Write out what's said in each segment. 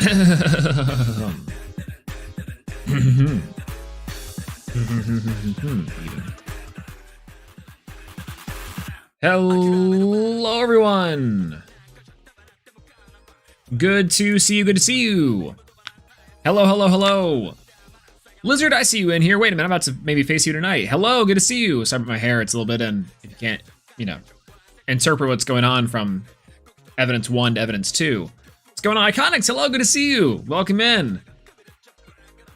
Hello, everyone. Good to see you. Good to see you. Hello, hello, hello. Lizard, I see you in here. Wait a minute, I'm about to maybe face you tonight. Hello, good to see you. Sorry about my hair, it's a little bit in. If you can't, interpret what's going on from evidence 1 to evidence 2. What's going on, Iconics? Hello, good to see you. Welcome in.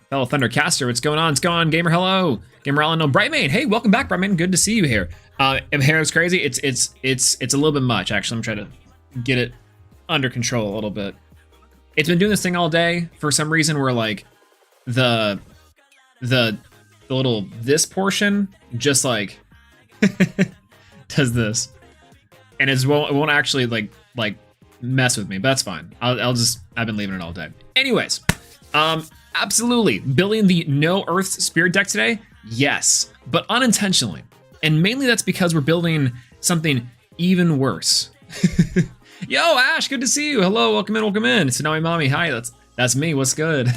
Fellow Thundercaster, what's going on? What's going on, Gamer? Hello. Gamer Allen, no, Brightmane. Hey, welcome back, Brightmane. Good to see you here. If hair is crazy, it's a little bit much, actually. I'm trying to get it under control a little bit. It's been doing this thing all day for some reason where like the little this portion just like does this, and it won't actually like mess with me, but that's fine. I've been leaving it all day. Anyways, absolutely building the No Earth Spirit deck today. Yes, but unintentionally, and mainly that's because we're building something even worse. Yo, Ash, good to see you. Hello, welcome in, welcome in. Tsunami Mommy, hi, that's me, what's good?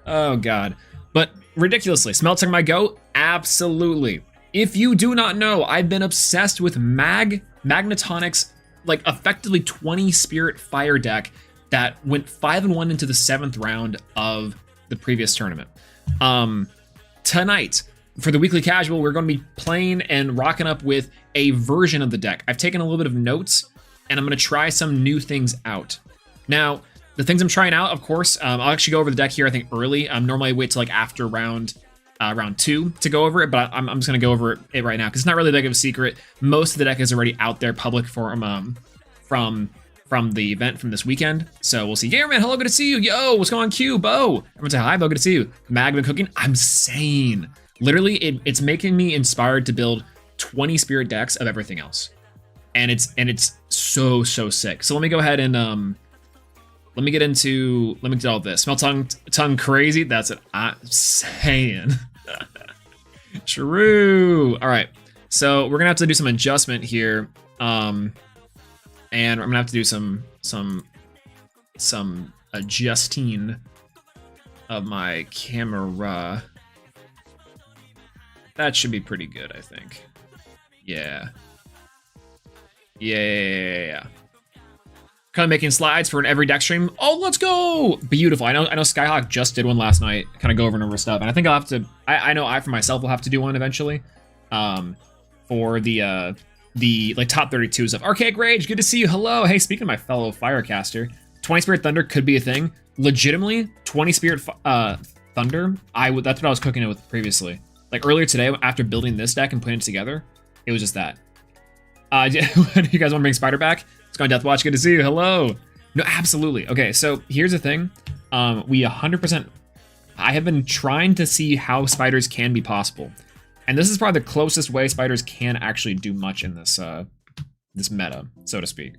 Oh God, but ridiculously, Smelting my goat? Absolutely. If you do not know, I've been obsessed with Magnetonic's, like effectively 20 Spirit Fire deck that went 5-1 into the 7th round of the previous tournament. Tonight, for the weekly casual, we're going to be playing and rocking up with a version of the deck. I've taken a little bit of notes, and I'm going to try some new things out. Now, the things I'm trying out, of course, I'll actually go over the deck here, I think, early. Normally I wait till like after round 2 to go over it, but I'm just going to go over it right now, because it's not really that big of a secret. Most of the deck is already out there public from the event from this weekend. So we'll see. Gamerman, hello, good to see you. Yo, what's going on, Q? Bo. Everyone say hi, Bo, good to see you. Mag been cooking. I'm sane. Literally, it's making me inspired to build 20 Spirit decks of everything else. And it's so sick. So let me go ahead and let me do all this. Smell tongue crazy. That's what I'm saying. True. All right. So we're gonna have to do some adjustment here. And I'm gonna have to do some adjusting of my camera. That should be pretty good, I think. Yeah. Kind of making slides for an every deck stream. Oh, let's go! Beautiful. I know Skyhawk just did one last night. Kind of go over and over stuff, and I think I'll have to. I know I for myself will have to do one eventually. For the like top 32 stuff. Archaic Rage, good to see you. Hello. Hey, speaking of my fellow Firecaster, 20 Spirit Thunder could be a thing. Legitimately, 20 Spirit Thunder. That's what I was cooking it with previously. Like earlier today, after building this deck and putting it together, it was just that. Do you guys want to bring Spider back? It's going Deathwatch. Good to see you. Hello. No, absolutely. Okay, so here's the thing. We 100%. I have been trying to see how spiders can be possible, and this is probably the closest way spiders can actually do much in this this meta, so to speak.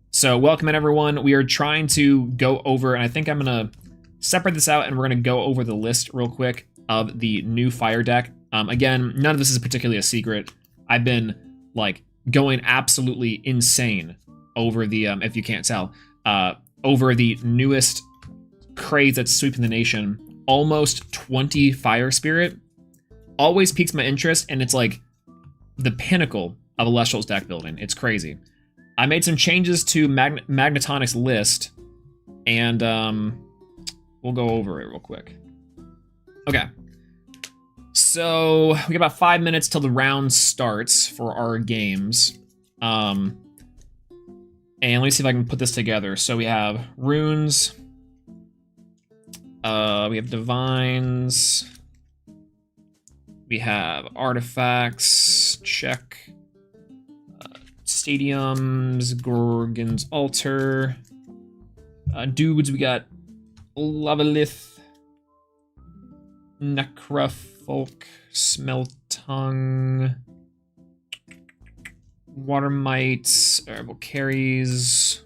So welcome in, everyone. We are trying to go over, and I think I'm gonna separate this out, and we're gonna go over the list real quick of the new fire deck. Again, none of this is particularly a secret. I've been like going absolutely insane over the if you can't tell, over the newest craze that's sweeping the nation. Almost 20 fire spirit always piques my interest, and it's like the pinnacle of Elestrals deck building. It's crazy. I made some changes to Magnetonic's list, and we'll go over it real quick. Okay, so we got about 5 minutes till the round starts for our games. And let me see if I can put this together. So we have runes, we have divines, we have artifacts, check, stadiums, Gorgon's altar, dudes, we got Lavalith, Necrofolk, Smeltung, Watermite, Herbal Carries,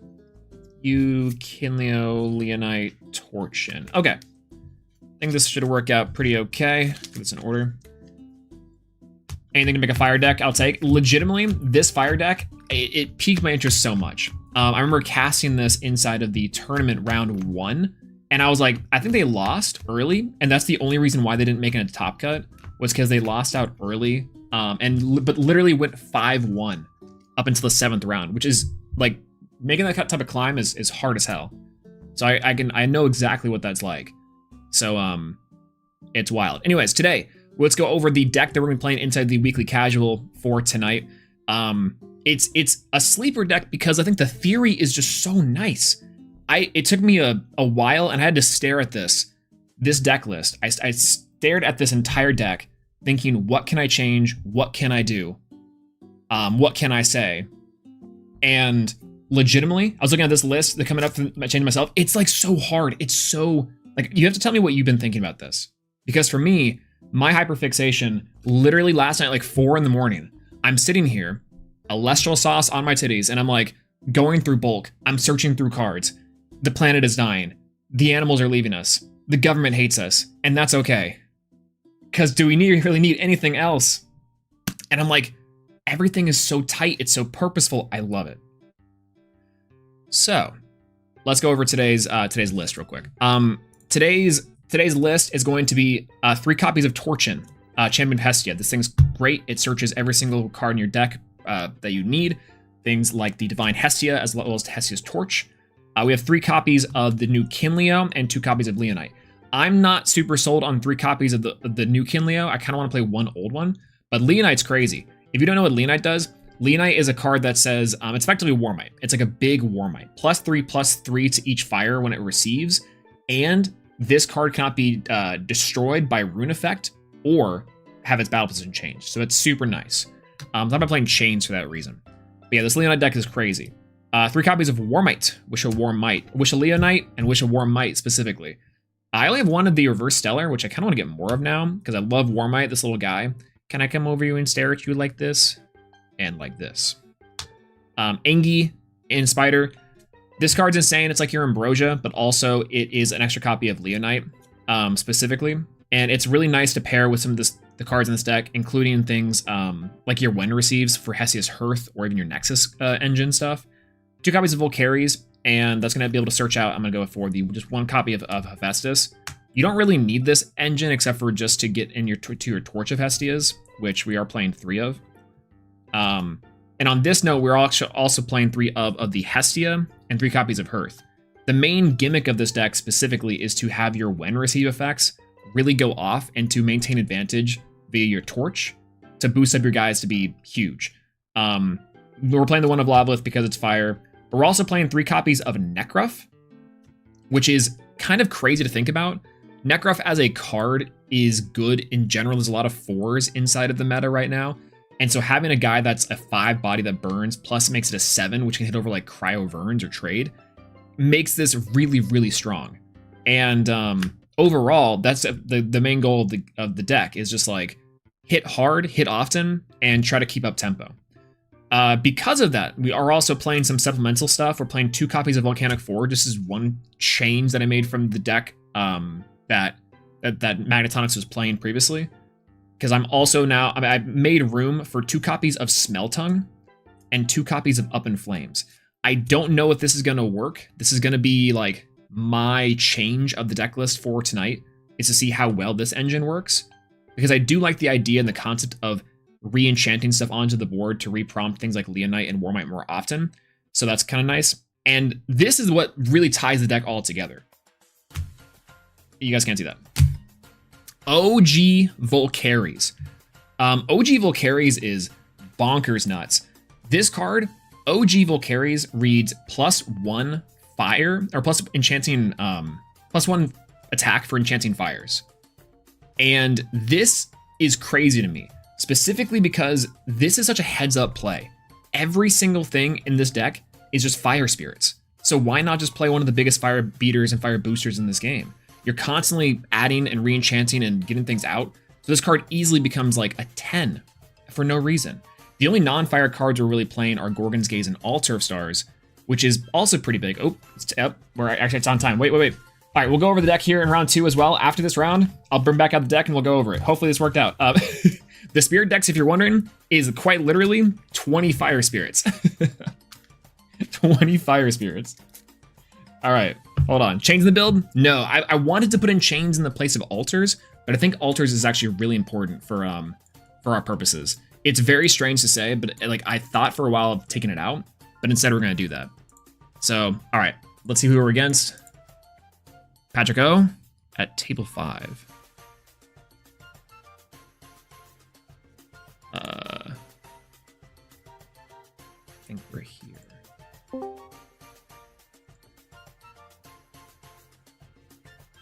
Kinleo, Leonite, Torchin. Okay. I think this should work out pretty okay. Put this in order. Anything to make a fire deck, I'll take. Legitimately, this fire deck, it piqued my interest so much. I remember casting this inside of the tournament round 1, and I was like, I think they lost early, and that's the only reason why they didn't make it a top cut, was because they lost out early, but literally went 5-1 up until the 7th round, which is like making that type of climb is hard as hell. So I know exactly what that's like. So it's wild. Anyways, today let's go over the deck that we're gonna be playing inside the weekly casual for tonight. It's a sleeper deck because I think the theory is just so nice. It took me a while, and I had to stare at this deck list. I stared at this entire deck thinking, what can I change? What can I do? What can I say? And legitimately, I was looking at this list that coming up from changing myself. It's like so hard. It's so like, you have to tell me what you've been thinking about this. Because for me, my hyperfixation literally last night, like 4 in the morning, I'm sitting here, Elestral sauce on my titties, and I'm like going through bulk. I'm searching through cards. The planet is dying. The animals are leaving us. The government hates us. And that's okay. Because do we really need anything else? And I'm like, everything is so tight. It's so purposeful. I love it. So let's go over today's list real quick. Today's list is going to be 3 copies of Torchin, Champion Hestia. This thing's great. It searches every single card in your deck that you need. Things like the Divine Hestia, as well as Hestia's Torch. We have 3 copies of the new Kinleo and 2 copies of Leonite. I'm not super sold on 3 copies of the new Kinleo. I kind of want to play one old one, but Leonite's crazy. If you don't know what Leonite does, Leonite is a card that says, it's effectively Warmite. It's like a big Warmite. +3/+3 to each fire when it receives, and this card cannot be destroyed by rune effect or have its battle position changed. So it's super nice. I'm not playing chains for that reason. But yeah, this Leonite deck is crazy. 3 copies of Warmite, Wish of Warmite, Wish of Leonite, and Wish of Warmite specifically. I only have one of the Reverse Stellar, which I kind of want to get more of now, because I love Warmite, this little guy. Can I come over you and stare at you like this? And like this. Engi in Spider. This card's insane. It's like your Ambrosia, but also it is an extra copy of Leonite, specifically. And it's really nice to pair with some of the cards in this deck, including things like your When Receives for Hestia's Hearth, or even your Nexus engine stuff. 2 copies of Volcaries, and that's going to be able to search out. I'm going to go for just 1 copy of Hephaestus. You don't really need this engine except for just to get in to your Torch of Hestias, which we are playing 3 of. And on this note, we're also playing 3 of the Hestia and 3 copies of Hearth. The main gimmick of this deck specifically is to have your When Receive effects really go off and to maintain advantage via your Torch to boost up your guys to be huge. We're playing the one of Lavalith because it's fire. But we're also playing 3 copies of Nekruff, which is kind of crazy to think about. Nekruff as a card is good in general. There's a lot of 4s inside of the meta right now. And so having a guy that's a 5 body that burns, plus makes it a 7, which can hit over like Cryo Verns or Trade, makes this really, really strong. And overall, that's the main goal of the deck is just like hit hard, hit often, and try to keep up tempo. Because of that, we are also playing some supplemental stuff. We're playing 2 copies of Volcanic Forge. This is one change that I made from the deck that Magnetonics was playing previously. Because I'm also now, I've made room for 2 copies of Smeltung and 2 copies of Up in Flames. I don't know if this is going to work. This is going to be like my change of the deck list for tonight, is to see how well this engine works. Because I do like the idea and the concept of re-enchanting stuff onto the board to re-prompt things like Leonite and Warmite more often. So that's kind of nice. And this is what really ties the deck all together. You guys can't see that. OG Volcaries. OG Volcaries is bonkers nuts. This card, OG Volcaries, reads +1 fire, or plus enchanting, +1 attack for enchanting fires. And this is crazy to me, specifically because this is such a heads-up play. Every single thing in this deck is just fire spirits. So why not just play one of the biggest fire beaters and fire boosters in this game? You're constantly adding and re-enchanting and getting things out. So this card easily becomes like a 10 for no reason. The only non-fire cards we're really playing are Gorgon's Gaze and Altar of Stars, which is also pretty big. Oh, it's on time. Wait. All right, we'll go over the deck here in round 2 as well. After this round, I'll bring back out the deck and we'll go over it. Hopefully this worked out. The Spirit Dex, if you're wondering, is quite literally 20 fire spirits. 20 fire spirits. All right, hold on. Chains in the build? No, I wanted to put in chains in the place of altars, but I think altars is actually really important for our purposes. It's very strange to say, but like I thought for a while of taking it out, but instead we're gonna do that. So, all right, let's see who we're against. Patrick O at table 5. I think we're here.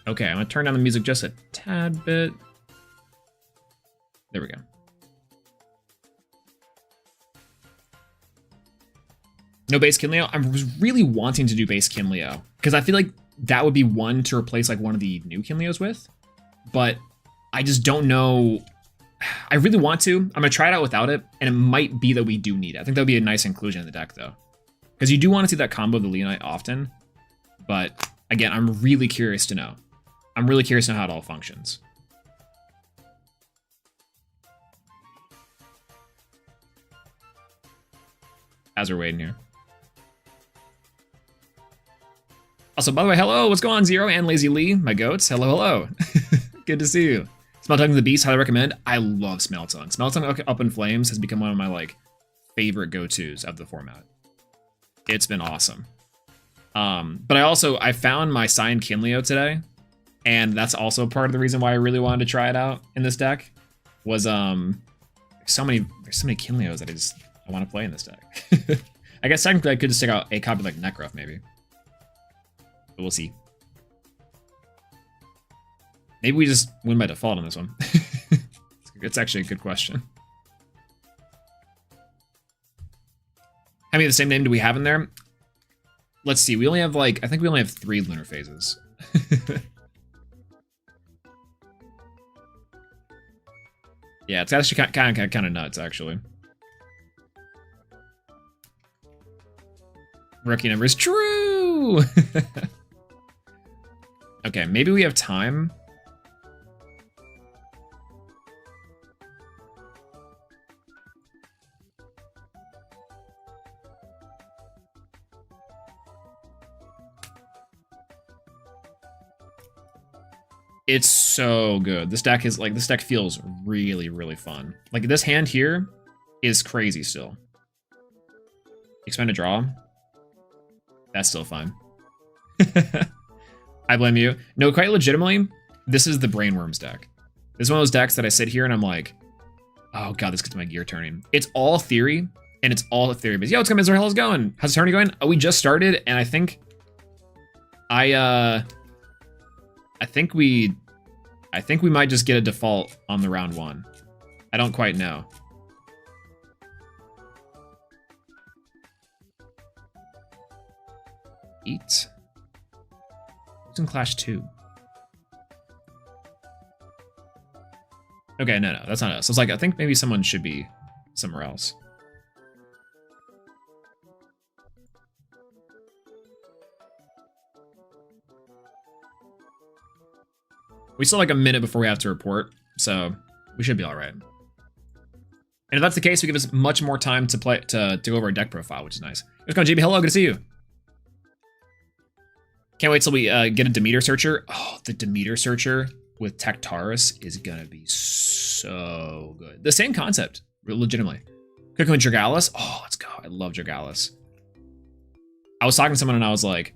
Okay, I'm gonna turn down the music just a tad bit. There we go. No base Kinleo? I was really wanting to do base Kinleo because I feel like that would be one to replace like one of the new Kinleos with, but I just don't know. I really want to. I'm gonna try it out without it, and it might be that we do need it. I think that would be a nice inclusion in the deck though, because you do want to see that combo of the Leonite often, but again, I'm really curious to know. I'm really curious to know how it all functions. As we're waiting here. Also, by the way, hello, what's going on, Zero and Lazy Lee, my goats? Hello, hello. Good to see you. Smeltung the Beast, highly recommend. I love Smeltung. Smeltung Up in Flames has become one of my like favorite go-tos of the format. It's been awesome. But I found my signed Kinleo today, and that's also part of the reason why I really wanted to try it out in this deck. Was there's so many Kinleos that I want to play in this deck. I guess technically I could just take out a copy like Necroth maybe. But we'll see. Maybe we just win by default on this one. It's actually a good question. How many of the same name do we have in there? Let's see. We only have like, I think we only have 3 lunar phases. Yeah, it's actually kind of nuts, actually. Rookie number is true. Okay, maybe we have time. It's so good. This deck feels really, really fun. Like this hand here is crazy still. Expend a draw. That's still fine. I blame you. No, quite legitimately, this is the Brainworms deck. This is one of those decks that I sit here and I'm like, oh god, this gets my gear turning. It's all theory, and it's all theory based. Yo, what's going on, Mr. Hell's going? How's the tourney going? Oh, we just started, and I think we might just get a default on the round 1. I don't quite know. Eat. Who's in Clash 2? Okay, no, that's not us. It's like, I think maybe someone should be somewhere else. We still have like a minute before we have to report, so we should be all right. And if that's the case, we give us much more time to play to go over our deck profile, which is nice. What's going on, JB? Hello, good to see you. Can't wait till we get a Demeter Searcher. Oh, the Demeter Searcher with Tectaurus is gonna be so good. The same concept, legitimately. Cooking with Dragalis. Oh, let's go. I love Dragalis. I was talking to someone and I was like,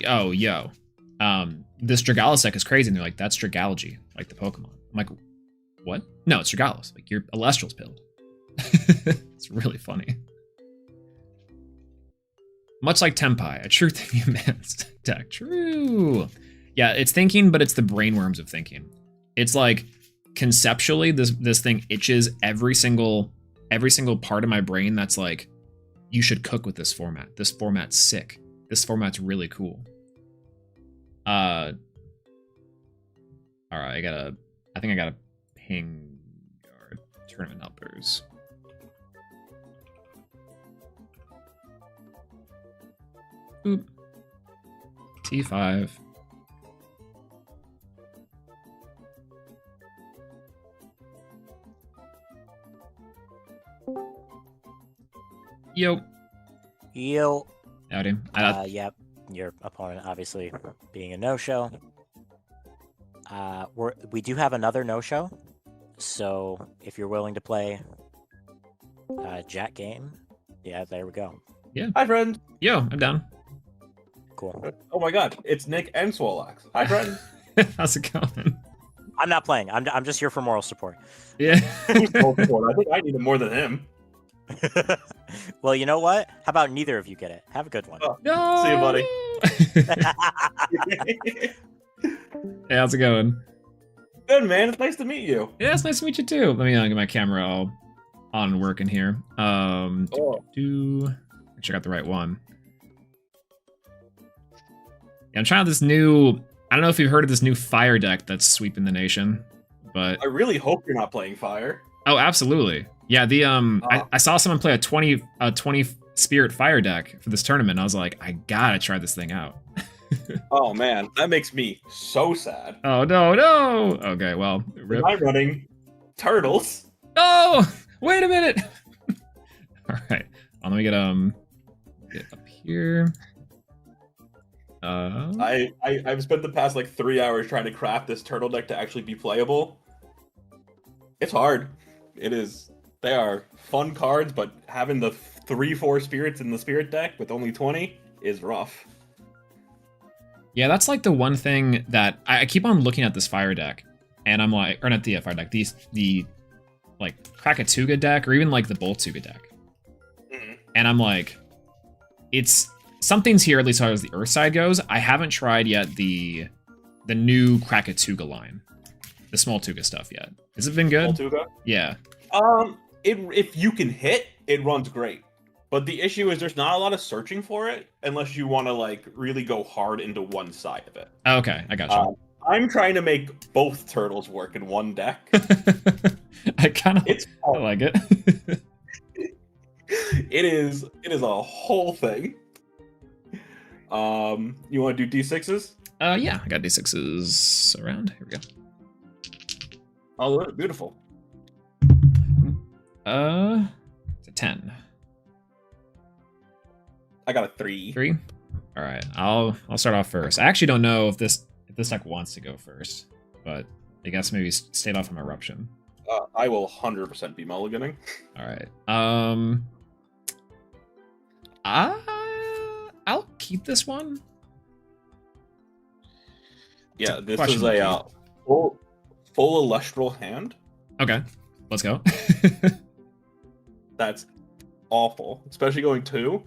oh, yo. This Dragalis deck is crazy. And they're like, that's Dragalogy, like the Pokemon. I'm like, what? No, it's Dragalis. Like, your Elestrals pilled. It's really funny. Much like Tempai, a true thinking man's deck. True. Yeah, it's thinking, but it's the brainworms of thinking. It's like, conceptually, this thing itches every single part of my brain that's like, you should cook with this format. This format's sick. This format's really cool. All right, I think I gotta ping our tournament helpers. Oop. T5. Yo. Yo. Howdy. Yep. Your opponent obviously being a no-show. We do have another no-show, so if you're willing to play Jack game, yeah, there we go. Yeah. Hi, friend. Yo, I'm down. Cool. Oh my God, it's Nick and Swolax. Hi, friend. How's it going? I'm not playing. I'm just here for moral support. Yeah. Who's told support? I think I need it more than him. Well, you know what? How about neither of you get it? Have a good one. Oh, No. see you, buddy. Hey, how's it going? Good, man. It's nice to meet you. Yeah, it's nice to meet you too. Let me get my camera all on and working here. Make sure I got the right one. Yeah, I'm trying out this new. I don't know if you've heard of this new fire deck that's sweeping the nation, but I really hope you're not playing fire. oh, absolutely. Yeah, the I saw someone play a 20 spirit fire deck for this tournament. I was like, I gotta try this thing out. Oh man, that makes me so sad. Oh no. Okay, well, rip. I'm running turtles. Oh, wait a minute. All right, let me get up here. I've spent the past like 3 hours trying to craft this turtle deck to actually be playable. It's hard. It is. They are fun cards, but having the 3-4 spirits in the spirit deck with only 20 is rough. Yeah, that's like the one thing that I keep on looking at this fire deck, and I'm like, or not the fire deck, the like Krakatuga deck, or even like the Boltuga deck, and I'm like, it's something's here at least as far as the Earth side goes. I haven't tried yet the new Krakatuga line, the small Tuga stuff yet. Has it been good? Small Tuga? Yeah. If you can hit, it runs great. But the issue is there's not a lot of searching for it unless you want to like really go hard into one side of it. Okay, I gotcha. I'm trying to make both turtles work in one deck. I kind of like it. It is a whole thing. You want to do D6s? Yeah, I got D6s around. Here we go. Oh, beautiful. It's a 10. I got a 3. 3. All right, I'll start off first. I actually don't know if this deck wants to go first, but I guess maybe stayed off from Eruption. I will 100% be mulliganing. All right. I'll keep this one. Yeah, this is a full Elestral hand. Okay, let's go. That's awful, especially going 2.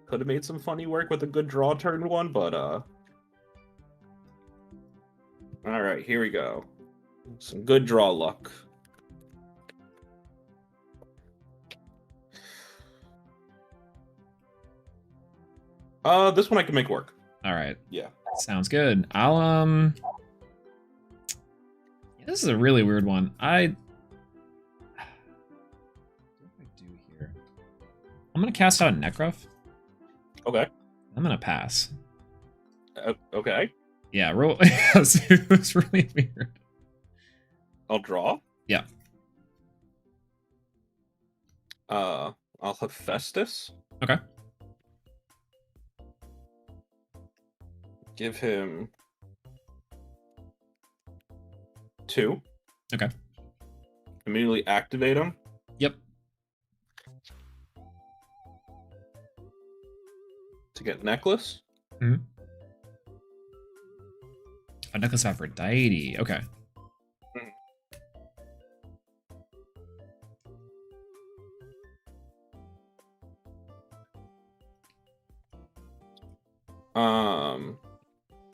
Could have made some funny work with a good draw turn 1, but all right, here we go. Some good draw luck. This one I can make work. All right. Yeah. Sounds good. I'll this is a really weird one. What do I do here? I'm gonna cast out Necrof. Okay. I'm gonna pass. Okay. Yeah, roll. It was really weird. I'll draw. Yeah. I'll have Festus. Okay. Give him 2. Okay. Immediately activate him. Yep. To get necklace. Mm-hmm. A necklace of Aphrodite. Okay.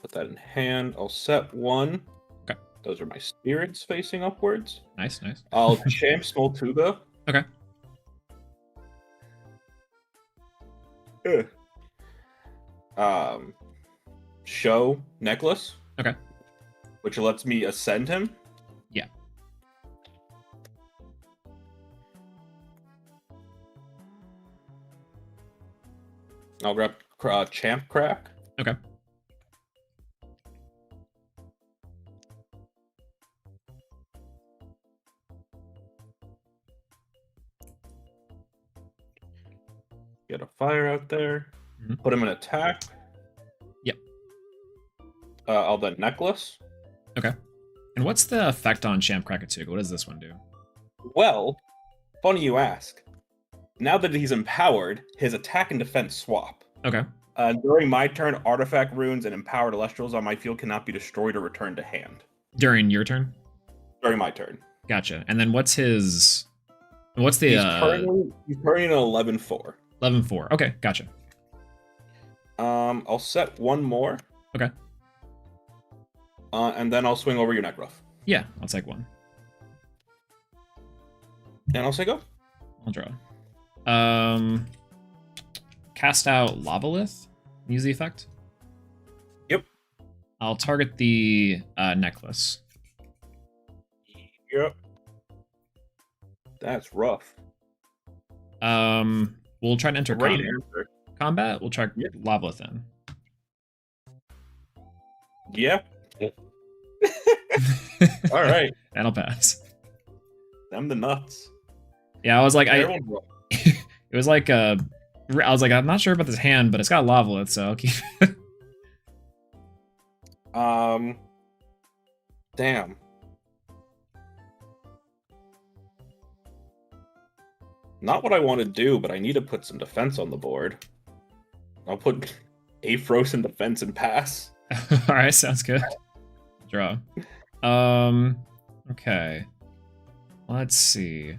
Put that in hand. I'll set 1. Okay. Those are my spirits facing upwards. Nice, nice. I'll champ Small Tuba. Okay. Show necklace. Okay. Which lets me ascend him. Yeah. I'll grab champ crack. Okay. Get a fire out there. Mhm. Put him in attack. Yep. I'll then necklace. Okay. And what's the effect on Champ Krakatuga? What does this one do? Well, funny you ask. Now that he's empowered, his attack and defense swap. Okay. During my turn, artifact runes and empowered Elestrals on my field cannot be destroyed or returned to hand. During your turn? During my turn. Gotcha. And then what's his... What's the... He's currently an 11-4. 11-4. Okay, gotcha. I'll set one more. Okay. And then I'll swing over your Necroth. Yeah, I'll take one. And I'll say go. I'll draw. Cast out Lavalith. Use the effect. Yep. I'll target the necklace. Yep. That's rough. We'll try to enter Great answer. combat. We'll try Yep. Lavalith in. Yeah. All right. And I'll pass. Them the nuts. Yeah, I was like, Everyone's rough. it was like I was like, I'm not sure about this hand, but it's got Lavalith, so I'll keep it. Damn. Not what I want to do, but I need to put some defense on the board. I'll put Aphros in defense and pass. All right, sounds good. Draw. Okay. Let's see.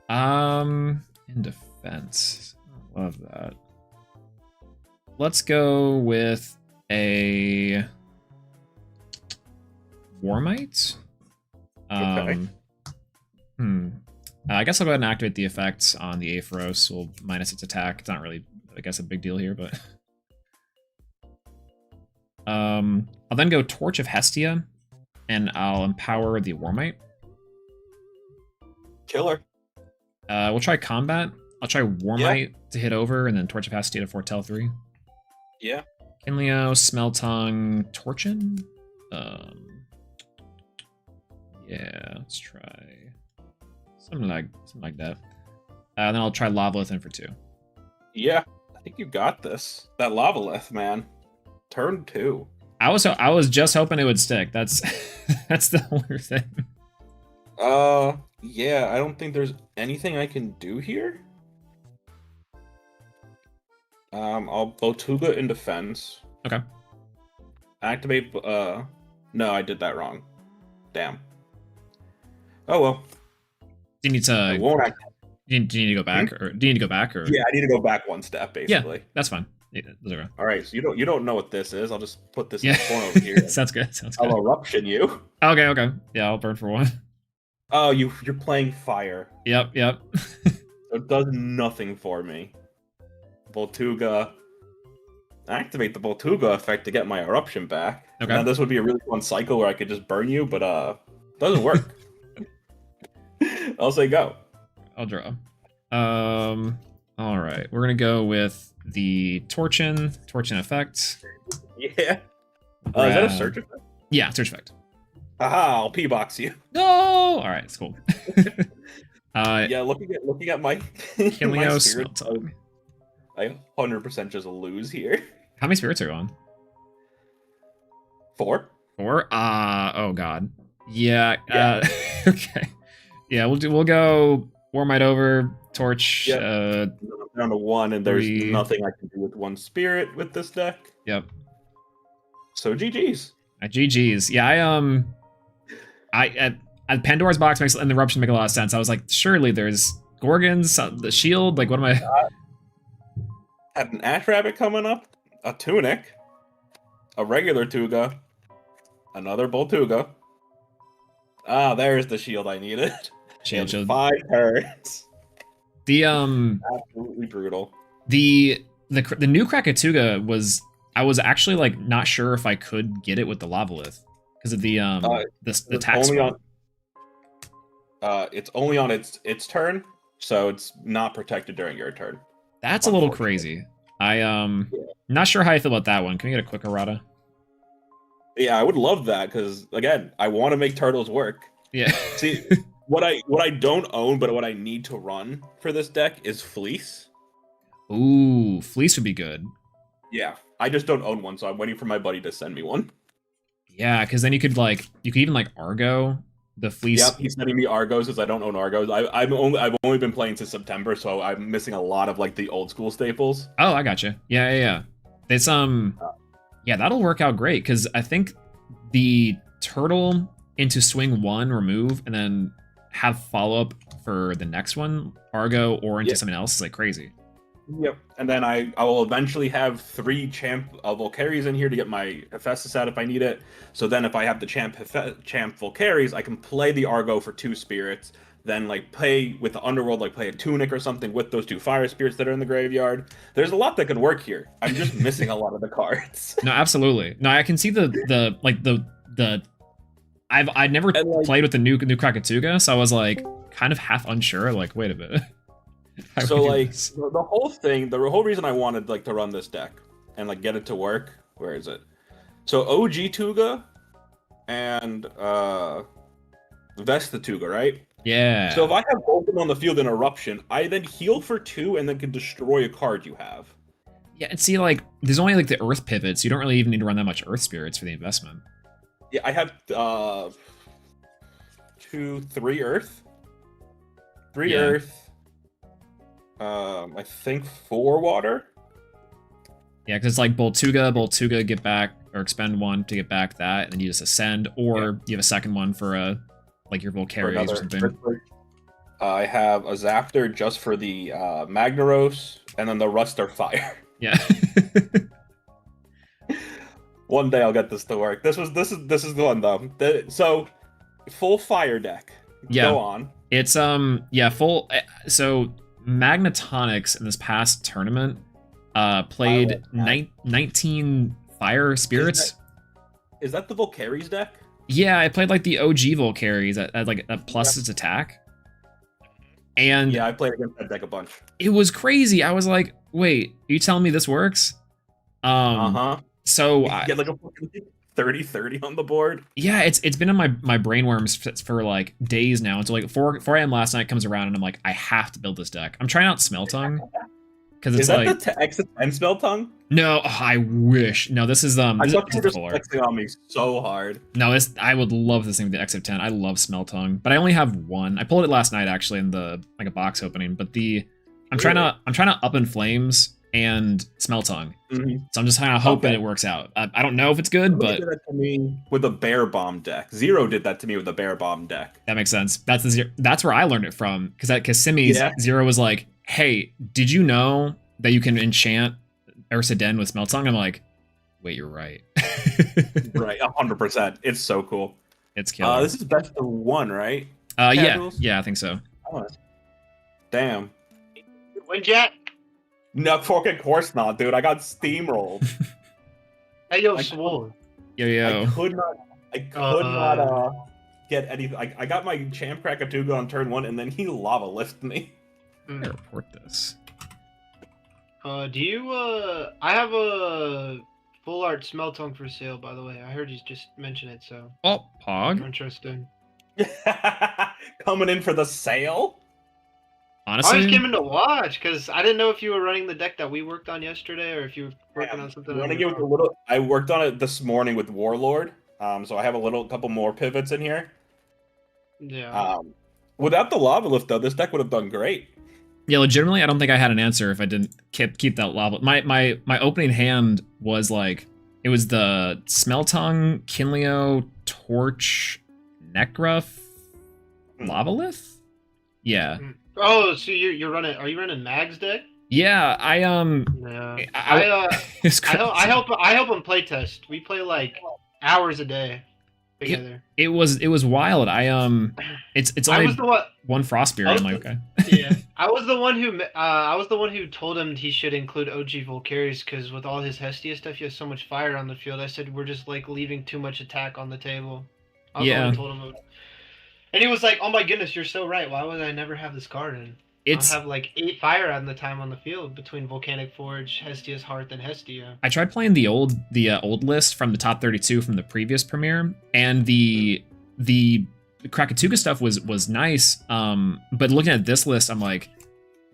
In defense. Love that. Let's go with a Warmite. Okay. I guess I'll go ahead and activate the effects on the Aphros. We'll minus its attack. It's not really, I guess, a big deal here, but I'll then go Torch of Hestia, and I'll empower the Warmite. Killer. We'll try combat. I'll try Warmite to hit over, and then Torch of Hestia to foretell 3. Yeah. Kinleo, Smell Tongue, Torchin. Yeah, let's try something like that. Then I'll try Lavalith in for 2. Yeah. I think you got this. That Lavalith, man. Turn 2. I was just hoping it would stick. That's that's the only thing. Yeah, I don't think there's anything I can do here. I'll Botuga in defense. Okay. Activate, no, I did that wrong. Damn. Oh well. Do you need I to? won't act. Do you need to go back, or do you need to go back, or? Yeah, I need to go back one step, basically. Yeah, that's fine. Yeah, those are... All right, so you don't know what this is. I'll just put this in Yeah, the corner over here. sounds good. Sounds good. I'll eruption you. Okay. Yeah, I'll burn for 1. Oh, you're playing fire. Yep. So it does nothing for me. Boltuga. Activate the Boltuga effect to get my eruption back. Okay. Now this would be a really fun cycle where I could just burn you, but doesn't work. I'll say go. I'll draw. All right, we're gonna go with the Torchin effect. Yeah. Is that a search effect? Yeah, search effect. Aha! I'll P-box you. No. All right, it's cool. Yeah, looking at my Kinleo, Smell spirits, Tongue. I 100% just lose here. How many spirits are on? 4. 4. Oh god. Yeah. Okay. Yeah, we'll go Warmite over Torch. Yeah. I'm down to 1, and there's 3. nothing I can do with 1 spirit with this deck. Yep. So GG's. GG's. Yeah, at Pandora's box makes and the eruption make a lot of sense. I was like, surely there's Gorgons, the shield. Like, what am I? Had an Ash Rabbit coming up, a Tunic, a regular Tuga, another Boltuga. Ah, there's the shield I needed. Shield. 5 turns. The Absolutely brutal. the new Krakatuga was, I was actually like not sure if I could get it with the Lavalith because of the tax. It's only on its turn, so it's not protected during your turn. That's a little crazy. Not sure how I feel about that one. Can we get a quick errata? Yeah, I would love that because again, I want to make turtles work. Yeah. See, what I don't own, but what I need to run for this deck is Fleece. Ooh, Fleece would be good. Yeah, I just don't own one, so I'm waiting for my buddy to send me one. Yeah, because then you could even like Argo the Fleece. Yep, he's sending me Argos because I don't own Argos. I've only been playing since September, so I'm missing a lot of like the old school staples. Oh, I gotcha. Yeah. It's yeah, that'll work out great because I think the turtle into swing 1 remove and then have follow up for the next one, Argo or into something else is like crazy. Yep. And then I will eventually have 3 champ Volcaries in here to get my Hephaestus out if I need it. So then if I have the champ Volcaries, I can play the Argo for 2 spirits, then like play with the Underworld, like play a Tunic or something with those 2 fire spirits that are in the graveyard. There's a lot that can work here. I'm just missing a lot of the cards. No, absolutely. No, I can see the I'd never played with the new Krakatuga, so I was like kind of half unsure, like, wait a minute. So like the whole reason I wanted like to run this deck and like get it to work, where is it? So OG Tuga and Vesta Tuga, right? Yeah. So if I have both of them on the field in Eruption, I then heal for 2 and then can destroy a card you have. Yeah, and see, like, there's only like the Earth pivots. You don't really even need to run that much Earth Spirits for the investment. Yeah, I have 3 Earth. 3 Earth. I think 4 Water. Yeah, because it's like Boltuga, get back, or expend 1 to get back that, and then you just ascend, or you have a second one for like your Volcaries or something. I have a Zaptor just for the Magnaros, and then the rest are fire. Yeah. One day I'll get this to work. This is the one though. So full fire deck. Yeah. Go on. It's full. So Magnetonics in this past tournament played 19 fire spirits. Is that the Volcaries deck? Yeah, I played like the OG Volcaries at like a plus its attack. And yeah, I played against that deck a bunch. It was crazy. I was like, wait, are you telling me this works? So I get like a 30-30 on the board. Yeah, it's been in my brainworms for like days now. Until like 4 a.m. last night comes around and I'm like, I have to build this deck. I'm trying out Smeltung because it's like the X10 Smeltung? No, I wish. No, this is I thought you were just fuller. flexing on me so hard. No, I would love this thing with the X10. I love Smeltung, but I only have 1. I pulled it last night actually in the like a box opening. But I'm trying to Up in Flames and Smeltung. So I'm just kind of hoping it works out. I don't know if it's good, but did that to me with a Bear Bomb deck. Zero did that to me with a Bear Bomb deck. That makes sense. That's where I learned it from because at Kissimmee, Zero was like, "Hey, did you know that you can enchant Ursa Den with Smeltung?" I'm like, "Wait, you're right." Right, 100%. It's so cool. It's killer. This is best of 1, right? Yeah, I think so. Oh, damn. Win, Jack. No, fucking course not, dude. I got steamrolled. Hey, yo, Swole. Yo. I could not get anything. I got my Champ Krakatuga on turn 1, and then he lava lifted me. I report this. Do you, I have a full art Smeltung for sale, by the way. I heard you just mention it, so. Oh, Pog. If you're interested. Coming in for the sale? Honestly, I just came in to watch because I didn't know if you were running the deck that we worked on yesterday or if you were working on something. I worked on it this morning with Warlord, so I have a couple more pivots in here. Yeah. Without the lava lift though, this deck would have done great. Yeah, legitimately, I don't think I had an answer if I didn't keep that lava. My opening hand was like it was the Smeltung, Kinleo, Torch, Nekruff, Lavalith. Yeah. Oh, so you're running? Are you running Mag's deck? Yeah, Yeah. I help him play test. We play like hours a day together. It was wild. It's only one Frost Spirit. I'm like, okay. Yeah, I was the one who told him he should include OG Volcaries because with all his Hestia stuff, he has so much fire on the field. I said we're just like leaving too much attack on the table. I was the one who told him. And he was like, "Oh my goodness, you're so right. Why would I never have this card in? I have like 8 fire on the time on the field between Volcanic Forge, Hestia's Hearth, and Hestia." I tried playing the old list from the top 32 from the previous premiere, and the Krakatuga stuff was nice. But looking at this list, I'm like,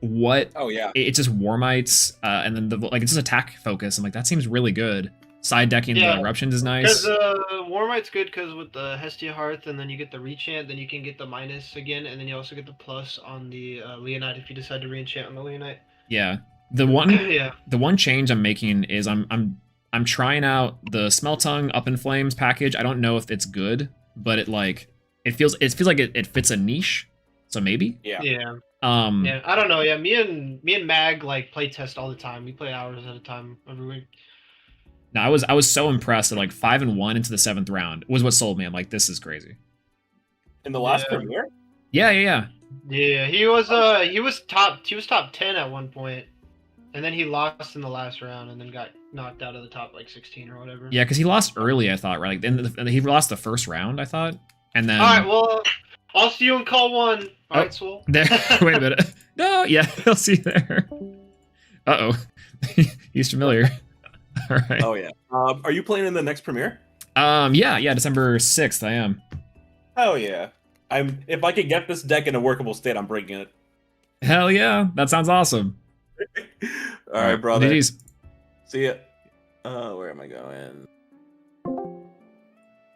what Oh yeah. it's just Warmites, and then it's just attack focus. I'm like, that seems really good. Side decking Yeah, the eruptions is Because nice. Warmite's good because with the Hestia Hearth, and then you get the reenchant, then you can get the minus again, and then you also get the plus on the Leonite if you decide to reenchant on the Leonite. Yeah. The one Yeah. the one change I'm making is I'm trying out the Smell Tongue Up in Flames package. I don't know if it's good, but it feels like it fits a niche. So maybe. Yeah. Yeah. Um Yeah. I don't know. Yeah. Me and Mag like play test all the time. We play hours at a time every week. no, I was so impressed at like 5-1 into the 7th round was what sold me. I'm like, this is crazy. In the last Yeah. premiere. Yeah. Yeah. He was top 10 at one point, and then he lost in the last round, and then got knocked out of the top like 16 or whatever. Yeah, because he lost early, I thought, right? Like, he lost the first round, I thought. And then All right. Well, I'll see you in call 1. All right, Swole. there wait a minute. No, yeah, I'll see you there. Uh-oh. He's familiar. All right. Oh yeah. Are you playing in the next premiere? Yeah, December 6th, I am. Oh yeah. If I could get this deck in a workable state, I'm breaking it. Hell yeah. That sounds awesome. All right, brother. GG's. See ya. Where am I going?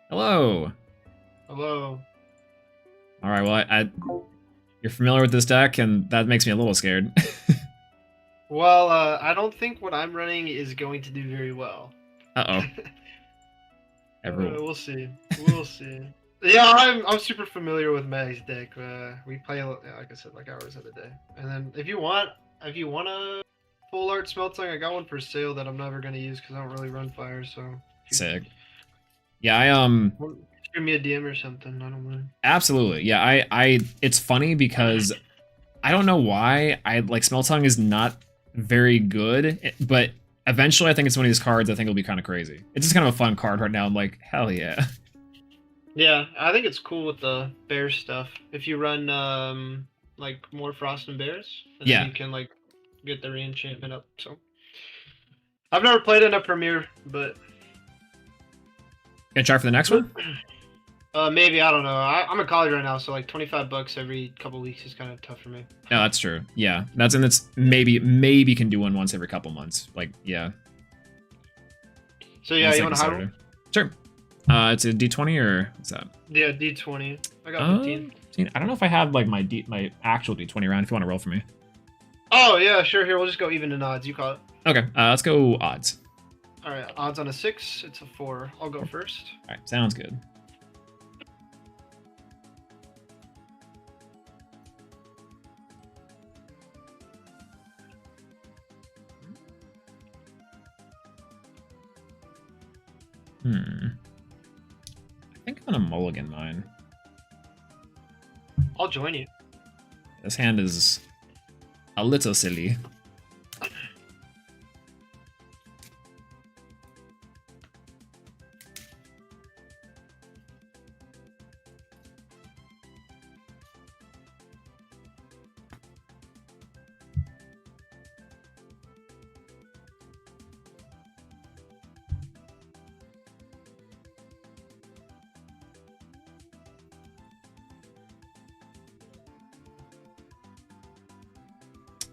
Hello. Hello. All right, well, you're familiar with this deck, and that makes me a little scared. Well, I don't think what I'm running is going to do very well. Uh-oh. Everyone. We'll see. We'll see. Yeah, I'm super familiar with Mag's deck. We play, like I said, like hours of the day. And then if you want a full art Smell Tongue, I got one for sale that I'm never gonna use because I don't really run fire. So Sick. Yeah, shoot me a DM or something. I don't mind. absolutely. Yeah, I it's funny because I don't know why I like Smell Tongue is not very good, but eventually I think it's one of these cards I think will be kind of crazy. It's just kind of a fun card right now. I'm like, hell yeah. Yeah, I think it's cool with the bear stuff. If you run like more Frost and Bears, and Yeah. then you can like get the reenchantment up. So I've never played in a premiere, but Gonna try for the next one? maybe, I don't know. I'm in college right now, so like $25 every couple weeks is kind of tough for me. No, that's true. Yeah, that's maybe can do one once every couple months. Like, yeah. So yeah, It's you like want a to high roll? Sure. It's a D20 or what's that? Yeah, D20. I got 15. I don't know if I have like my actual D20 round. If you want to roll for me. Oh yeah, sure. Here, we'll just go even and odds. You call it. Okay, let's go odds. All right, odds on a 6. It's a 4. I'll go first. All right, sounds good. I think I'm gonna mulligan mine. I'll join you. This hand is a little silly.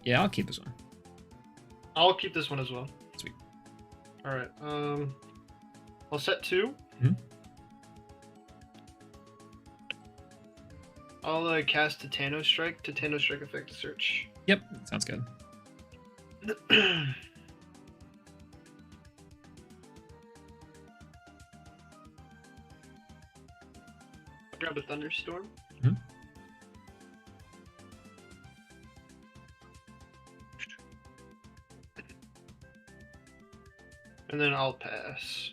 Yeah, I'll keep this one. I'll keep this one as well. Sweet. All right. I'll set 2. Mhm. I'll cast Titano Strike. Titano Strike effect to search. Yep, sounds good. Grab a Thunderstorm. Mhm. And then I'll pass.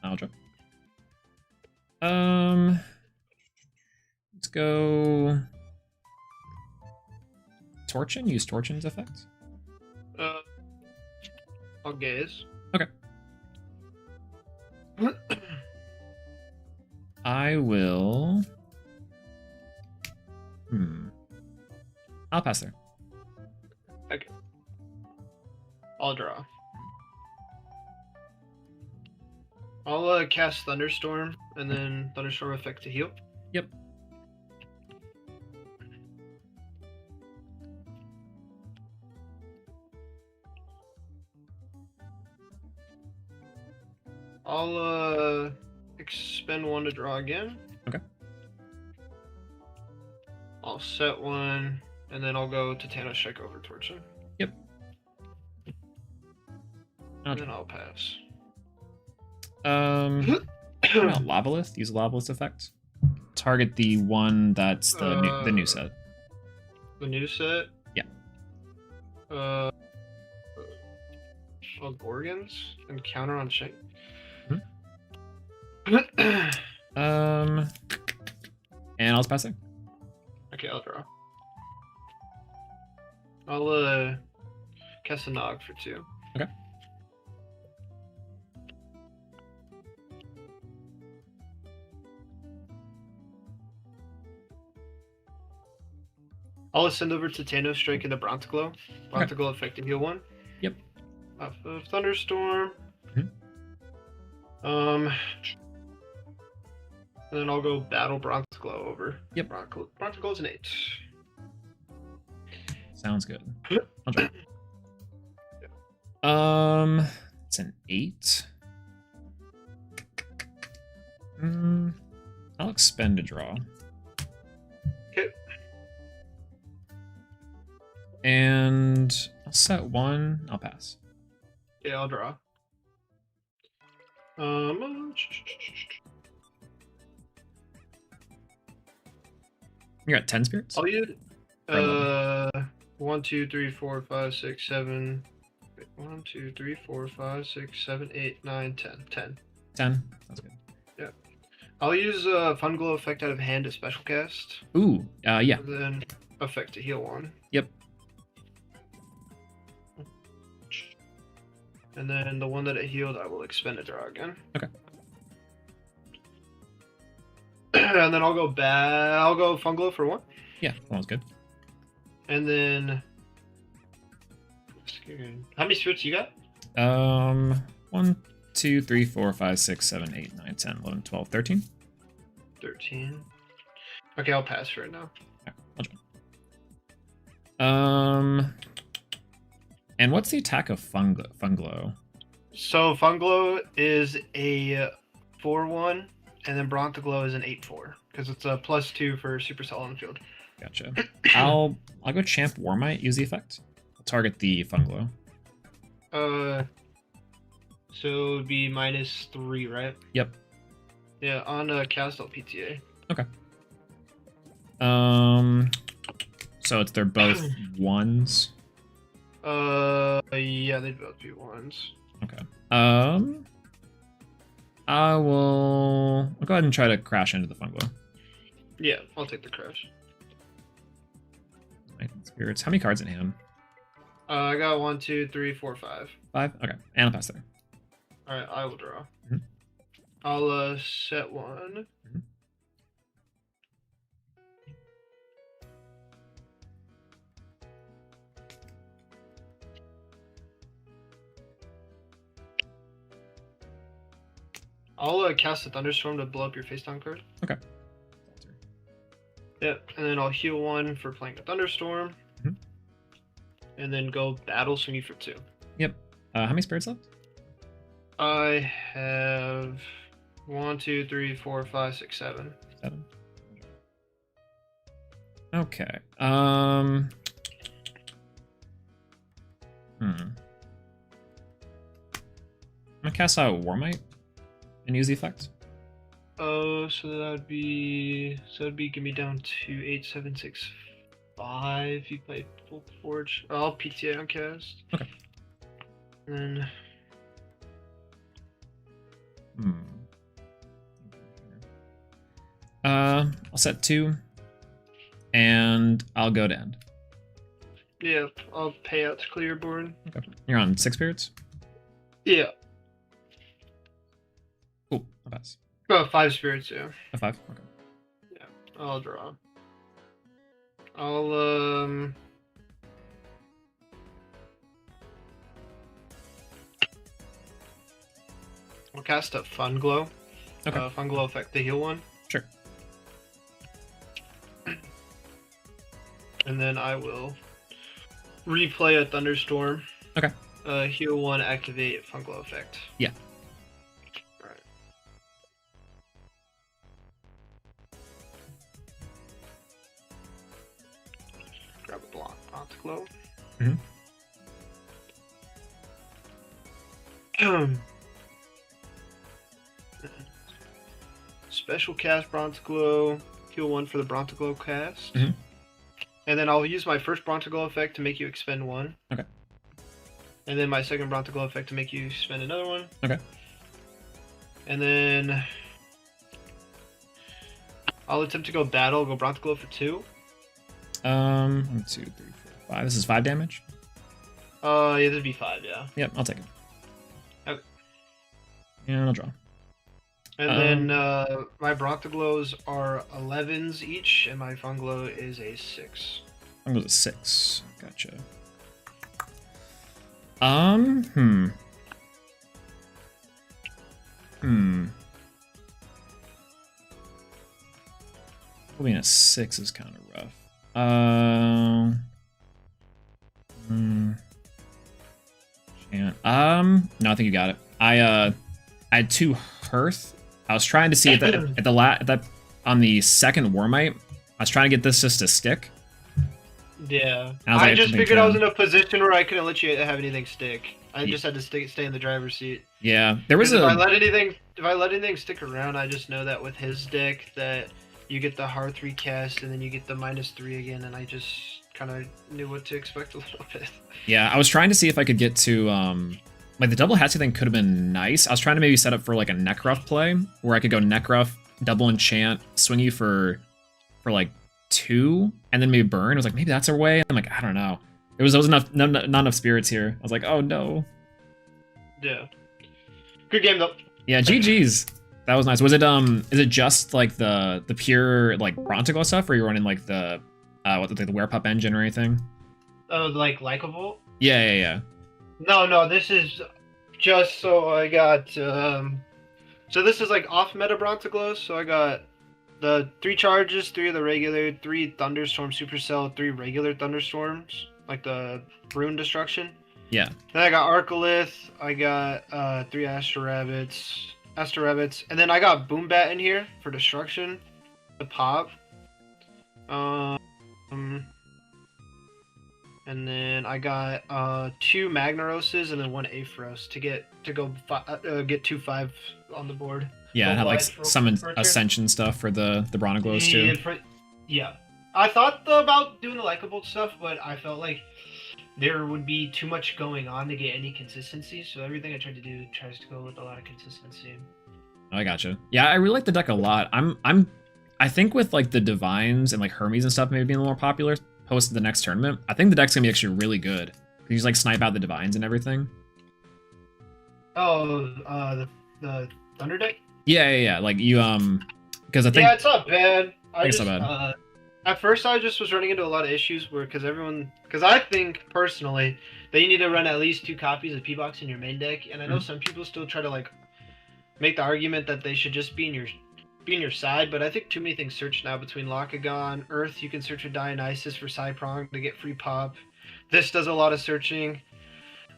I'll drop. Let's go. Torchin? Use Torchin's effect? I'll gaze. Okay. I will. I'll pass there. Okay. I'll draw. I'll cast Thunderstorm and then Thunderstorm effect to heal. Yep. I'll expend 1 to draw again. Okay. I'll set 1, and then I'll go to Thanos Strike over towards him. Yep. And then I'll pass. Lavalith. Use a Lavalith effect. Target the one that's the new set. The new set? Yeah. Gorgons and counter on shape. And I'll just pass it. Okay, I'll draw. I'll cast a Nog for 2. Okay. I'll ascend over to Thanos Strike and the Brontoglow. Brontoglow effective heal 1. Yep. Off of Thunderstorm. Mhm. And then I'll go battle Brontoglow over. Yep. Brontoglow's an 8. Sounds good. I'll try. It's an 8. I'll expend a draw. Okay. And I'll set 1. I'll pass. Yeah, I'll draw. You're at 10 spirits? I'll use 1, 2, 3, 4, 5, 6, 7. 1, 2, 3, 4, 5, 6, 7, 8, 9, 10. 10. 10. That's good. Yeah. I'll use Fun Glow effect out of hand to special cast. Ooh, yeah. And then effect to heal 1. Yep. And then the one that it healed, I will expend a draw again. Okay. And then I'll go Fun Glow for 1. Yeah, that was good. And then how many spirits you got? 1, 2, 3, 4, 5, 6, 7, 8, 9, 10, 11, 12, 13. 13. Okay, I'll pass for it now. Okay, I'll join. And what's the attack of Funglow? So Funglow is a 4/1, and then Brontoglow is an 8/4 because it's a +2 for Supercell on the field. Gotcha. I'll go Champ Warmite. Use the effect. I'll target the Funglow. So it would be -3, right? Yep. Yeah, on cast I'll PTA. Okay. So they're both 1s. Yeah, they'd both be 1s. Okay. I'll go ahead and try to crash into the Funglow. Yeah, I'll take the crash. Spirits. How many cards in hand? I got 1, 2, 3, 4, 5. 5? Okay. And I'll pass there. Alright, I will draw. Mhm. I'll set 1. Mhm. I'll cast a Thunderstorm to blow up your face down card. Okay. Yep, and then I'll heal 1 for playing a Thunderstorm. Mhm. And then go battle swing you for 2. Yep. How many spirits left? I have 1, 2, 3, 4, 5, 6, 7. 7. Okay. I'm gonna cast out Warmite and use the effect. Oh, so that'd be give me down to 8, 7, 6, 5. If you play Full Forge, I'll PTA on cast. Okay. And I'll set 2, and I'll go to end. yeah, I'll pay out to clear your board. Okay. You're on 6 spirits. Yeah. Cool. I'll pass. Oh, 5 spirits. Yeah. A 5. Okay. Yeah. I'll draw. I'll cast a Fun Glow. Okay. Fun Glow effect to heal 1. Sure. And then I will replay a Thunderstorm. Okay. Heal 1, activate Fun Glow effect. Yeah. Brontiglow. Mhm. Special cast Brontiglow. Heal 1 for the Brontiglow cast. Mhm. And then I'll use my first Brontiglow effect to make you expend 1. Okay. And then my second Brontiglow effect to make you spend another 1. Okay. And then I'll attempt to go battle, go Brontiglow for 2. 1, 2, 3, 4, 5. This is 5 damage. Yeah, this would be 5, yeah. Yep, I'll take it. Okay. And I'll draw. And then my Brontiglows are 11s each, and my Funglow is a 6. I'm going to 6. Gotcha. Hmm. Being a 6 is kind of rough. No, I think you got it. I had 2 Hearth. I was trying to see if that on the second Warmite, I was trying to get this just to stick. Yeah. I was I like, just big figured I was fan. in a position where I couldn't let you have anything stick. I just had to stay in the driver's seat. Yeah, there was If I a let anything stick around, I just know that with his deck that you get the Hearth recast and then you get the -3 again, and I just kind of knew what to expect a little bit. yeah. I was trying to see if I could get to like the double Hatsu thing could have been nice. I was trying to maybe set up for like a Necruff play where I could go Necruff, double enchant, swing you for like 2, and then maybe burn. I was like, maybe that's our way. I'm like, I don't know. There was enough, not enough spirits here. I was like, oh no. Yeah. Good game though. Yeah, GG's. That was nice. Was it is it just like the pure like Brontiglow stuff, or you're running like the the Werepup engine or anything? Oh, like likable? Yeah. No, this is just so I got so this is like off meta Brontiglow, so I got the 3 charges, 3 of the regular, 3 Thunderstorm Supercell, 3 regular Thunderstorms, like the Rune Destruction. Yeah. Then I got Arcolith, I got 3 Astro Rabbits, and then I got Boombat in here for destruction, the pop. And then I got 2 Magnaroses and then 1 Aphros to get 2 5 on the board. Yeah, it had like Otherwise, some for a turn. Ascension stuff for the Brontiglows too. Yeah. I thought about doing the likable stuff, but I felt like there would be too much going on to get any consistency. So everything I tried to do tries to go with a lot of consistency. Oh, I gotcha. Yeah, I really like the deck a lot. I think with like the Divines and like Hermes and stuff maybe being a little more popular post the next tournament, I think the deck's gonna be actually really good. You just like snipe out the Divines and everything. Oh, the Thunder deck? Yeah. Like you because I think Yeah, it's not bad. it's not bad. At first, I just was running into a lot of issues because I think personally that you need to run at least 2 copies of P-Box in your main deck, and I know some people still try to like make the argument that they should just be in your side, but I think too many things search now between Lockagon, Earth. You can search with Dionysus for Cyprong to get free pop. This does a lot of searching.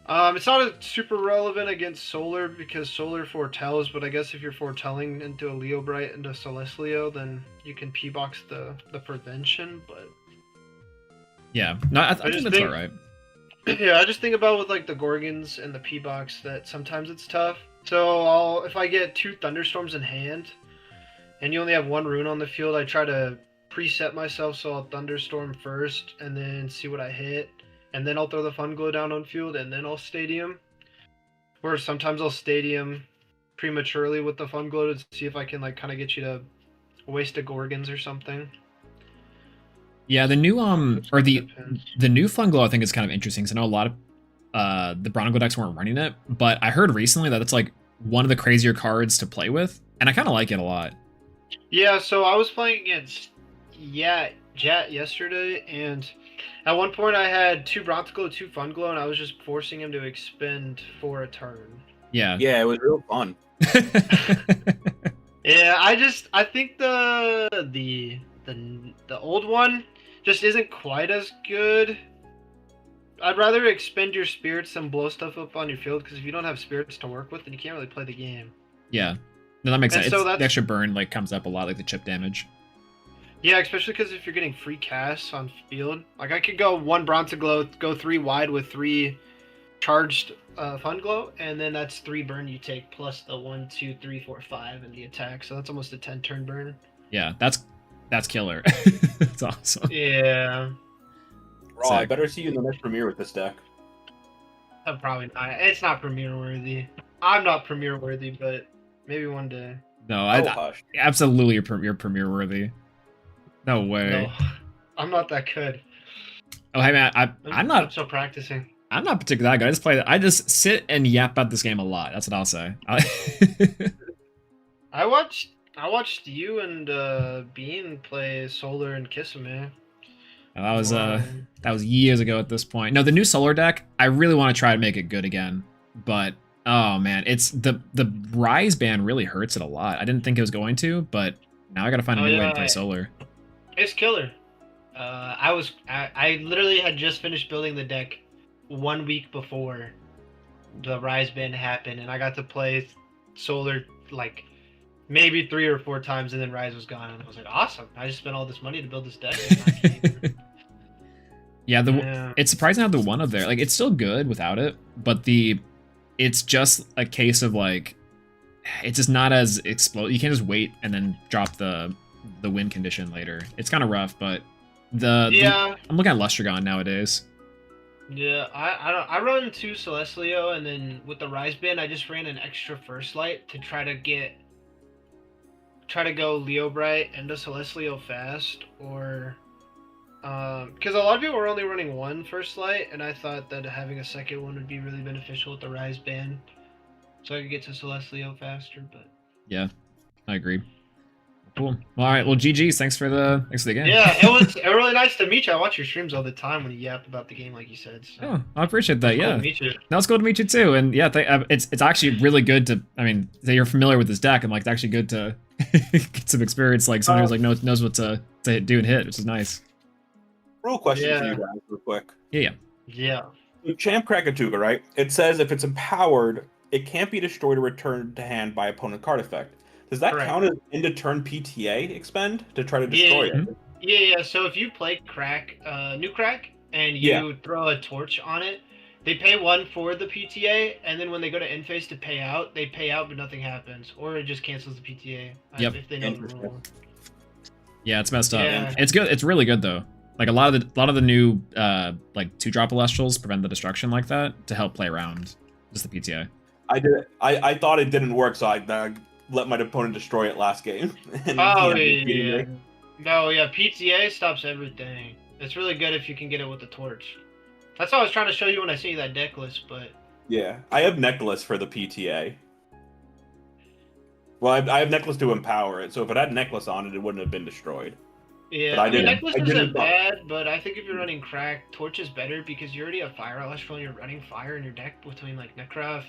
It's not super relevant against Solar because Solar foretells, but I guess if you're foretelling into a Leo Bright into Celestlio, then you can P-Box the prevention, but... Yeah, no, I think that's all right. Yeah, I just think about with like the Gorgons and the P-Box that sometimes it's tough. So if I get 2 Thunderstorms in hand, and you only have 1 rune on the field, I try to preset myself so I'll Thunderstorm first, and then see what I hit. And then I'll throw the Funglow down on field, and then I'll Stadium. Or sometimes I'll Stadium prematurely with the Funglow to see if I can like kind of get you to waste a Gorgons or something. Yeah, the new or the Depends. new Funglow I think is kind of interesting because I know a lot of the Brontiglow decks weren't running it, but I heard recently that it's like one of the crazier cards to play with, and I kind of like it a lot. Yeah, so I was playing against Jat yesterday, and at one point I had 2 Brontiglow, 2 Funglow, and I was just forcing him to expend for a turn. Yeah. Yeah, it was real fun. Yeah, I think the old one just isn't quite as good. I'd rather expend your spirits than blow stuff up on your field, because if you don't have spirits to work with, then you can't really play the game. Yeah. No, that makes And sense. so The that's- extra burn like comes up a lot, like the chip damage. Yeah, especially because if you're getting free casts on field, like I could go 1 Bronze Glow, go 3 wide with 3 charged Fun Glow, and then that's 3 burn you take plus the 1, 2, 3, 4, 5 in the attack. So that's almost a 10 turn burn. Yeah, that's killer. That's awesome. Yeah. Raw, I better see you in the next premiere with this deck. Probably not. It's not premiere worthy. I'm not premiere worthy, but maybe one day. No, Oh, hush. absolutely you're premiere worthy. No way. No, I'm not that good. Oh hey man, I'm still practicing. I'm not particularly that good. I just sit and yap about this game a lot. That's what I'll say. I watched you and Bean play Solar and Kisame. That was years ago at this point. No, the new Solar deck, I really want to try to make it good again. But oh man, it's the Rise ban really hurts it a lot. I didn't think it was going to, but now I gotta find a new way to play Solar. It's killer. I literally had just finished building the deck 1 week before the Rise ban happened, and I got to play Solar like maybe 3 or 4 times, and then Rise was gone, and I was like, awesome! I just spent all this money to build this deck. And I can't even... Yeah, it's surprising how the one of there, like it's still good without it, but it's just a case of like it's just not as explode. You can't just wait and then drop the win condition later. It's kind of rough, but I'm looking at Lustragon nowadays. Yeah, I run 2 Celestlio, and then with the Rise ban, I just ran an extra First Light to try to go Leo Bright into Celestlio fast, or because a lot of people were only running 1 First Light, and I thought that having a second one would be really beneficial with the Rise ban, so I could get to Celestlio faster. But yeah, I agree. Cool. Well, all right. Well, GG's. Thanks for the game. Yeah, it was really nice to meet you. I watch your streams all the time when you yap about the game, like you said. So. Oh, I appreciate that. Yeah. Cool to meet you. No, it's cool to meet you too. And yeah, it's actually really good to. I mean, that you're familiar with this deck, and like it's actually good to get some experience. Like someone who's like knows what to do and hit, which is nice. Real question for you guys, real quick. Yeah. Champ Krakatuga, right? It says if it's empowered, it can't be destroyed or returned to hand by opponent card effect. Does that count as end of turn PTA expend to try to destroy it? Yeah. So if you play New Crack, and you throw a torch on it, they pay 1 for the PTA, and then when they go to end phase to pay out, they pay out, but nothing happens, or it just cancels the PTA. If they know the rule. Yeah, it's messed up. Yeah. It's good. It's really good though. Like a lot of the new like 2-drop Elestrals prevent the destruction like that to help play around just the PTA. I thought it didn't work, so I let my opponent destroy it last game. Oh yeah. No, yeah, PTA stops everything. It's really good if you can get it with the torch. That's what I was trying to show you when I sent you that deck list, but yeah, I have Necklace for the PTA. Well, I have Necklace to empower it, so if it had Necklace on it, it wouldn't have been destroyed. Yeah, I mean, Necklace isn't bad, but I think if you're running Crack, Torch is better because you already have Fire Elastral and you're running Fire in your deck between like Necroth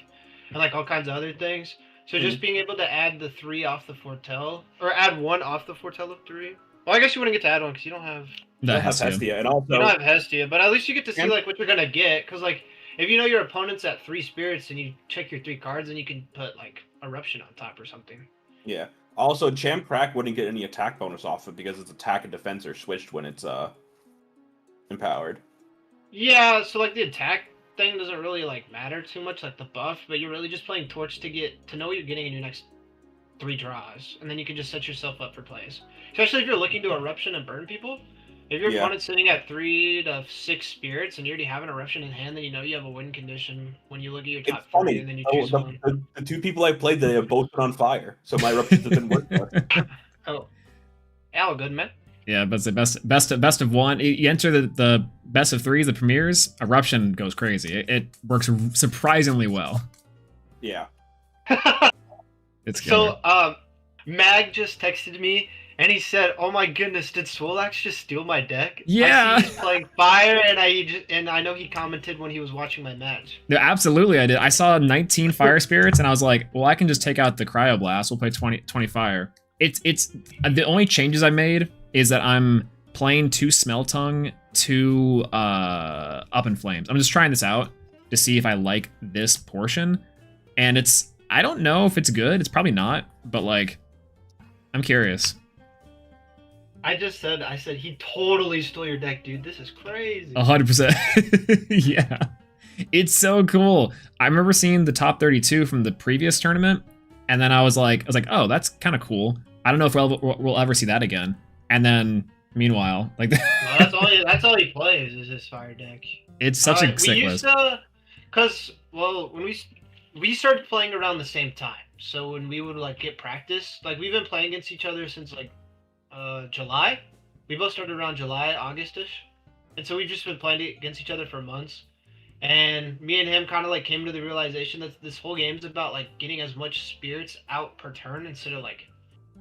and like all kinds of other things. So just being able to add the 3 off the Foretell, or add 1 off the Foretell of 3. Well, I guess you wouldn't get to add 1 because you don't have Hestia, and also you don't have Hestia, but at least you get to see like what you're gonna get. Because like if you know your opponent's at 3 spirits and you check your 3 cards, then you can put like Eruption on top or something. Yeah. Also, Champ Crack wouldn't get any attack bonus off it because its attack and defense are switched when it's empowered. Yeah, so like the attack thing doesn't really like matter too much, like the buff, but you're really just playing Torch to know what you're getting in your next 3 draws, and then you can just set yourself up for plays. Especially if you're looking to Eruption and burn people. If your opponent's sitting at 3 to 6 spirits and you already have an Eruption in hand, then you know you have a win condition when you look at your top 3 and then you choose one. The 2 people I played, they have both been on fire, so my Eruptions didn't work. Oh, all good, man. Yeah, but it's the best of 1. You enter the best of 3s, the premieres. Eruption goes crazy. It works surprisingly well. Yeah. It's killer. So Mag just texted me and he said, "Oh my goodness, did Swolax just steal my deck?" Yeah. I see he's playing Fire, and I know he commented when he was watching my match. No, absolutely, I did. I saw 19 Fire Spirits, and I was like, "Well, I can just take out the Cryoblast. We'll play 20 Fire." It's the only changes I made is that I'm playing 2 Smeltung, 2 Up in Flames. I'm just trying this out to see if I like this portion, and I don't know if it's good. It's probably not, but like, I'm curious. I said he totally stole your deck, dude. This is crazy. 100%. Yeah. It's so cool. I remember seeing the top 32 from the previous tournament, and then I was like, oh, that's kind of cool. I don't know if we'll ever see that again. And then, meanwhile, like, Well, that's all he plays is his fire deck. it's such a sick we list. used to, cause when we started playing around the same time. So when we would like get practice, like we've been playing against each other since like July. We both started around July, Augustish, and so we've just been playing against each other for months. And me and him kind of like came to the realization that this whole game's about like getting as much spirits out per turn instead of like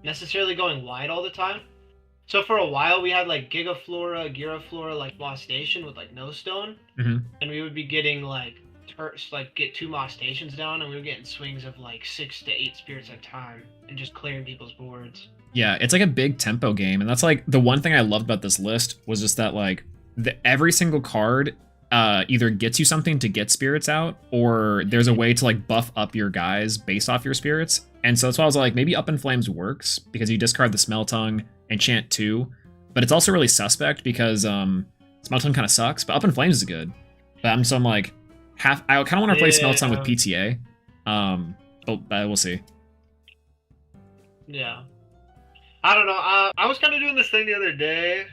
necessarily going wide all the time. So for a while we had like Gigaflora, Giraflora, like Moss Station with like no stone, and we would be getting like get 2 Moss Stations down, and we were getting swings of like 6 to 8 spirits at a time, and just clearing people's boards. Yeah, it's like a big tempo game, and that's like the one thing I loved about this list was just that like every single card either gets you something to get spirits out, or there's a way to like buff up your guys based off your spirits. And so that's why I was like, maybe Up in Flames works because you discard the Smell Tongue and chant 2, but it's also really suspect because Smell Tongue kind of sucks, but Up in Flames is good. But I'm like I kind of want to play Smell Tongue with PTA, but we'll see. Yeah, I don't know. I was kind of doing this thing the other day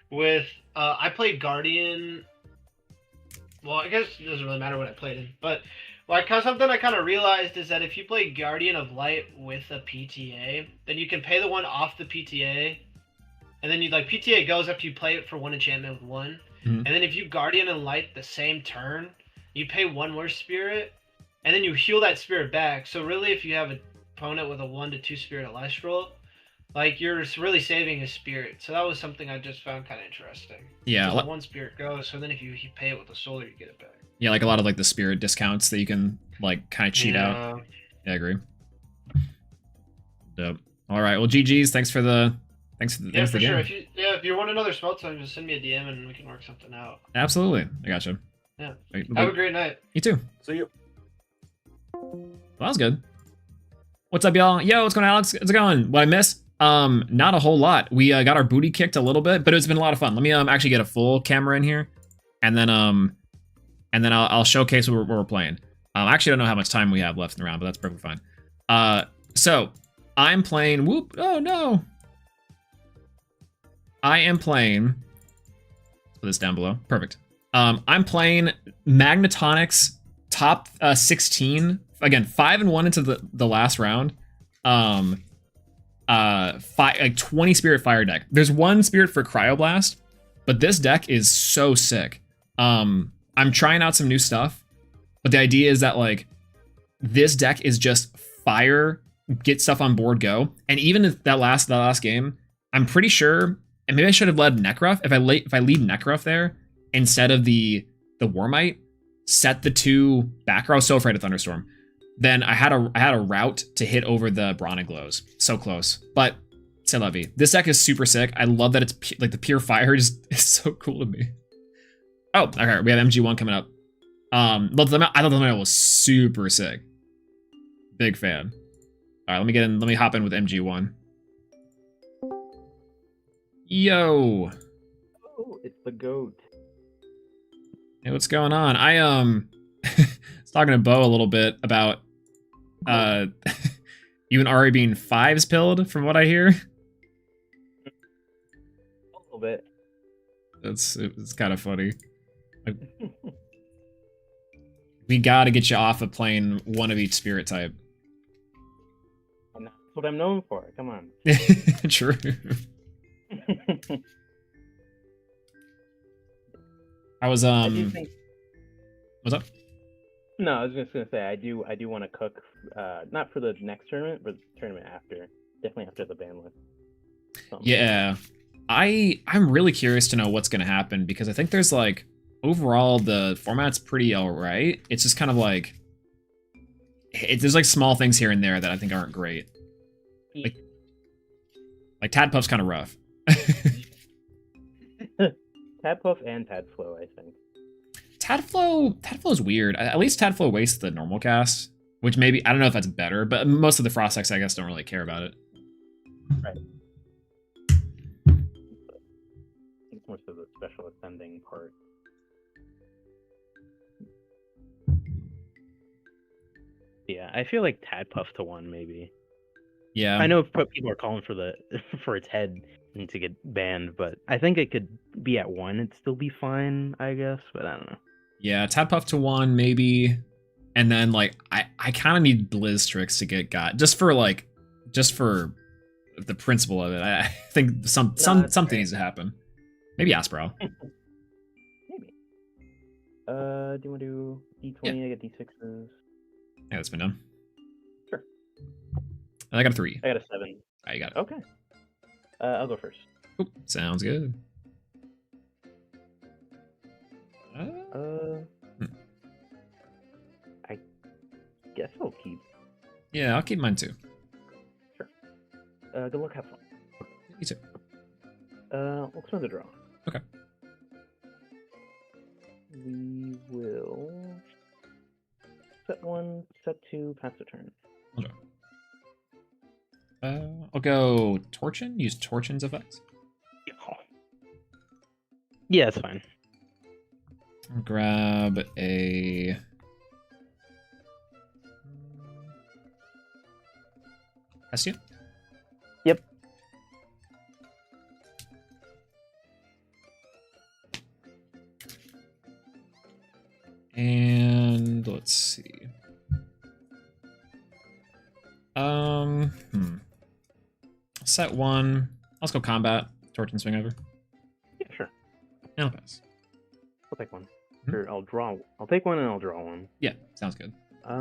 with I played Guardian. Well, I guess it doesn't really matter what I played in, but like something I kind of realized is that if you play Guardian of Light with a PTA, then you can pay the one off the PTA, and then you like PTA goes after you play it for 1 enchantment with 1, and then if you Guardian and Light the same turn, you pay 1 more spirit, and then you heal that spirit back. So really, if you have an opponent with a 1 to 2 spirit Elestral, like you're really saving his spirit. So that was something I just found kind of interesting. Yeah, so the 1 spirit goes, so then if you pay it with a solar, you get it back. Yeah, like a lot of like the spirit discounts that you can like kind of cheat out. Yeah, I agree. Dope. All right. Well, GG's. Thanks for the for sure. If you want another Smell Tongue, just send me a DM and we can work something out. Absolutely. I gotcha. Yeah. Wait, have a great night. You too. See you. Well, that was good. What's up, y'all? Yo, what's going on, Alex? How's it going? What I missed? Not a whole lot. We got our booty kicked a little bit, but it's been a lot of fun. Let me actually get a full camera in here, and then I'll showcase what we're playing. I actually don't know how much time we have left in the round, but that's perfectly fine. So I'm playing. Whoop! Oh no! I am playing. Put this down below. Perfect. I'm playing Magnetonics top 16. Again, 5-1 into the last round. 20 spirit fire deck. There's 1 spirit for Cryoblast, but this deck is so sick. I'm trying out some new stuff, but the idea is that like this deck is just fire, get stuff on board, go. And even if that last game, I'm pretty sure, and maybe I should have led Necruff. If I lead Necruff there instead of the Warmite, set the 2 back row. I was so afraid of Thunderstorm. Then I had a route to hit over the Bronaglows. So close. But c'est la vie. This deck is super sick. I love that it's like the pure fire is so cool to me. Oh, okay. We have MG1 coming up. But I thought the mail was super sick. Big fan. All right, let me hop in with MG1. Yo. Oh, it's the goat. Hey, what's going on? I was talking to Bo a little bit about you and Ari being 5s pilled, from what I hear. A little bit. It's kind of funny. Like, we gotta get you off of playing 1 of each spirit type. And that's what I'm known for. Come on. True. I was I do think... What's up? No, I was just gonna say I do want to cook, not for the next tournament, but the tournament after. Definitely after the ban list. Yeah, I'm really curious to know what's gonna happen, because I think there's like overall the format's pretty alright. It's just kind of like there's like small things here and there that I think aren't great. Like Tadpuff's kind of rough. Tadpuff and Tadflow, I think. Tadflow is weird. At least Tadflow wastes the normal cast, which maybe, I don't know if that's better, but most of the Frost decks, I guess, don't really care about it. Right. more so the special ascending part. Yeah, I feel like Tadpuff to 1 maybe. Yeah. I know people are calling for the for its head to get banned, but I think it could be at 1. It'd still be fine, I guess. But I don't know. Yeah, Tadpuff to 1 maybe, and then like I kind of need Blizztrix to get got just for the principle of it. I think something needs to happen. Maybe Aspro. Maybe. Do you want to do D20? Yeah. I get D6s. Yeah, that's been done. Sure. And I got a 3. I got a 7. I got it. Okay. I'll go first. Oop, sounds good. I guess I'll keep. Yeah, I'll keep mine too. Sure. Good luck, have fun. You too. We'll spend the draw. Okay. We will set 1, set 2, pass the turn. I'll draw. I'll go Torchin. Use Torchin's effect. Yeah, it's fine. I'll grab a. Hestia? Yep. And let's see. Set 1. Let's go combat. Torch and swing over. Yeah, sure. And I'll pass. I'll take 1. Mhm. Or I'll draw. I'll take 1 and I'll draw 1. Yeah, sounds good. I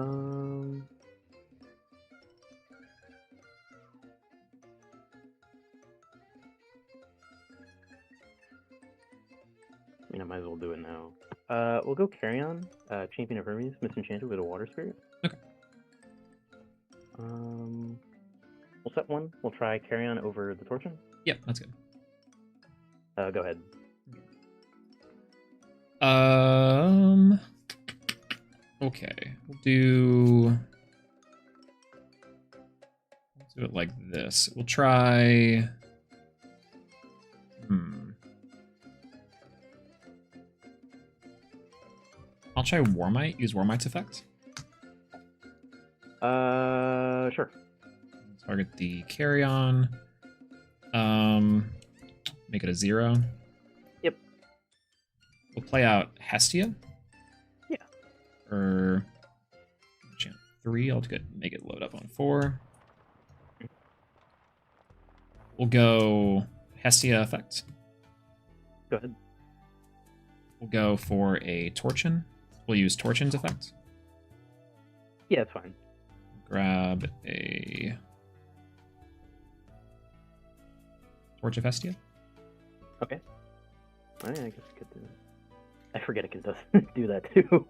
mean, I might as well do it now. We'll go Carry On, Champion of Hermes, Misenchanted with a Water Spirit. Okay. We'll set 1. We'll try Carry On over the Torchin. Yeah, that's good. Go ahead. Okay. We'll do it like this. We'll try. I'll try Warmite. Use Warmite's effect. Sure. Target the Carry On. Make it a 0. Yep. We'll play out Hestia. Yeah. Or enchant 3. I'll make it load up on 4. We'll go Hestia effect. Go ahead. We'll go for a Torchin. We'll use Torchin's effect. Yeah, it's fine. Grab a Torch of Hestia. Okay. Alright, I guess it could do that. I forget it can do that too.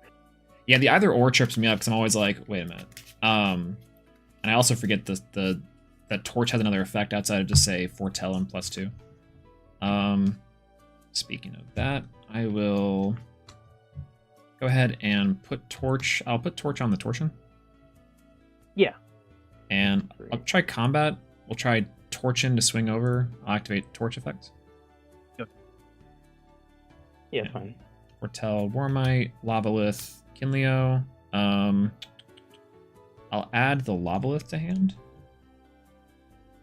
Yeah, the either or trips me up because I'm always like, wait a minute. And I also forget that Torch has another effect outside of just say Foretell and +2. Speaking of that, I will go ahead and put Torch. I'll put Torch on the Torsion. Yeah. And I'll try combat. We'll try Torchin to swing over. I'll activate Torch effect. Yeah, fine. Foretell, Warmite, Lavalith, Kinleo. I'll add the Lavalith to hand.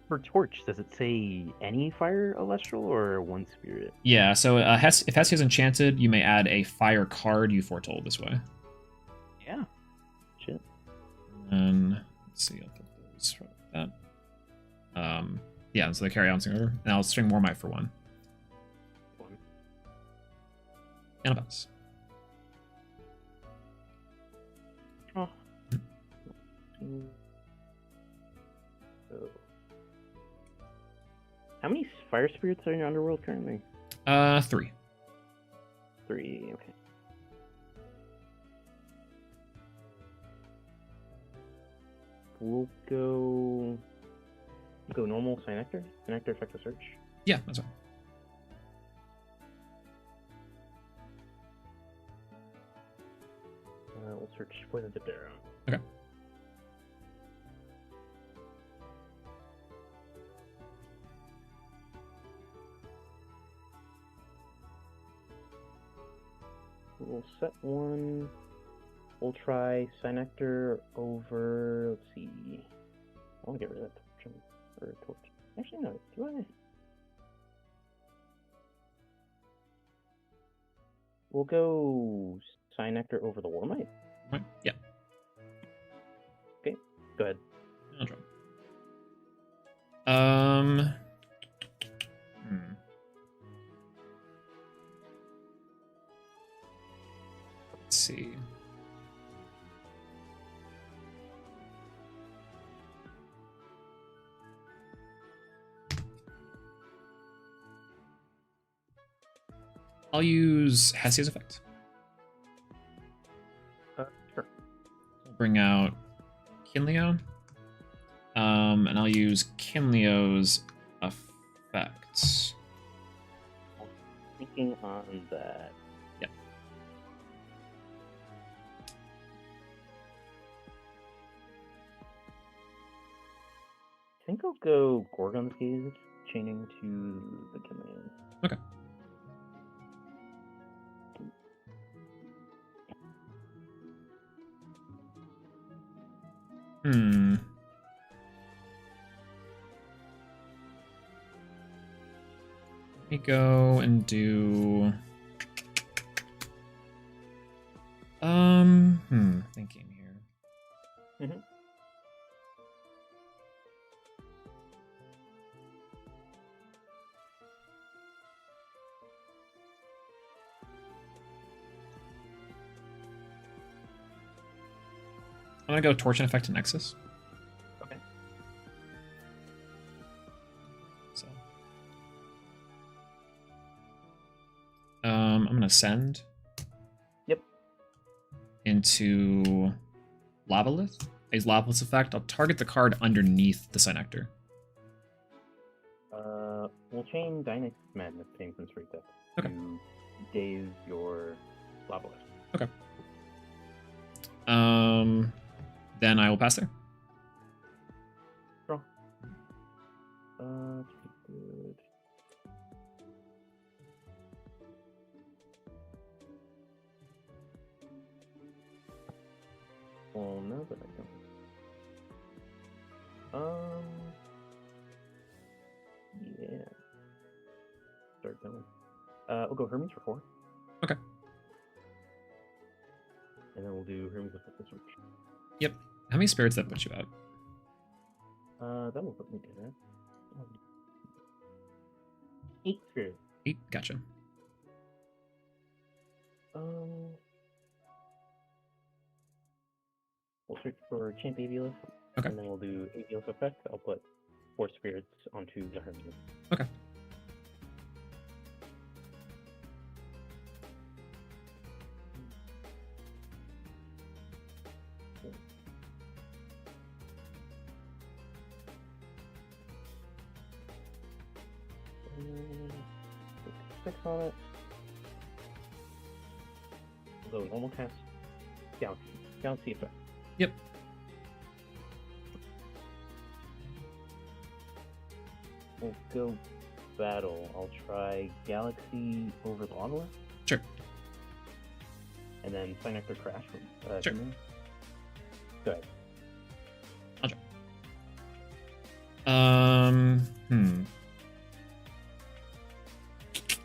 For Torch, does it say any fire Elestral or 1 spirit? Yeah, so if Hestia's enchanted, you may add a fire card you foretold this way. Yeah. Shit. And let's see, I'll put those for that. Yeah, so they carry on over. And I'll string Warmite for 1. And a pass. Oh. How many fire spirits are in your underworld currently? 3. 3, okay. We'll go normal Synectar. Synectar effect to search. Yeah, that's right. We'll search Poison Tipped Arrow. Okay. We'll set one. We'll try Synector over. Let's see. I want to get rid of that torch. Actually, no. Do I? We'll go Synector over the Warmite. Right. Yeah. Okay. Go ahead. I'll draw. Let's see. I'll use Hestia's effect. Sure. Bring out Kinleo. And I'll use Kinleo's effects. Thinking on that. Yeah. I think I'll go Gorgon's Gaze, chaining to the command. Okay. Let me go and do. Thinking here. Mm-hmm. I'm gonna go Torch and Effect to Nexus. Okay. So, I'm gonna send. Yep. Into Lavalith. Use Lavalith's effect. I'll target the card underneath the Synector. We'll chain Dynamic Madness Pain from straight deck to daze your Lavalith. Okay. Then I will pass there. Draw. Good. Well, no, but I don't. Yeah. Start going. We'll go Hermes for 4. Okay. And then we'll do Hermes with the switch. Yep. How many spirits that put you out? That will put me to that. 8 spirits. 8. Gotcha. We'll search for Champ Aviolus. Okay. And then we'll do Aviolus effect. I'll put 4 spirits onto the Hermes. Okay. Put 6 on it. We'll go normal cast. Galaxy effect. Yep. We'll go battle. I'll try Galaxy over the Lava. Sure. And then Synector Crash. Sure. Go ahead. I'll try.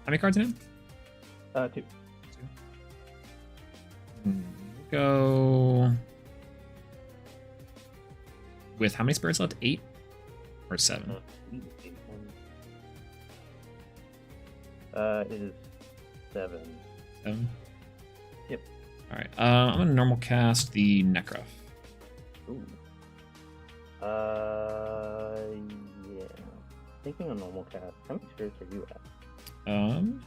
How many cards in it? 2. Go with how many spirits left? 8 or 7? It is 7. 7. Yep. All right. I'm gonna normal cast the Necrof. Ooh. Yeah. Thinking on normal cast. How many spirits are you at?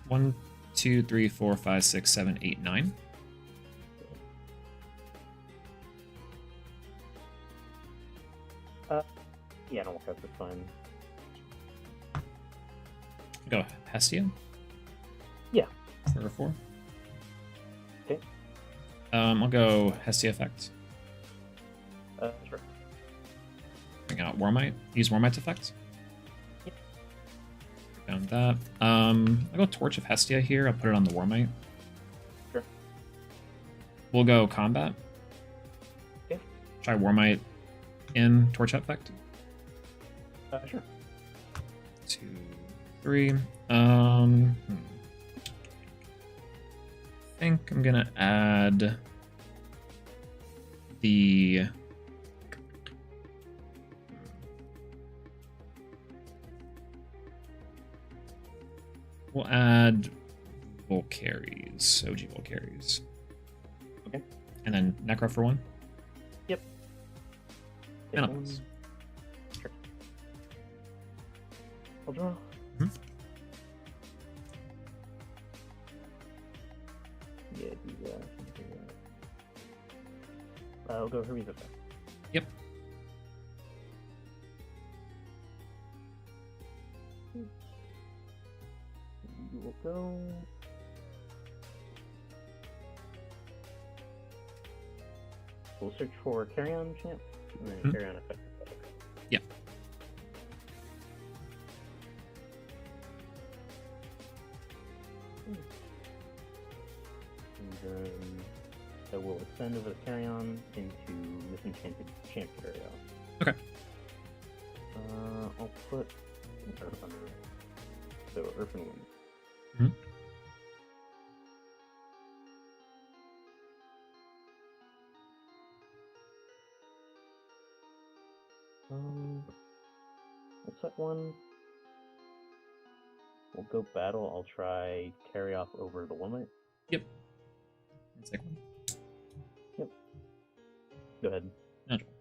1, 2, 3, 4, 5, 6, 7, 8, 9. Yeah, normal cast is fine. Go Hestia. Yeah. 4 or 4. Okay. I'll go Hestia effect. Sure. Bring out Warmite. Use Warmite's effect. Yep. Found that. I'll go Torch of Hestia here. I'll put it on the Warmite. Sure. we'll go combat. Okay. Try Warmite in Torch Effect. Sure. 2, 3. I think I'm gonna add the we'll add Volcaries, OG Volcaries. Okay. And then Necro for 1. Yep. And Take I'll one. pass. Sure. I'll draw. Mhm. Yeah, I'll go Hermes effect. Yep. You will go. We'll search for Carry On Champ and then Mhm. Carry On effect. Yep. And then I will ascend over the Carry On into Misenchanted Champ area. Okay. I'll put Earth under it. So Earth and Wind. Mhm. We'll set one. We'll go battle. I'll try carry off over the Warmite. Yep. Let's take one. Go ahead. Natural.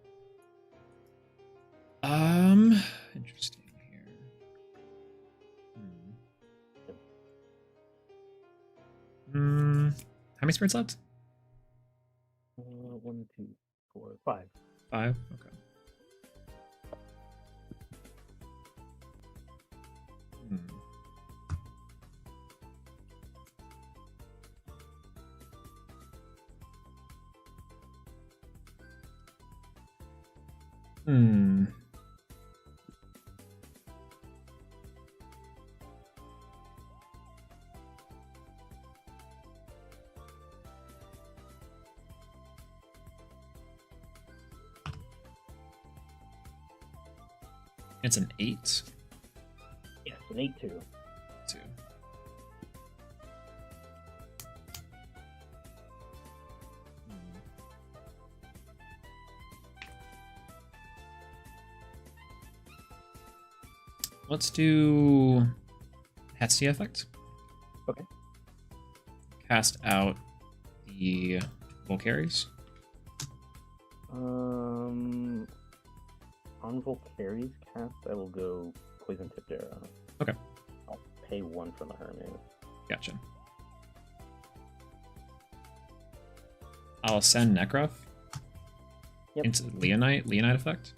Interesting here. How many spirits left? 1, 2, 4, 5. 5. Okay. Hmm. It's an 8. Yes, an 8-2. 2. Let's do Hestia effect. Okay. Cast out the Volcaries. On Volcaries cast, I will go Poison Tipped Arrow. Okay. I'll pay 1 for the Hermes. Gotcha. I'll send Necrof into Leonite effect.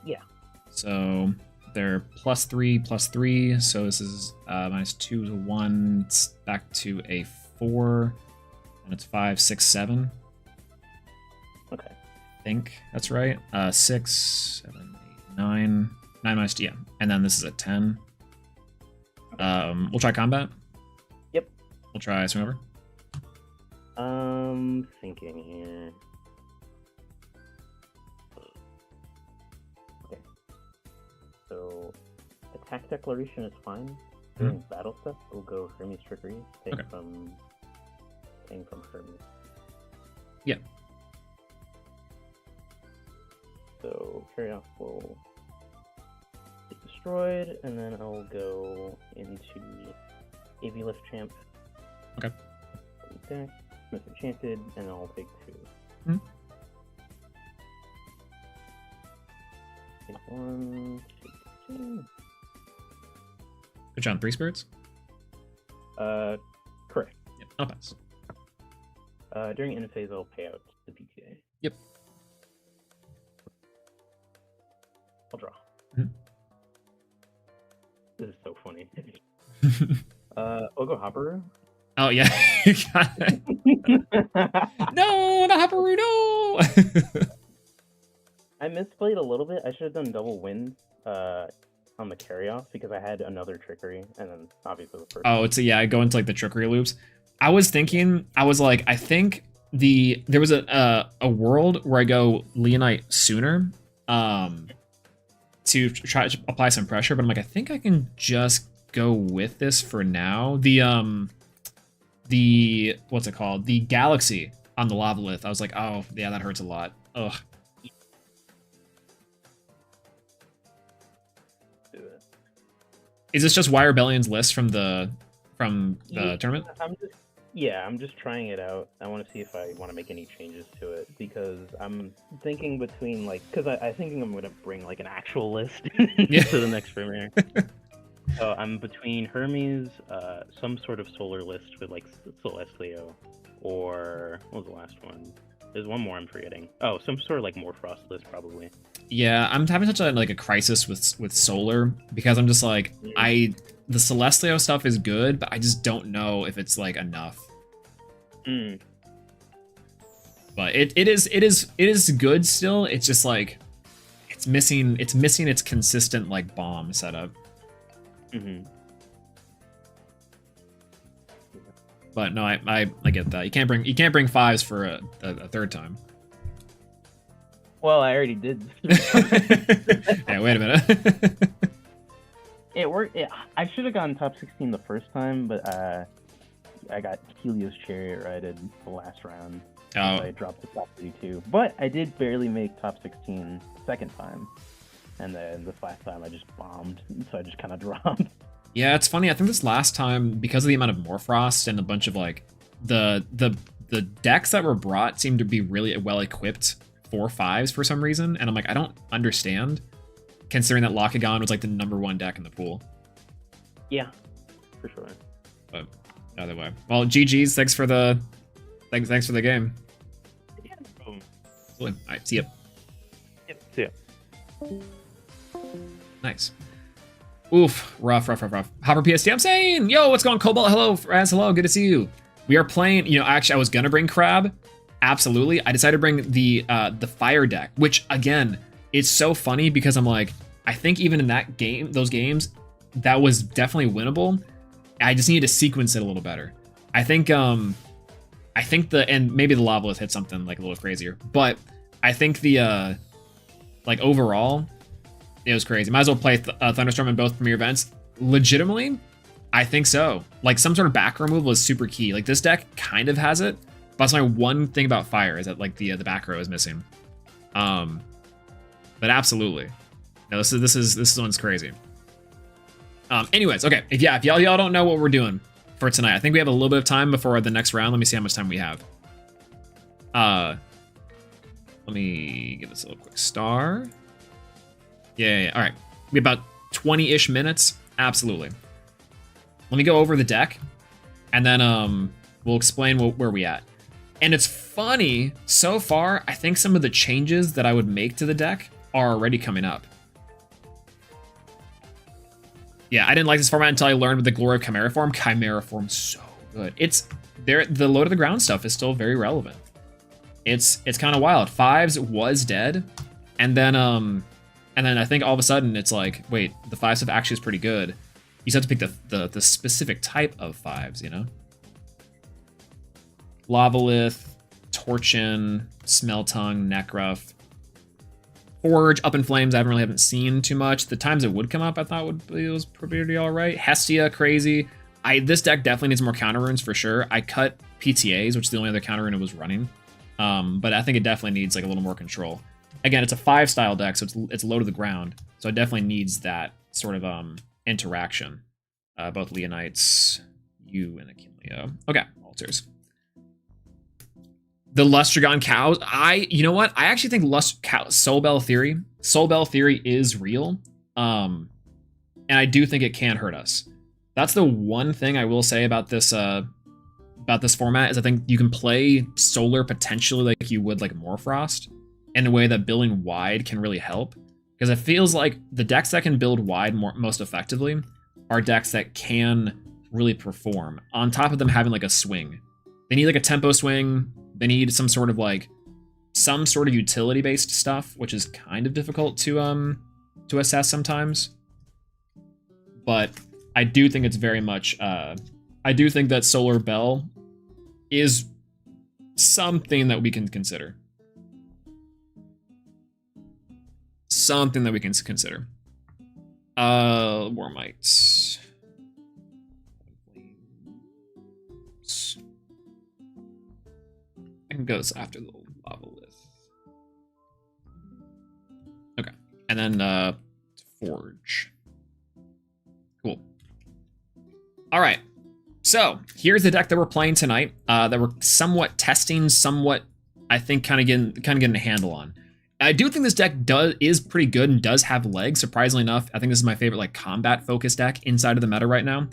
Yeah. So they're +3/+3. So this is -2 to 1. It's back to a 4. And it's 5, 6, 7. Okay. I think that's right. 6, 7, 8, 9. 9 minus, yeah. And then this is a 10. We'll try combat. Yep. We'll try swing over. Thinking here. Okay. So, attack declaration is fine. During battle stuff, we'll go Hermes Trickery. Take from Hermes. Yeah. So, carry off will get destroyed, and then I'll go into AV Lift Champ. Okay. Deck, Misenchanted, and I'll take 2. Hmm. Take 1, take 2. Put you on 3 spirits? Correct. Yep, I'll pass. During end phase, I'll pay out the PTA. Yep. I'll draw. Mhm. This is so funny. I'll go Hopper. Oh, yeah. You got it. No, the Hopperoo, no! I misplayed a little bit. I should have done double wind on the carry off because I had another trickery and then obviously the first. Oh, it's yeah. I go into like the trickery loops. I was thinking, I was like, I think there was a world where I go Leonite sooner, to try to apply some pressure, but I'm like, I think I can just go with this for now. The what's it called? The Galaxy on the Lavalith. I was like, oh yeah, that hurts a lot. Ugh. Is this just Wire Rebellion's list from the tournament? I'm just trying it out. I want to see if I want to make any changes to it because I'm thinking between because I'm thinking I'm gonna bring like an actual list to the next premiere. So I'm between Hermes, some sort of solar list with like Celestio, or what was the last one? There's one more I'm forgetting. Oh, some sort of like Morfrost list probably. Yeah, I'm having such a crisis with solar because I'm just like the Celestio stuff is good, but I just don't know if it's like enough. But it is good still. It's just like it's missing its consistent like bomb setup. But no, I get that. You can't bring fives for a third time. Well, I already did. Yeah, wait a minute. It worked. I should have gotten top 16 the first time, but I got Helios Chariot righted the last round. So I dropped to top 32. But I did barely make top 16 the second time. And then this last time I just bombed, so I just kind of dropped. Yeah, it's funny. I think this last time, because of the amount of Morfrost and a bunch of like the decks that were brought seemed to be really well equipped for fives for some reason, and I'm like, I don't understand, considering that Lockagon was like the #1 deck in the pool. Yeah, for sure. But either way, well, GG's. Thanks for the game. Yeah, no problem. Cool. All right, see ya. Yep, see ya. Nice. Oof, rough. Hopper PSD, I'm saying, yo, what's going on, Cobalt? Hello, Raz, hello, good to see you. We are playing, actually, I was gonna bring Crab, absolutely. I decided to bring the Fire deck, which again, is so funny because I'm like, I think even in those games, that was definitely winnable. I just needed to sequence it a little better. I think and maybe the Lavalith hit something like a little crazier, but I think the overall, it was crazy. Might as well play Thunderstorm in both premiere events. Legitimately, I think so. Like some sort of back removal is super key. Like this deck kind of has it, but that's my one thing about Fire is that like the back row is missing. But absolutely, no. This one's crazy. Anyways, okay. If y'all don't know what we're doing for tonight, I think we have a little bit of time before the next round. Let me see how much time we have. Let me give this a little quick star. Yeah. All right. We have about 20-ish minutes. Absolutely. Let me go over the deck, and then we'll explain where we at. And it's funny, so far, I think some of the changes that I would make to the deck are already coming up. Yeah, I didn't like this format until I learned with the Glory of Chimera Form. Chimera Form's so good. It's there. The low to the ground stuff is still very relevant. It's kind of wild. Fives was dead, and then I think all of a sudden it's like, wait, the five stuff actually is pretty good. You just have to pick the specific type of fives, Lavalith, Torchin, Smeltung, Nekruff, Forge, Up in Flames. I haven't seen too much. The times it would come up, I thought it was pretty all right. Hestia, crazy. This deck definitely needs more counter runes for sure. I cut PTAs, which is the only other counter rune it was running. But I think it definitely needs like a little more control. Again, it's a 5-style deck, so it's low to the ground. So it definitely needs that sort of interaction. Both Leonites, you and Achilleo. Okay, altars. The Lustragon cows. You know what? I actually think Soulbell Theory is real. And I do think it can hurt us. That's the one thing I will say about this format is I think you can play Solar potentially like you would like Morfrost in a way that building wide can really help. Because it feels like the decks that can build wide most effectively are decks that can really perform. On top of them having like a swing. They need like a tempo swing. They need some sort of utility-based stuff, which is kind of difficult to assess sometimes. But I do think it's very much I do think that Solar Bell is something that we can consider. Something that we can consider. War mites. I can go this after the lava lith. Okay, and then forge. Cool. All right. So here's the deck that we're playing tonight. That we're somewhat testing, somewhat I think kind of getting a handle on. I do think this deck is pretty good and does have legs. Surprisingly enough, I think this is my favorite like combat focused deck inside of the meta right now.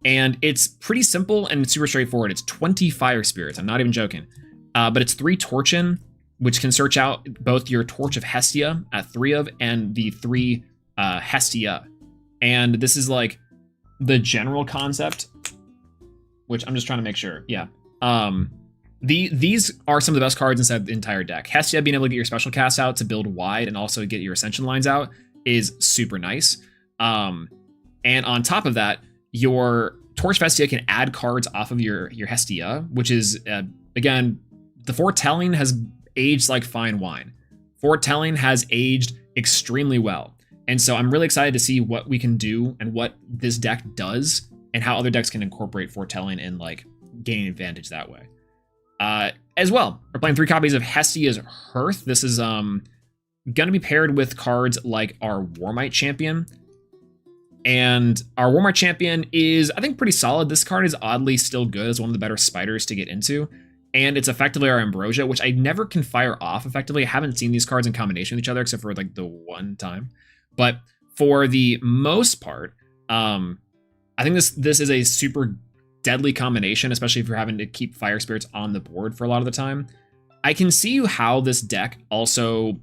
And it's pretty simple and super straightforward. It's 20 fire spirits. I'm not even joking. But it's 3 Torchin, which can search out both your Torch of Hestia at 3 of and the 3 Hestia. And this is like the general concept, which I'm just trying to make sure. Yeah. These are some of the best cards inside the entire deck. Hestia being able to get your special cast out to build wide and also get your ascension lines out is super nice. And on top of that, your Torch of Hestia can add cards off of your Hestia, which is, again, the Foretelling has aged like fine wine. Foretelling has aged extremely well. And so I'm really excited to see what we can do and what this deck does and how other decks can incorporate Foretelling and like gain advantage that way. As well, we're playing 3 copies of Hestia's Hearth. This is going to be paired with cards like our Warmite Champion. And our Warmite Champion is, I think, pretty solid. This card is oddly still good as one of the better spiders to get into. And it's effectively our Ambrosia, which I never can fire off effectively. I haven't seen these cards in combination with each other except for like the one time. But for the most part, I think this is a super deadly combination, especially if you're having to keep fire spirits on the board for a lot of the time. I can see how this deck also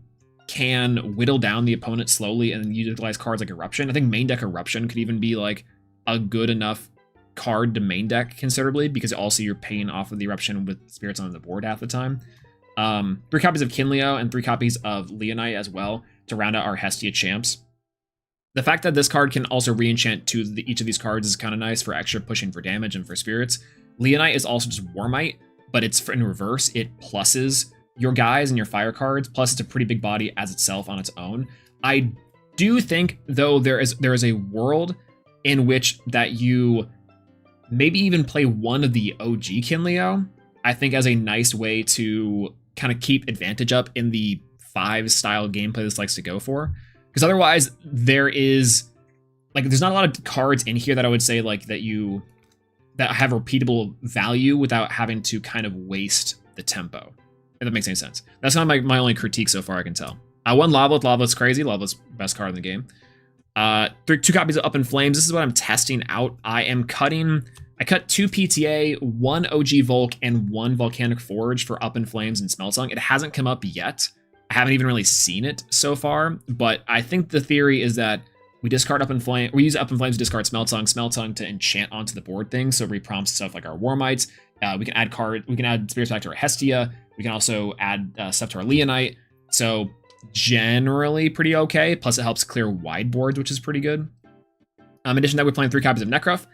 can whittle down the opponent slowly and utilize cards like Eruption. I think main deck Eruption could even be like a good enough card to main deck considerably, because also you're paying off of the Eruption with spirits on the board half the time. 3 copies of Kinleo and 3 copies of Leonite as well to round out our Hestia champs. The fact that this card can also re-enchant each of these cards is kind of nice for extra pushing for damage and for spirits. Leonite is also just Warmite, but it's in reverse. It pluses your guys and your fire cards, plus it's a pretty big body as itself on its own. I do think, though, there is a world in which that you maybe even play one of the OG Kinleo, I think, as a nice way to kind of keep advantage up in the 5 style gameplay this likes to go for. Because otherwise, there's not a lot of cards in here that I would say like that have repeatable value without having to kind of waste the tempo. If that makes any sense. That's kind of my only critique so far I can tell. One Lava. Lava's crazy. Lava's best card in the game. 2 copies of Up in Flames. This is what I'm testing out. I cut 2 PTA, 1 OG Volk, and 1 Volcanic Forge for Up in Flames and Smeltsong. It hasn't come up yet. I haven't even really seen it so far, but I think the theory is that we discard Up in Flame. We use Up in Flames to discard Smeltsong to enchant onto the board things. So reprompts stuff like our Warmites. We can add spirits back to our Hestia. We can also add stuff to our Leonite. So generally pretty okay. Plus it helps clear wide boards, which is pretty good. In addition to that, we're playing 3 copies of Nekruff.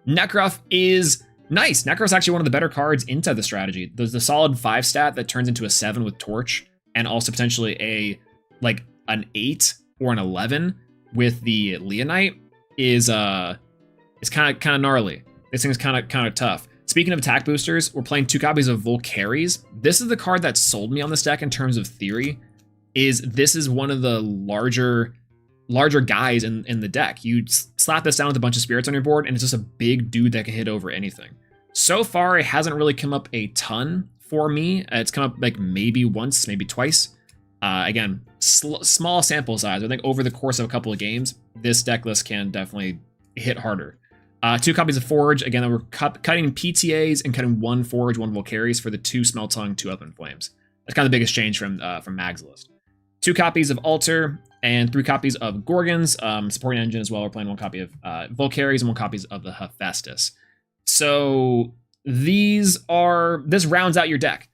Nekruff is nice. Nekruff's actually one of the better cards inside the strategy. There's the solid 5 stat that turns into a 7 with Torch, and also potentially an 8 or an 11 with the Leonite is kind of gnarly. This thing is kind of tough. Speaking of attack boosters, we're playing 2 copies of Volcaries. This is the card that sold me on this deck in terms of theory. This is one of the larger guys in the deck. You slap this down with a bunch of spirits on your board, and it's just a big dude that can hit over anything. So far, it hasn't really come up a ton for me. It's come up like maybe once, maybe twice. Again, small sample size. I think over the course of a couple of games, this deck list can definitely hit harder. 2 copies of Forge. Again, we're cutting PTAs and cutting 1 Forge, 1 Volcaries for the 2 Smeltsong, 2 Up in Flames. That's kind of the biggest change from Mag's list. 2 copies of Altar and 3 copies of Gorgons. Supporting engine as well. We're playing 1 copy of Volcaries and 1 copies of the Hephaestus. So this rounds out your deck.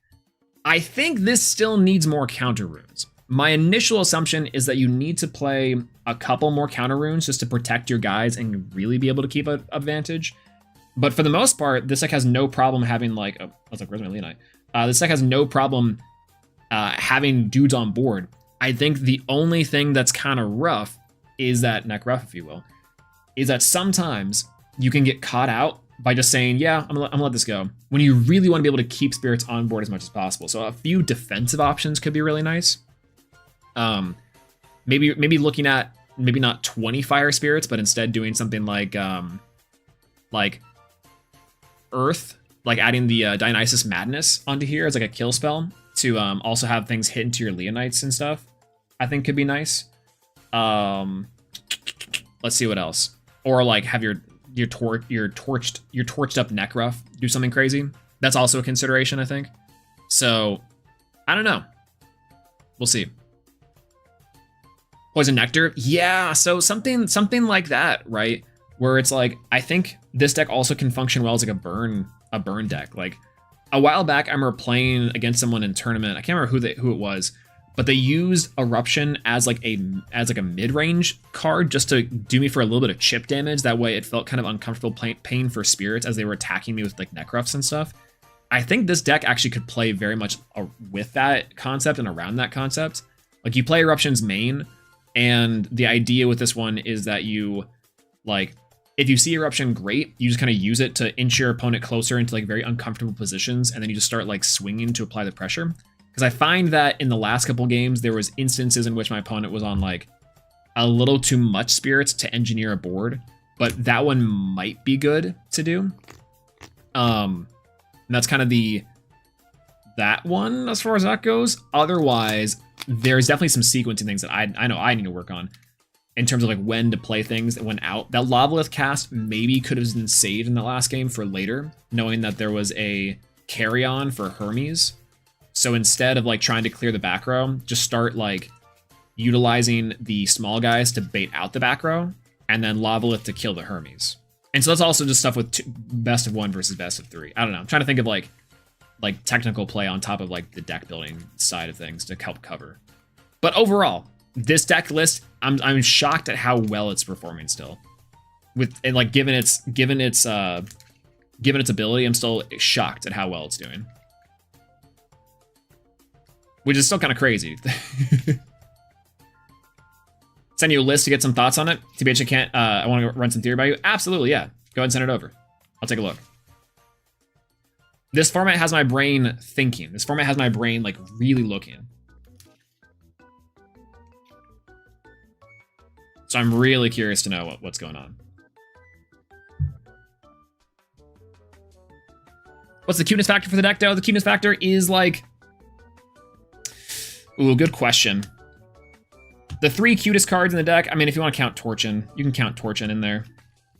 I think this still needs more counter runes. My initial assumption is that you need to play a couple more counter runes just to protect your guys and really be able to keep an advantage. But for the most part, this deck has no problem having like, oh, I was like, where's my Leonite? This deck has no problem having dudes on board. I think the only thing that's kind of rough is that, neck rough, if you will, is that sometimes you can get caught out by just saying, yeah, I'm gonna let this go, when you really want to be able to keep spirits on board as much as possible. So a few defensive options could be really nice. Maybe looking at maybe not 20 fire spirits, but instead doing something like Earth, like adding the Dionysus Madness onto here as like a kill spell to also have things hit into your Leonites and stuff. I think could be nice. Let's see what else. Or like have your torched up neck rough do something crazy. That's also a consideration, I think. So I don't know. We'll see. Poison Nectar, yeah. So something like that, right? Where it's like, I think this deck also can function well as like a burn deck. Like a while back, I remember playing against someone in tournament. I can't remember who it was, but they used Eruption as like a mid-range card just to do me for a little bit of chip damage. That way, it felt kind of uncomfortable paying for spirits as they were attacking me with like Necruffs and stuff. I think this deck actually could play very much with that concept and around that concept. Like you play Eruption's main, and the idea with this one is that you like, if you see Eruption, great. You just kind of use it to inch your opponent closer into like very uncomfortable positions, and then you just start like swinging to apply the pressure. Because I find that in the last couple games, there was instances in which my opponent was on like a little too much spirits to engineer a board, but that one might be good to do. And that's kind of that one as far as that goes. Otherwise, there's definitely some sequencing things that I know I need to work on in terms of like when to play things that went out. That Lavalith cast maybe could have been saved in the last game for later, knowing that there was a carry-on for Hermes. So instead of like trying to clear the back row, just start like utilizing the small guys to bait out the back row, and then Lavalith to kill the Hermes. And so that's also just stuff with best of 1 versus best of 3. I don't know. I'm trying to think of like technical play on top of like the deck building side of things to help cover. But overall, this deck list, I'm shocked at how well it's performing still. And like given its ability, I'm still shocked at how well it's doing. Which is still kind of crazy. Send you a list to get some thoughts on it. TBH, I want to run some theory by you. Absolutely, yeah. Go ahead and send it over. I'll take a look. This format has my brain thinking. This format has my brain like really looking. So I'm really curious to know what's going on. What's the cuteness factor for the deck, though? The cuteness factor is like... Ooh, good question. The 3 cutest cards in the deck, I mean, if you want to count Torchin, you can count Torchin in there.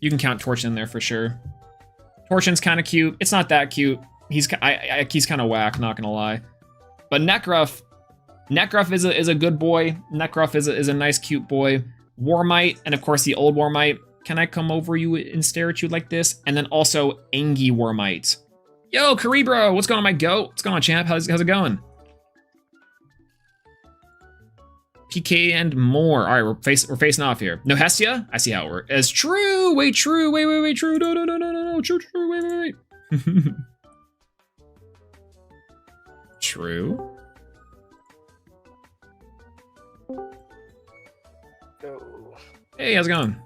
You can count Torchin in there for sure. Torchin's kind of cute. It's not that cute. He's kind of whack, not gonna lie. But Necruff is a good boy. Necruff is a nice, cute boy. Warmite, and of course the old Warmite. Can I come over you and stare at you like this? And then also Angie Warmite. Yo, Caribro, what's going on, my goat? What's going on, champ? How's it going? PK and more. All right, we're facing off here. No Hestia? I see how it works. As true. Wait, true. Wait, true. No. True. Wait. True. Go. Hey, how's it going?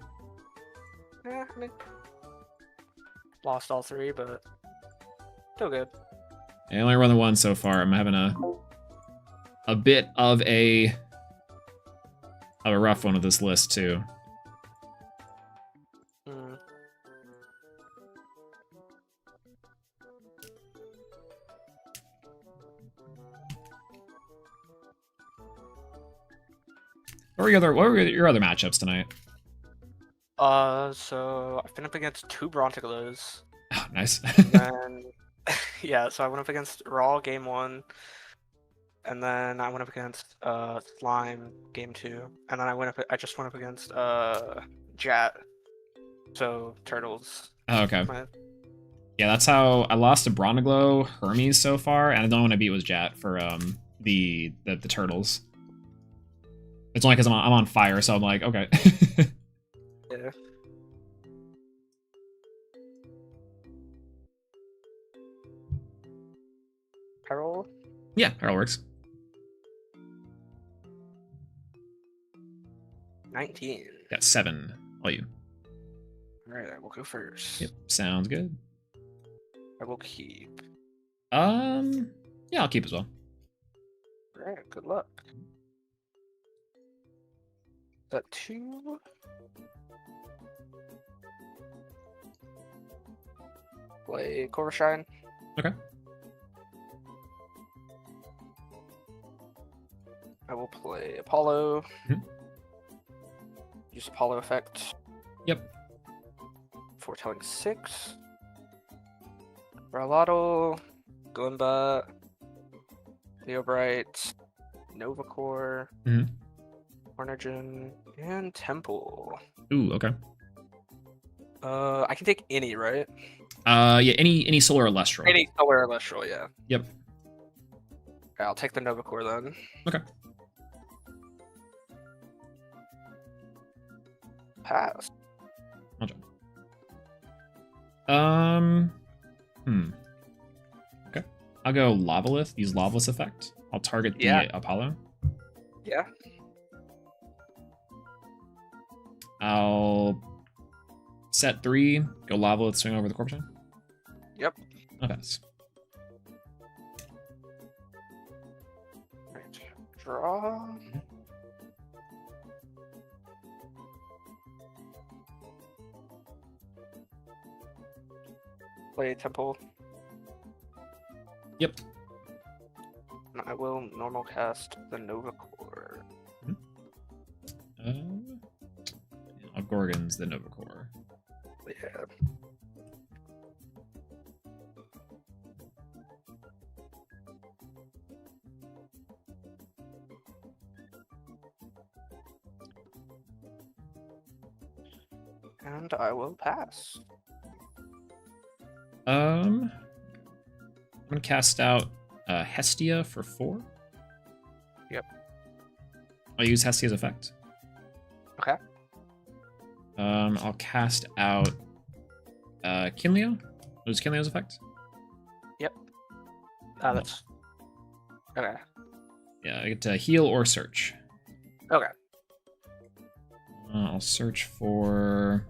Yeah, I mean, lost all 3, but still good. I only run the 1 so far. I'm having a bit of a rough one with this list too. What were your other matchups tonight? So I've been up against 2 Brontiglos. Oh, nice. And yeah, so I went up against Raw game 1, and then I went up against Slime game 2, and then I just went up against Jat. So Turtles. Oh, okay. Yeah, that's how I lost to Brontiglo, Hermes so far, and the only one I beat was Jat for the Turtles. It's only because I'm on fire, so I'm like, okay. Yeah. Herald. Yeah, Herald works. 19. Got 7. All you. Alright, I will go first. Yep, sounds good. I will keep. Yeah, I'll keep as well. Alright, good luck. That 2. Play Corshine. Okay. I will play Apollo. Mhm. Use Apollo effect. Yep. Foretelling 6. Ralado. Glimba. Leobright. Novacore. Mhm. Ornigin. And Temple. Ooh, okay. I can take any, right? Yeah, any solar Elestral. Any solar Celestial, yeah. Yep. Okay, I'll take the Novacore then. Okay. Pass. I'll jump. Okay. I'll go Lavalith. Use Lavalith effect. I'll target the Yeah. Apollo. Yeah. I'll set 3. Go Lavalith. Swing over the Corpusine. Yep. I'll pass. Right. Draw. Play Temple. Yep. And I will normal cast the Novacore. I'll Gorgons the Novacore. Yeah. And I will pass. I'm gonna cast out Hestia for 4. Yep. I'll use Hestia's effect. Okay. I'll cast out Kinleo. Lose Kinleo's effect. That's okay. Yeah, I get to heal or search. Okay. I'll search for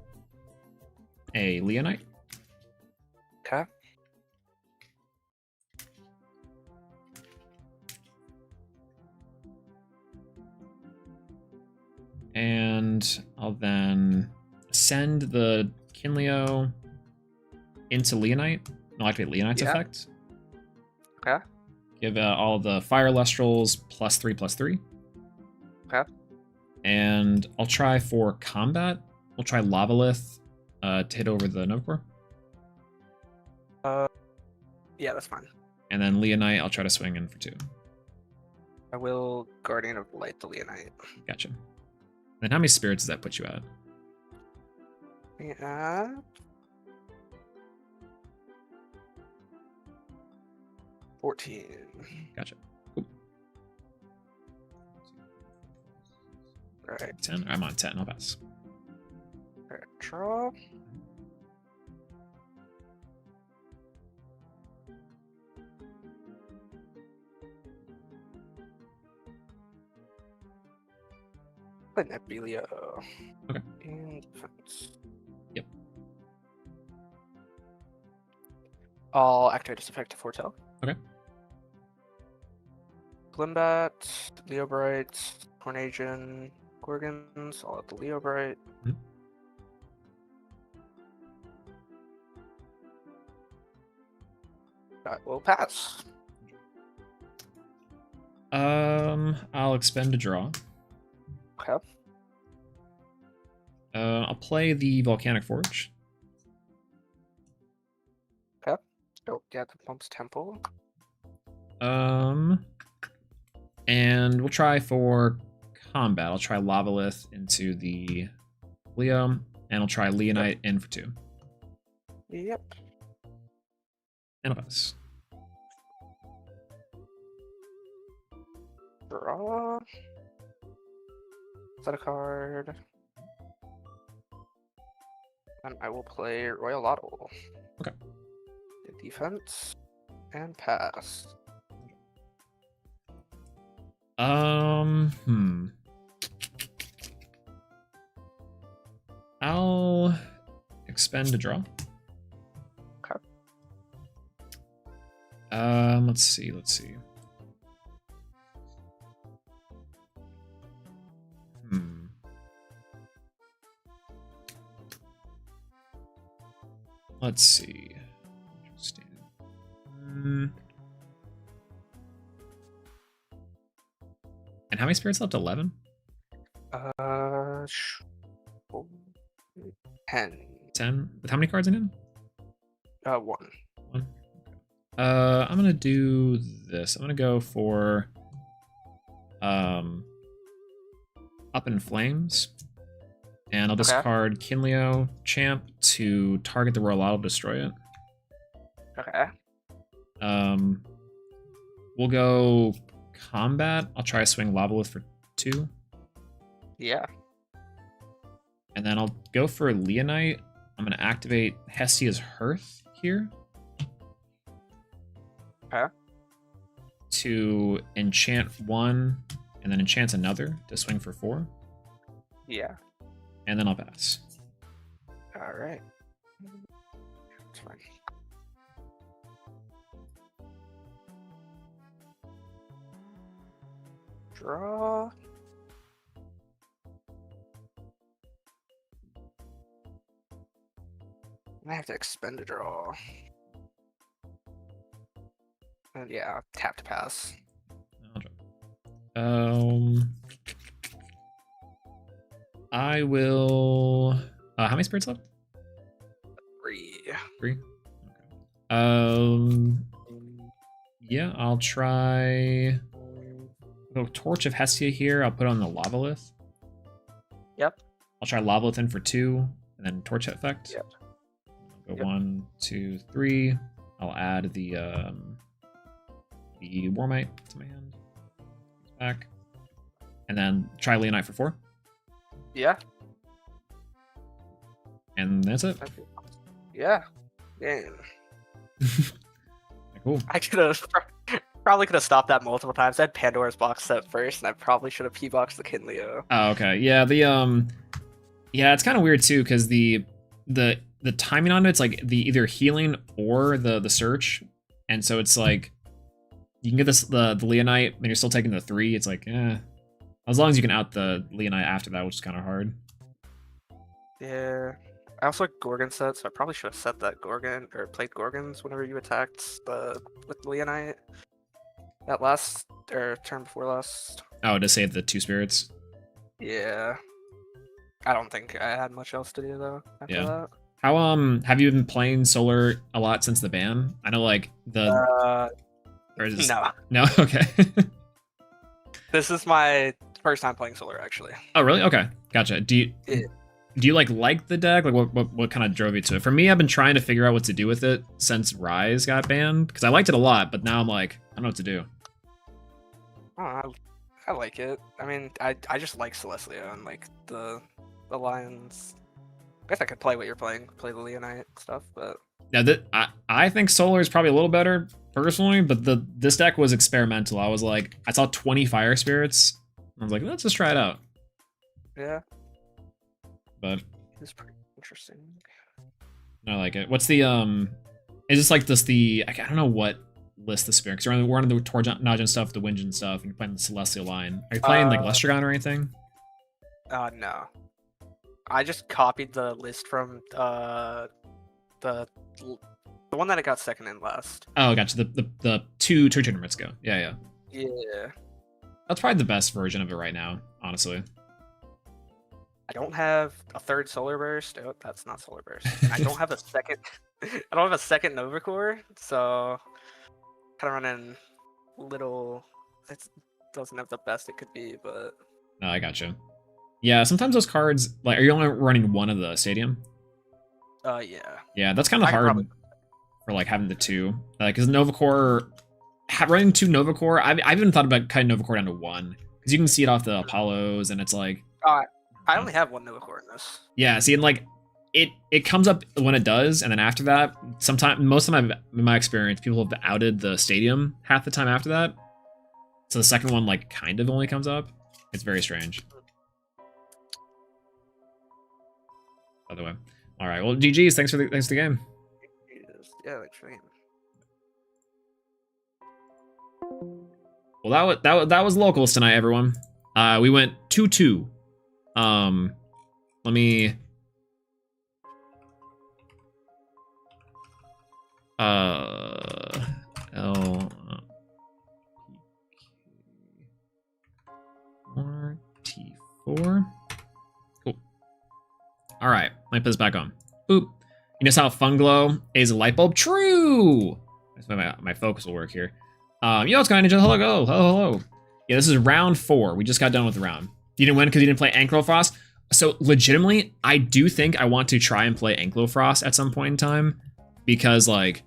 a Leonite. Okay. And I'll then send the Kinleo into Leonite. I'll activate Leonite's Yeah. effect. Okay. Give all the Fire Lestrals +3/+3. Okay. And I'll try for combat. We'll try Lavalith to hit over the Novacore. Yeah, that's fine. And then Leonite, I'll try to swing in for 2. I will Guardian of Light the Leonite. Gotcha. Then how many spirits does that put you at? Yeah. 14. Gotcha. Cool. Alright. 10? I'm on 10. I'll pass. Alright. Draw. Play Nebulia. Okay. And defense. Yep. I'll activate this effect to foretell. Okay. Glimbat, Leobright, Tornadian, Gorgons. I'll have the Leobright. Mhm. That will pass. I'll expend a draw. Okay. I'll play the Volcanic Forge. Oh, yeah, the Pump's Temple. And we'll try for combat. I'll try Lavalith into the Leo, and I'll try Leonite in for 2. Yep. And I'll pass. Draw. Set a card. And I will play Royal Lotto. Okay. Defense and pass. I'll expend a draw. Okay. Let's see. Let's see. Interesting. And how many spirits left? 11? 10. 10? With how many cards in it? 1. 1. I'm gonna do this. I'm gonna go for Up in Flames. And I'll discard Kinleo Champ to target the Royal Idol, destroy it. Okay. We'll go Combat. I'll try to swing Lavalith for 2. Yeah. And then I'll go for Leonite. I'm going to activate Hestia's Hearth here. Okay. To enchant 1 and then enchant another to swing for 4. Yeah. And then I'll pass. All right. That's fine. Draw. I have to expend a draw. And yeah, tap to pass. I will. How many spirits left? 3. 3. Okay. Yeah, I'll try. Go Torch of Hestia here. I'll put on the Lavalith. Yep. I'll try Lavalith in for 2, and then Torch effect. Yep. I'll go 1, 2, 3. I'll add the Warmite to my hand. Back. And then try Leonite for 4. Yeah. And that's it. Yeah. Damn. Cool. I could have probably stopped that multiple times. I had Pandora's box set first, and I probably should have P-boxed the Kinleo. Oh, okay. Yeah, yeah, it's kind of weird too, because the timing on it's like the either healing or the search, and so it's like you can get the Leonite, and you're still taking the 3. It's like, as long as you can out the Leonite after that, which is kind of hard. Yeah. I also like Gorgon set, so I probably should have set that Gorgon or played Gorgons whenever you attacked with Leonite. That last or turn before last. Oh, to save the 2 spirits. Yeah. I don't think I had much else to do though after that. How have you been playing Solar a lot since the ban? I know like the or is this... No, okay. This is my first time playing Solar actually. Oh really? Okay, gotcha. Do you like the deck? Like what kind of drove you to it? For me, I've been trying to figure out what to do with it since Rise got banned because I liked it a lot, but now I'm like I don't know what to do. I like it. I mean, I just like Celestia and like the Lions. I guess I could play what you're playing, play the Leonite stuff, but yeah, I think Solar is probably a little better personally, but this deck was experimental. I was like, I saw 20 Fire Spirits. I was like, let's just try it out. Yeah. But it's pretty interesting. I like it. What's the is this like I don't know what list the spirit, because we're on the Tornado stuff, the Winge and stuff, and you're playing the Celestial line. Are you playing like Lestragon or anything? No. I just copied the list from the one that I got second and last. Oh, gotcha. The two tournaments ago. Yeah. Yeah. That's probably the best version of it right now, honestly. I don't have a third Solar Burst. Oh, that's not Solar Burst. And I don't have a second. I don't have a second Nova Core, so kind of running little. It doesn't have the best it could be, but. No, I gotcha. Yeah, sometimes those cards, like, are you only running one of the stadium? Yeah. Yeah, that's kind of hard for like having the 2. Like, because Nova Core, running 2 Nova Core, I've even thought about cutting Nova Core down to 1 because you can see it off the Apollos, and it's like. I only have 1 Nova Core in this. Yeah, see, and like it comes up when it does, and then after that, most of my experience, people have outed the stadium half the time after that. So the second one, like, kind of only comes up. It's very strange. By the way. All right. Well, GG's. Thanks for the game. Yeah, thanks for the game. Well, that was locals tonight, everyone. We went 2-2. Let me. L. T4. Cool. All right, let me put this back on. Boop. You notice how fun glow is a light bulb? True. That's why my focus will work here. Yo, what's going on, Ninja? Hello. Yeah, this is round 4. We just got done with the round. You didn't win because you didn't play Ankylofrost. So legitimately, I do think I want to try and play Ankylofrost at some point in time, because like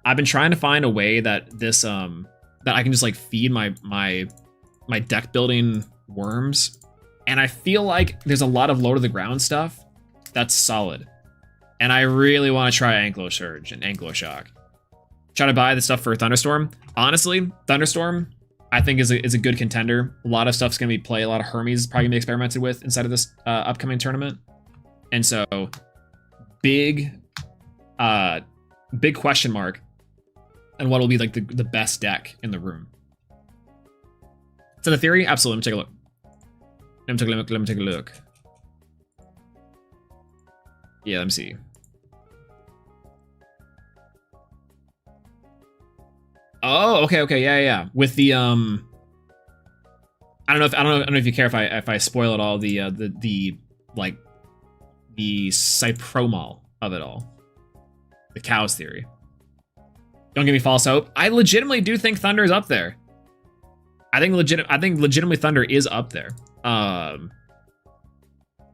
I've been trying to find a way that this that I can just like feed my deck building worms, and I feel like there's a lot of low to the ground stuff that's solid, and I really want to try Ankylo Surge and Ankylo Shock. Try to buy the stuff for Thunderstorm. Honestly, Thunderstorm I think is a good contender. A lot of stuff's gonna be played. A lot of Hermes is probably gonna be experimented with inside of this upcoming tournament, and so big question mark on what will be like the best deck in the room. So the theory, absolutely. Let me take a look. Yeah, let me see. Oh, okay, yeah. With the I don't know if you care if I spoil it all, the cypromol of it all. The cows theory. Don't give me false hope. I legitimately do think Thunder is up there. I think legitimately Thunder is up there. Let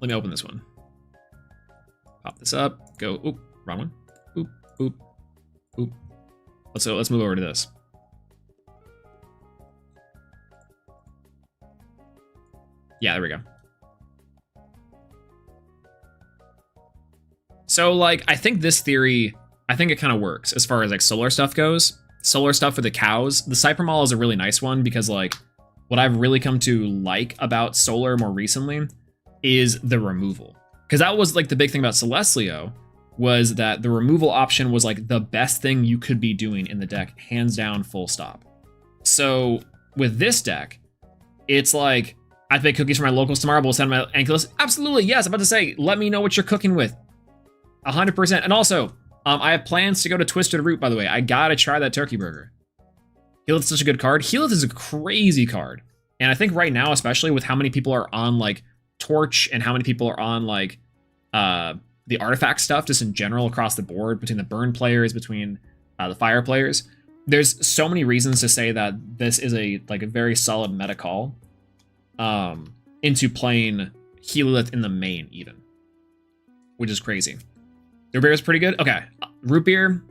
me open this one. Pop this up. Go. Oop, wrong one. Oop. Let's move over to this. Yeah, there we go. So, like, I think this theory, I think it kind of works as far as, like, solar stuff goes. Solar stuff for the cows. The Cypromol is a really nice one because, like, what I've really come to like about solar more recently is the removal. Because that was, like, the big thing about Celestlio, was that the removal option was, like, the best thing you could be doing in the deck, hands down, full stop. So, with this deck, it's like, I bake cookies for my locals tomorrow, but we'll send my Ankylus. Absolutely, yes. I'm about to say, let me know what you're cooking with. 100%. And also, I have plans to go to Twisted Root, by the way. I gotta try that turkey burger. Healith is such a good card. Healith is a crazy card. And I think right now, especially with how many people are on, like, Torch and how many people are on, like, the artifact stuff, just in general across the board, between the burn players, between the fire players, there's so many reasons to say that this is a very solid meta call. Into playing Healith in the main, even, which is crazy. Root beer is pretty good. Okay, root beer,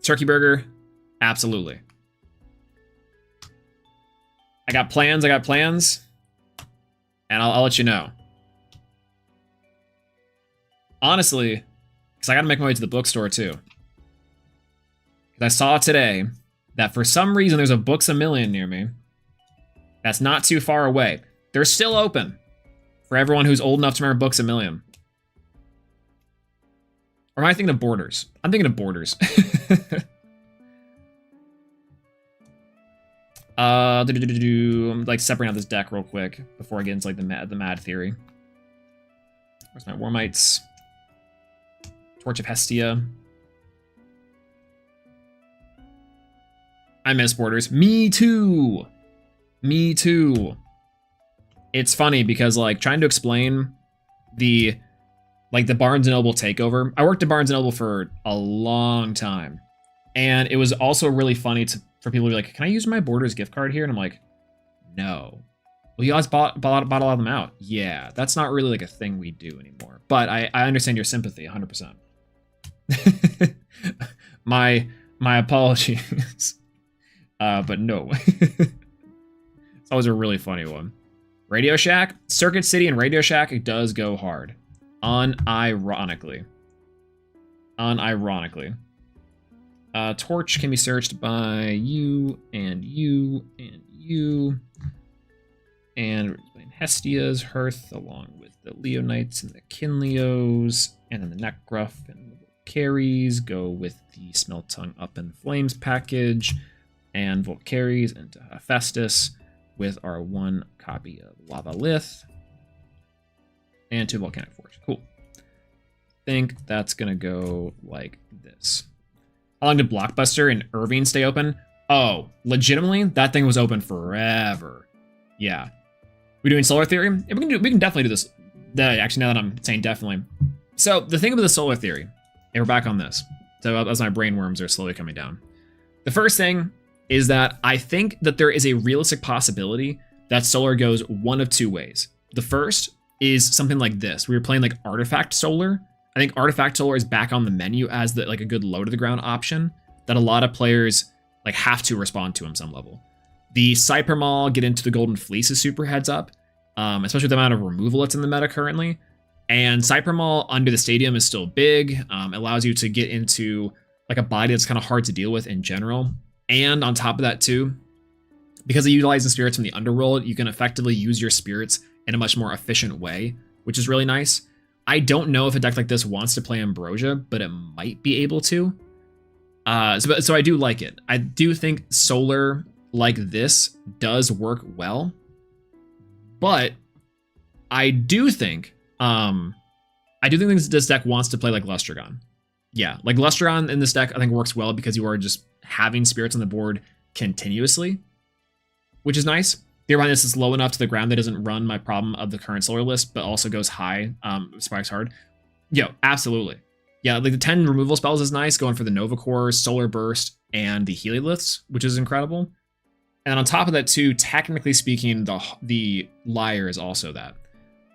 turkey burger, absolutely. I got plans, and I'll let you know. Honestly, because I got to make my way to the bookstore too. Because I saw today that for some reason there's a Books A Million near me. That's not too far away. They're still open for everyone who's old enough to remember Books A Million. Or am I thinking of Borders? I'm thinking of Borders. I'm like separating out this deck real quick before I get into like the mad theory. Where's my Warmites? Torch of Hestia. I miss Borders. Me too. It's funny because, like, trying to explain the Barnes & Noble takeover. I worked at Barnes & Noble for a long time. And it was also really funny for people to be like, can I use my Borders gift card here? And I'm like, no. Well, you guys bought a lot of them out. Yeah, that's not really like a thing we do anymore. But I understand your sympathy 100%. my apologies. But no. It's always a really funny one. Radio Shack, Circuit City and Radio Shack, it does go hard. Unironically. Torch can be searched by you and you and you. And Hestia's Hearth, along with the Leonites and the Kinleos, and then the Neckgruff and the Volcaries go with the Smell Tongue Up in Flames package, and Volcaries into Hephaestus with our 1 copy of Lava Lith, and 2 Volcanic Forge. Cool. Think that's gonna go like this. How long did Blockbuster and Irving stay open? Oh, legitimately, that thing was open forever. Yeah. We doing solar theory? Yeah, we can definitely do this. Actually, now that I'm saying definitely. So the thing about the solar theory, and we're back on this. So as my brain worms are slowly coming down. The first thing is that I think that there is a realistic possibility that solar goes one of 2 ways. The first is something like this. We were playing like Artifact Solar. I think Artifact Solar is back on the menu as a good low to the ground option that a lot of players like have to respond to on some level. The Cyper Maul get into the Golden Fleece is super heads up, especially with the amount of removal that's in the meta currently. And Cyper Maul under the stadium is still big. Allows you to get into like a body that's kind of hard to deal with in general. And on top of that too, because of utilizing spirits from the underworld, you can effectively use your spirits in a much more efficient way, which is really nice. I don't know if a deck like this wants to play Ambrosia, but it might be able to. So I do like it. I do think Solar like this does work well, but I do think this deck wants to play like Lustragon. Yeah, like Lustragon in this deck I think works well because you are just having spirits on the board continuously, which is nice. The behind this is low enough to the ground that doesn't run my problem of the current solar list, but also goes high, spikes hard. Yo, absolutely. Yeah, like the 10 removal spells is nice, going for the Nova Core, Solar Burst, and the Helioliths, which is incredible. And on top of that too, technically speaking, the Liar is also that.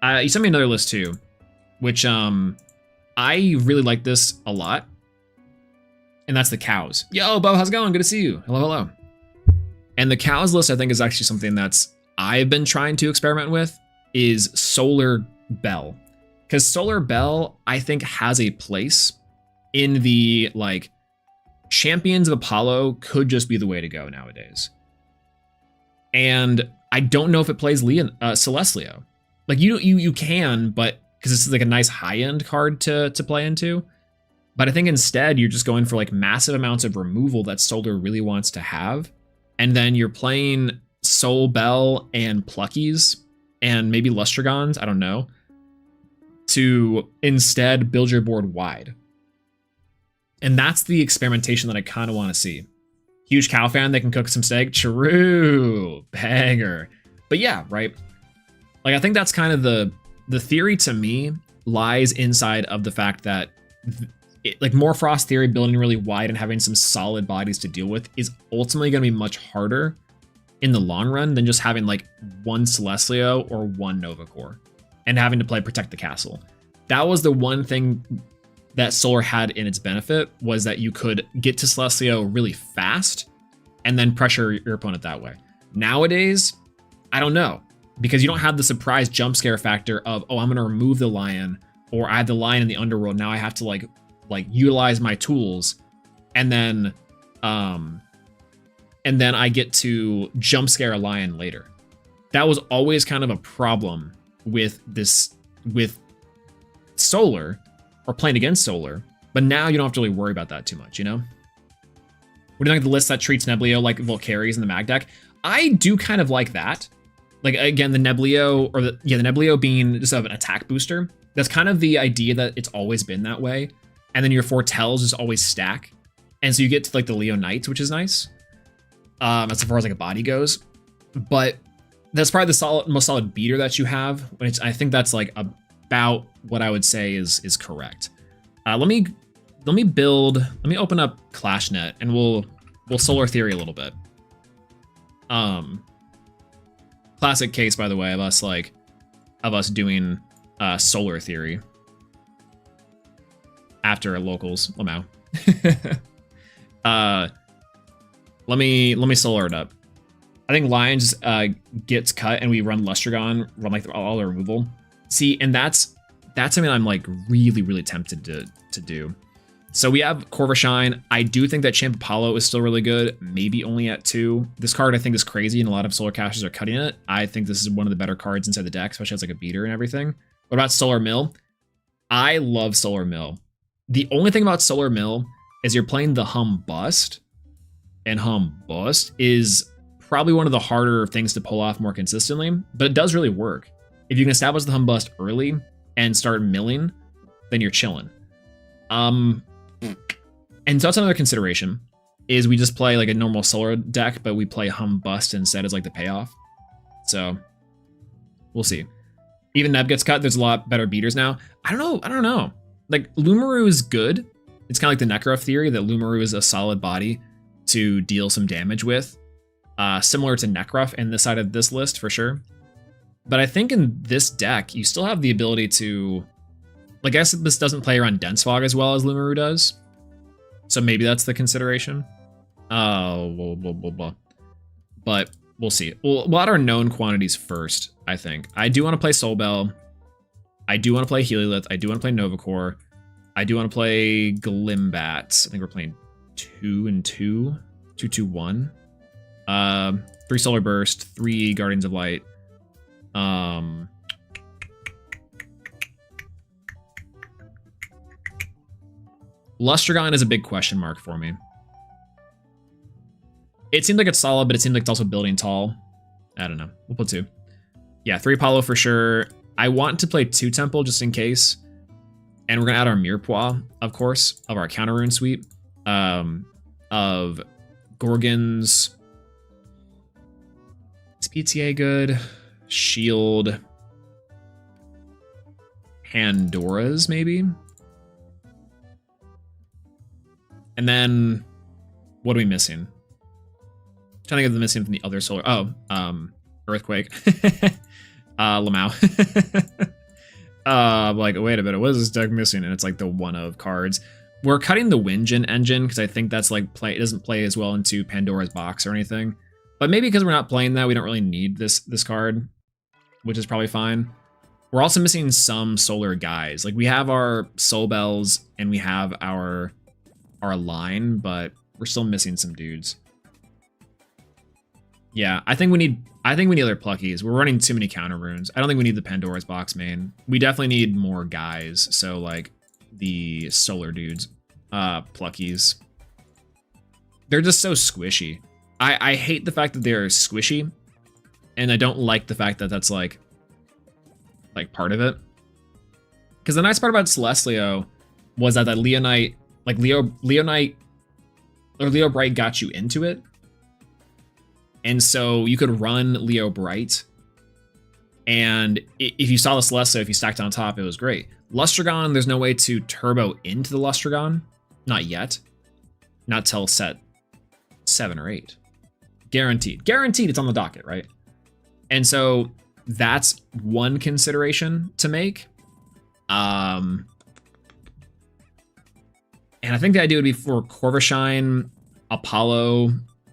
You sent me another list too, which I really like this a lot. And that's the Cows. Yo, Bo, how's it going? Good to see you. Hello, hello. And the Cows list, I think, is actually something I've been trying to experiment with, is Solar Bell. Because Solar Bell, I think, has a place in the, like, Champions of Apollo could just be the way to go nowadays. And I don't know if it plays Celestlio. Like, you can, but because it's like a nice high-end card to play into. But I think instead you're just going for like massive amounts of removal that Solar really wants to have. And then you're playing Soul Bell and Pluckies and maybe Lustragons, I don't know, to instead build your board wide. And that's the experimentation that I kind of want to see. Huge cow fan, they can cook some steak. True. Banger. But yeah, right? Like, I think that's kind of the theory to me lies inside of the fact that like Morfrost theory, building really wide and having some solid bodies to deal with is ultimately going to be much harder in the long run than just having like one Celestlio or one Nova Core and having to play Protect the Castle. That was the one thing that Solar had in its benefit, was that you could get to Celestlio really fast and then pressure your opponent that way. Nowadays, I don't know, because you don't have the surprise jump scare factor of, oh, I'm going to remove the lion, or I have the lion in the underworld. Now I have to like utilize my tools, and then I get to jump scare a lion later. That was always kind of a problem with Solar, or playing against Solar, but now you don't have to really worry about that too much, you know? What do you think of the list that treats Neblio like Volcaries in the Mag deck? I do kind of like that. Like, again, the Neblio, or the Neblio being just an attack booster. That's kind of the idea that it's always been that way. And then your Foretells just always stack. And so you get to like the Leonites, which is nice. As far as like a body goes. But that's probably the most solid beater that you have. Which I think that's like about what I would say is correct. Let me open up ClashNet and we'll Solar Theory a little bit. Classic case, by the way, of us doing Solar Theory after locals. Lamau. Let me Solar it up. I think Lions gets cut and we run Lustragon, run like all the removal. See, and that's something I'm like really tempted to do. So we have Corvashine. I do think that Champ Apollo is still really good, maybe only at 2. This card I think is crazy, and a lot of solar casters are cutting it. I think this is one of the better cards inside the deck, especially as like a beater and everything. What about Solar Mill? I love Solar Mill. The only thing about Solar Mill is you're playing the Hum Bust, and Hum Bust is probably one of the harder things to pull off more consistently, but it does really work. If you can establish the Hum Bust early and start milling, then you're chilling. And so that's another consideration, is we just play like a normal solar deck, but we play Hum Bust instead as like the payoff. So we'll see. Even Neb gets cut. There's a lot better beaters now. I don't know. Like Lumaru is good. It's kind of like the Necro theory that Lumaru is a solid body to deal some damage with. Similar to Necrof in this side of this list for sure. But I think in this deck, you still have the ability to, like, I guess this doesn't play around Dense Fog as well as Lumaru does. So maybe that's the consideration. Blah, blah, blah, blah. But we'll see. We'll add our known quantities first, I think. I do want to play Soul Bell. I do want to play Heliolith. I do want to play Novacore. I do want to play Glimbat. I think we're playing 2 and 2. 2, 2, 1. 3 Solar Burst. 3 Guardians of Light. Lustragon is a big question mark for me. It seems like it's solid, but it seems like it's also building tall. I don't know. We'll put 2. Yeah, 3 Apollo for sure. I want to play 2 Temple just in case. And we're going to add our Mirepoix, of course, of our counter rune suite. Of Gorgons. Is PTA good? Shield. Pandora's, maybe? And then, what are we missing? I'm trying to think of the missing from the other solar. Oh, Earthquake. Lamau. Like, wait a minute, what is this deck missing? And it's like the one of cards. We're cutting the Winjin engine because I think that's like it doesn't play as well into Pandora's box or anything. But maybe because we're not playing that, we don't really need this card, which is probably fine. We're also missing some solar guys. Like we have our Soul Bells and we have our line, but we're still missing some dudes. Yeah, I think we need other pluckies. We're running too many counter runes. I don't think we need the Pandora's box main. We definitely need more guys. So like the solar dudes, pluckies. They're just so squishy. I hate the fact that they're squishy, and I don't like the fact that that's like part of it. Because the nice part about Celestlio was that Leonite, like Leonite or Leo Bright got you into it. And so you could run Leo Bright. And if you saw the Celestia, if you stacked on top, it was great. Lustragon, there's no way to turbo into the Lustragon. Not yet. Not till set 7 or 8. Guaranteed. Guaranteed it's on the docket, right? And so that's one consideration to make. And I think the idea would be for Corvashine, Apollo,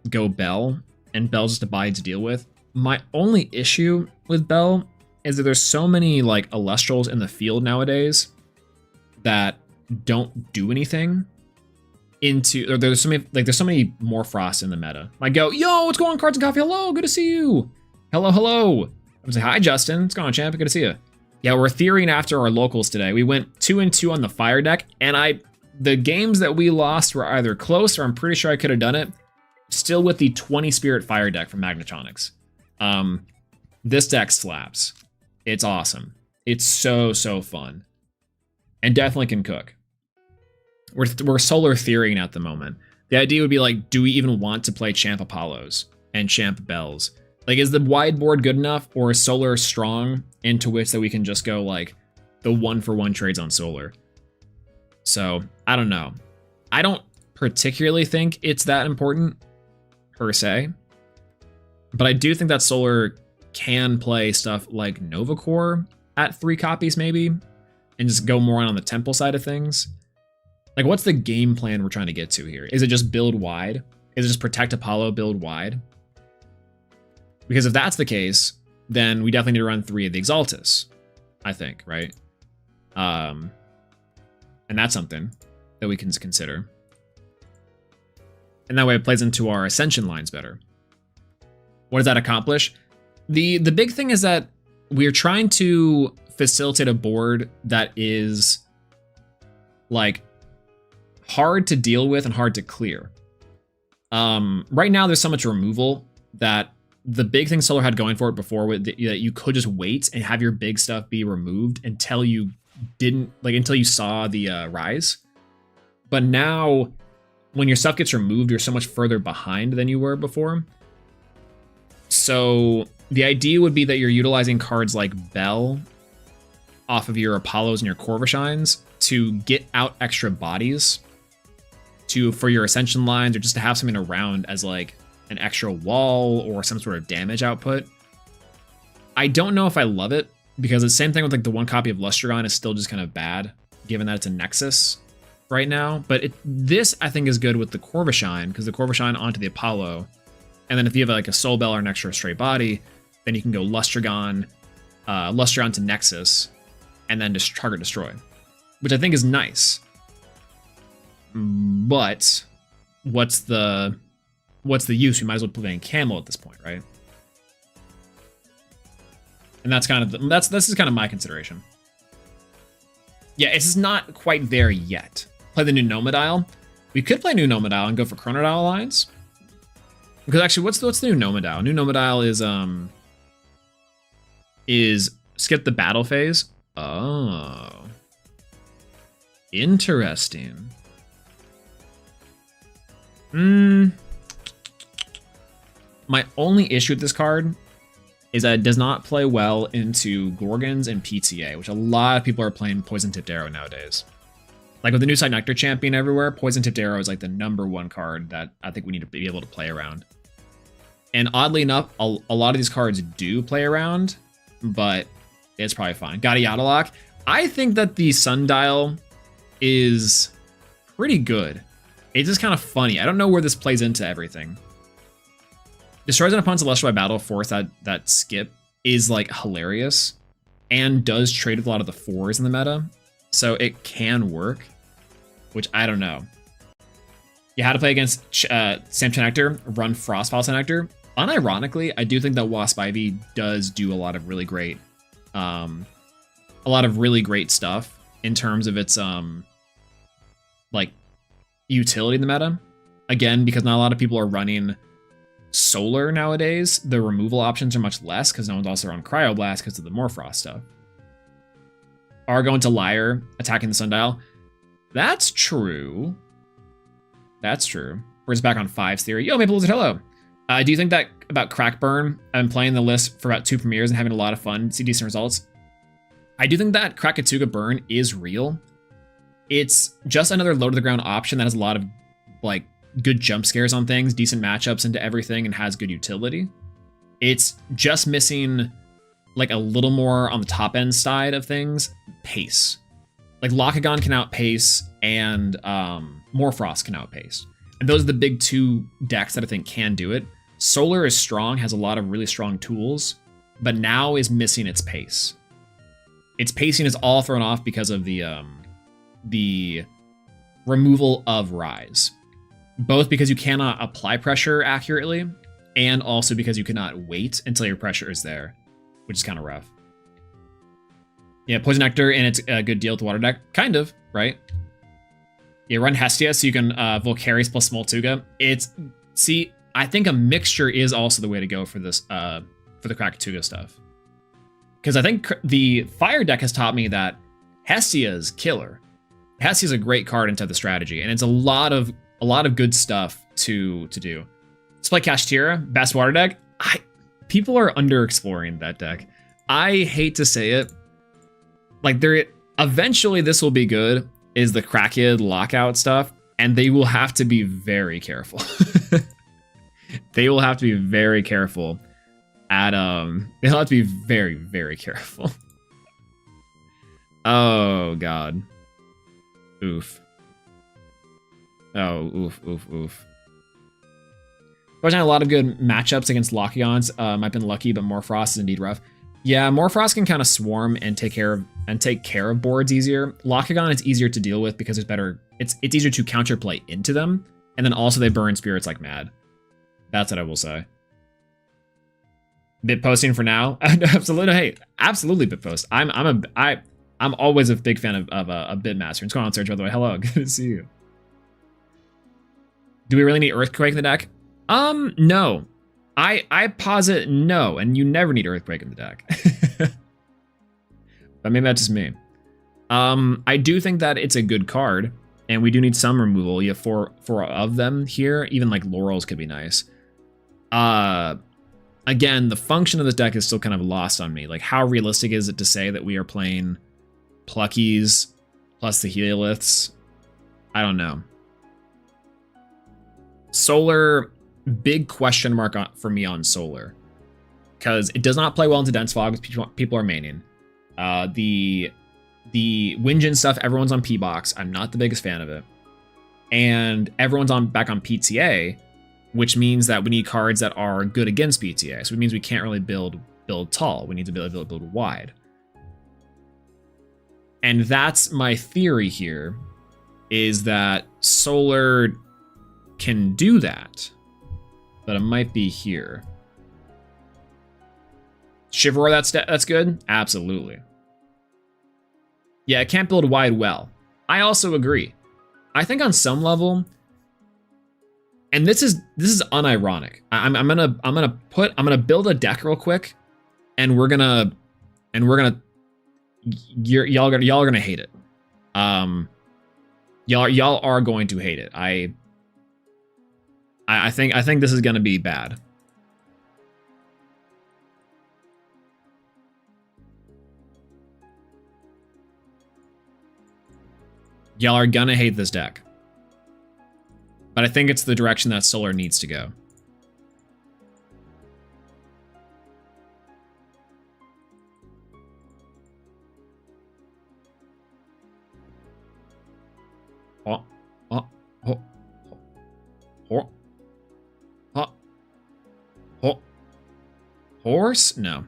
go Bell, and Bell's just a body to deal with. My only issue with Bell is that there's so many like Elestrals in the field nowadays that don't do anything or there's so many Morphrost in the meta. Like go, yo, what's going on, Cards and Coffee? Hello, good to see you. Hello. I was like, hi, Justin. What's going on, champ? Good to see you. Yeah, we're theorying after our locals today. We went 2 and 2 on the fire deck, and the games that we lost were either close or I'm pretty sure I could have done it. Still with the 20 Spirit Fire deck from Magnetronics. This deck slaps. It's awesome. It's so fun. And definitely can cook. We're solar theorying at the moment. The idea would be like, do we even want to play Champ Apollos and Champ Bells? Like, is the wide board good enough, or is solar strong into which that we can just go like the 1-for-1 trades on solar? So I don't know. I don't particularly think it's that important per se, but I do think that solar can play stuff like Novacore at 3 copies maybe, and just go more on the temple side of things. Like, what's the game plan we're trying to get to here? Is it just build wide? Is it just protect Apollo, build wide? Because if that's the case, then we definitely need to run 3 of the Exaltus, I think, right? And that's something that we can consider. And that way it plays into our Ascension lines better. What does that accomplish? The big thing is that we're trying to facilitate a board that is like hard to deal with and hard to clear. Right now there's so much removal that the big thing Solar had going for it before was that you could just wait and have your big stuff be removed until you saw the rise. But now when your stuff gets removed, you're so much further behind than you were before. So the idea would be that you're utilizing cards like Bell off of your Apollos and your Corvishines to get out extra bodies for your Ascension lines, or just to have something around as like an extra wall or some sort of damage output. I don't know if I love it, because the same thing with like the one copy of Lustragon is still just kind of bad, given that it's a Nexus right now. But this I think is good with the Corvishine, because the Corvishine onto the Apollo, and then if you have like a Soul Bell or an extra straight body, then you can go Lustragon to Nexus, and then just target destroy, which I think is nice. But what's the use? We might as well play in Camel at this point, right? And that's kind of this is kind of my consideration. Yeah, it's just not quite there yet. Play the new Nomodile. We could play new Nomodile and go for Chronodile Alliance. Because actually, what's the new Nomodile? New Nomodile is skip the battle phase. Oh, interesting. My only issue with this card is that it does not play well into Gorgons and PTA, which a lot of people are playing Poison Tipped Arrow nowadays. Like with the new Side Nectar champion everywhere, Poison Tipped Arrow is like the #1 card that I think we need to be able to play around. And oddly enough, a lot of these cards do play around, but it's probably fine. Got a Yadalock. I think that the Sundial is pretty good. It's just kind of funny. I don't know where this plays into everything. Destroys an opponent's Celestial by Battle Force, that skip is like hilarious and does trade with a lot of the 4s in the meta. So it can work, which I don't know. You had to play against Sam Connector, run Frostfall Connector. Unironically, I do think that Wasp Ivy does do a lot of really great stuff in terms of its like utility in the meta. Again, because not a lot of people are running Solar nowadays, the removal options are much less because no one's also on Cryoblast because of the Morphrost stuff. Are going to Liar, attacking the Sundial. That's true. That's true. We're just back on 5's theory. Yo, Maple Lizard, hello. Do you think that about Crackburn? I've been playing the list for about 2 premieres and having a lot of fun, see decent results. I do think that Krakatuga Burn is real. It's just another low to the ground option that has a lot of like good jump scares on things, decent matchups into everything, and has good utility. It's just missing like a little more on the top end side of things, pace. Like Lockagon can outpace and Morphrost can outpace. And those are the big 2 decks that I think can do it. Solar is strong, has a lot of really strong tools, but now is missing its pace. Its pacing is all thrown off because of the removal of Rise. Both because you cannot apply pressure accurately, and also because you cannot wait until your pressure is there, which is kind of rough. Yeah, Poison Nectar, and it's a good deal with the Water deck. Kind of, right? Yeah, run Hestia so you can Volcarius plus Smoltuga. I think a mixture is also the way to go for this, for the Krakatuga stuff. Because I think the Fire deck has taught me that Hestia is killer. Hestia is a great card into the strategy, and it's a lot of good stuff to do. Let's play Kashtira, best Water deck. People are underexploring that deck. I hate to say it. Like eventually this will be good, is the Krakid lockout stuff, and they will have to be very careful. They will have to be very careful at they'll have to be very, very careful. Oh god. Oof. Oh, oof. There's a lot of good matchups against Lockagons. Might have been lucky, but Morphrost is indeed rough. Yeah, Morphrost can kind of swarm and take care of and take care of boards easier. Lockagon is easier to deal with because it's better. It's easier to counterplay into them, and then also they burn spirits like mad. That's what I will say. Bit posting for now. Absolutely, hey, absolutely bit post. I'm always a big fan of a Bitmaster. What's going on, Serge? By the way, hello, good to see you. Do we really need Earthquake in the deck? No. I posit no, and you never need Earthquake in the deck. But maybe that's just me. I do think that it's a good card, and we do need some removal. You have four of them here. Even like Laurels could be nice. Again, the function of this deck is still kind of lost on me. Like, how realistic is it to say that we are playing Pluckies plus the Helioliths? I don't know. Solar, big question mark for me on Solar. Because it does not play well into Dense Fog. People are maining. The Winjin stuff, everyone's on P-Box. I'm not the biggest fan of it. And everyone's back on PTA, which means that we need cards that are good against PTA. So it means we can't really build tall. We need to build wide. And that's my theory here, is that Solar can do that, but it might be here. Chivalry, that's good? Absolutely. Yeah, it can't build wide well. I also agree. I think on some level, and this is unironic. I'm gonna build a deck real quick, and y'all are gonna hate it. Y'all are going to hate it. I think this is gonna be bad. Y'all are gonna hate this deck. But I think it's the direction that Solar needs to go. Horse? No.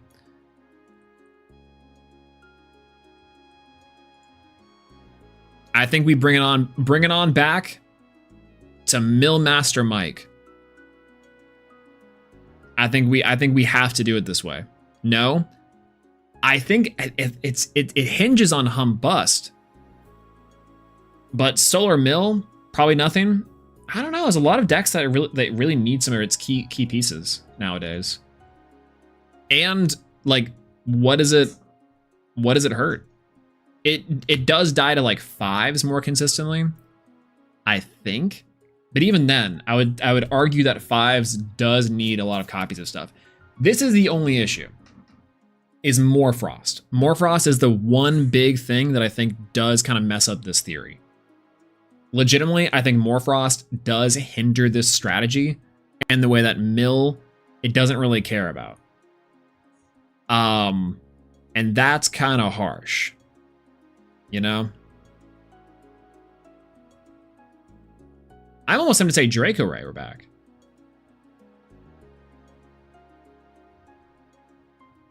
I think we bring it on back to Millmaster Mike. I think we have to do it this way. No, I think it hinges on Hum Bust, but Solar Mill probably nothing. I don't know. There's a lot of decks that really need some of its key pieces nowadays. And like, what does it hurt? It does die to like 5s more consistently, I think. But even then, I would argue that 5s does need a lot of copies of stuff. This is the only issue, is Morfrost. Morfrost is the one big thing that I think does kind of mess up this theory. Legitimately, I think Morfrost does hinder this strategy and the way that Mill, it doesn't really care about. And that's kind of harsh, you know? I'm almost tempted to say Draco Ray, we're back.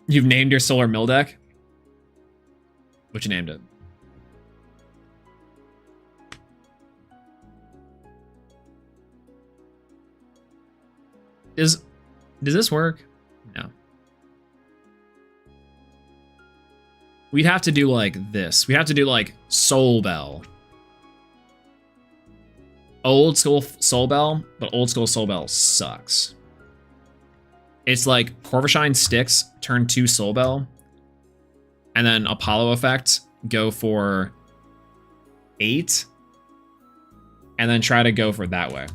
You've named your Solar Mill deck? What you named it? Does this work? No. We'd have to do like this. We have to do like Soul Bell. Old school Soul Bell, but old school Soul Bell sucks. It's like Corvashine Sticks, turn 2 Soul Bell, and then Apollo Effect, go for 8, and then try to go for that way.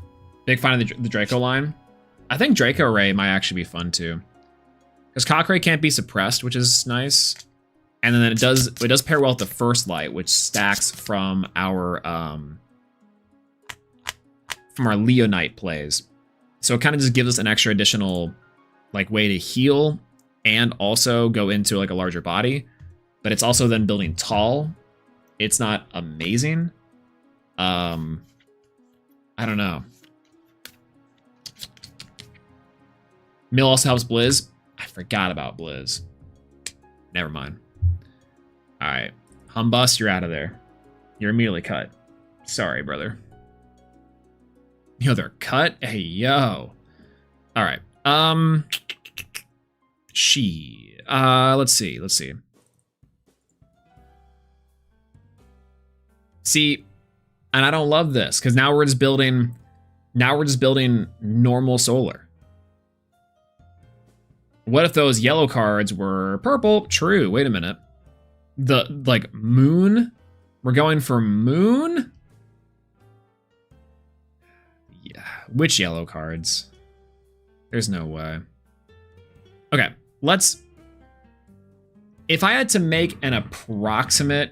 Big fan of the Draco line. I think Draco Ray might actually be fun too, because Cockray can't be suppressed, which is nice. And then it does pair well with the First Light, which stacks from our Leonite plays. So it kind of just gives us an extra additional like way to heal and also go into like a larger body. But it's also then building tall. It's not amazing. I don't know. Mill also helps Blizz. I forgot about Blizz. Never mind. All right. Humbus, you're out of there. You're immediately cut. Sorry, brother. Yo, they're cut? Hey, yo. All right. Let's see. See, and I don't love this because now we're just building normal solar. What if those yellow cards were purple? True. Wait a minute. The like moon? We're going for moon? Yeah. Which yellow cards? There's no way. Okay, let's... If I had to make an approximate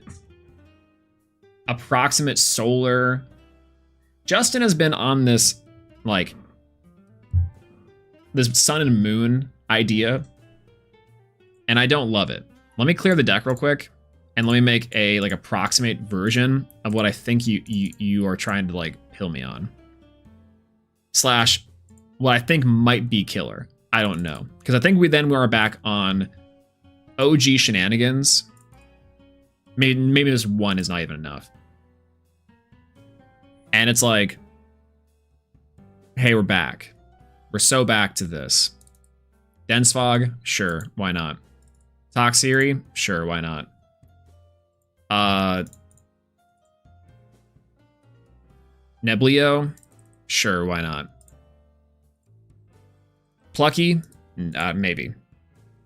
solar... Justin has been on this, like, this sun and moon idea, and I don't love it. Let me clear the deck real quick, and let me make a, like, approximate version of what I think you are trying to, like, pill me on. Slash, what I think might be killer. I don't know. Because I think we are back on OG shenanigans. Maybe this one is not even enough. And it's like, hey, we're back. We're so back to this. Dense Fog? Sure, why not? Toxiri? Sure, why not? Neblio? Sure, why not? Plucky? Maybe.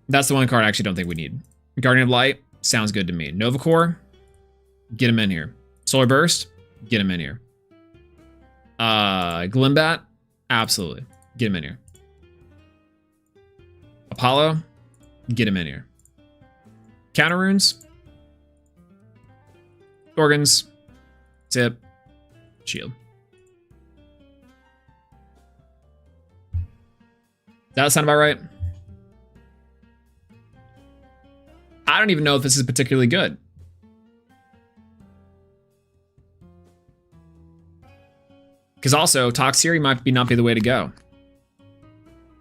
That's the one card I actually don't think we need. Guardian of Light? Sounds good to me. Novacore? Get him in here. Solar Burst? Get him in here. Glimbat? Absolutely. Get him in here. Apollo? Get him in here. Counter Runes? Organs? Tip? Shield. Does that sound about right? I don't even know if this is particularly good. Because also, Toxiri might not be the way to go.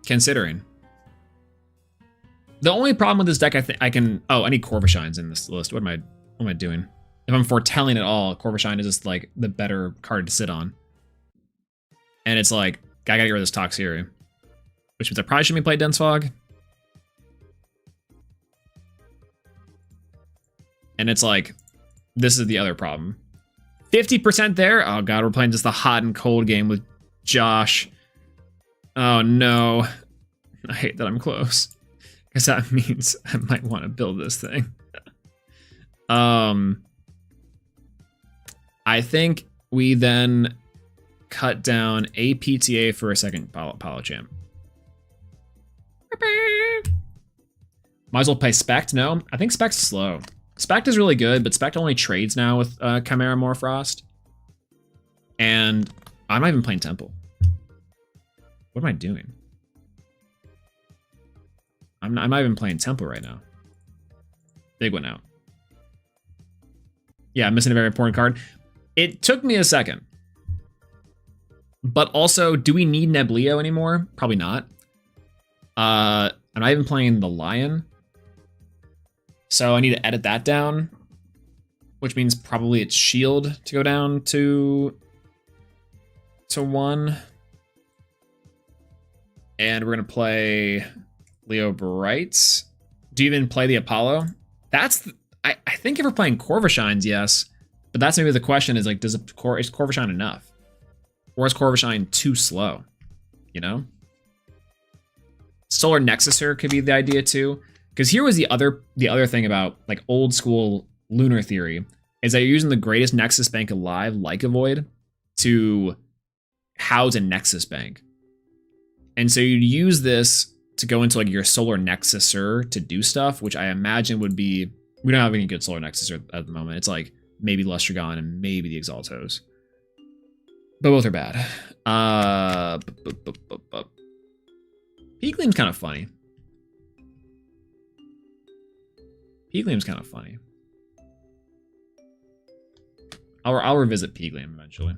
Considering. The only problem with this deck, I can... Oh, I need Corvishines in this list. What am I doing? If I'm foretelling at all, Corvishine is just, like, the better card to sit on. And it's like, I gotta get rid of this Toxiri. Which means I probably shouldn't be playing Dense Fog. And it's like, this is the other problem. 50% there? Oh god, we're playing just the hot and cold game with Josh. Oh no. I hate that I'm close. Because that means I might want to build this thing. I think we then cut down a PTA for a second Palochamp. Might as well play Spect, no? I think Spect's slow. Spect is really good, but Spect only trades now with Chimera Morfrost. And I'm not even playing Temple. What am I doing? I'm not even playing Temple right now. Big one out. Yeah, I'm missing a very important card. It took me a second. But also, do we need Neblio anymore? Probably not. I'm not even playing the Lion. So I need to edit that down. Which means probably it's Shield to go down to 1. And we're going to play Leo Brights. Do you even play the Apollo? I think if we're playing Corvishines, yes. But that's maybe the question is like, is Corvishine enough? Or is Corvishine too slow? You know? Solar Nexuser could be the idea too. Because here was the other thing about like old school lunar theory is that you're using the greatest Nexus bank alive, like a Void, to house a Nexus bank. And so you'd use this to go into like your Solar Nexuser to do stuff, which I imagine would be... We don't have any good Solar Nexuser at the moment. It's like maybe Lustragon and maybe the Exaltos. But both are bad. Peakleam's kind of funny. Peakleam's kind of funny. I'll revisit Peakleam eventually.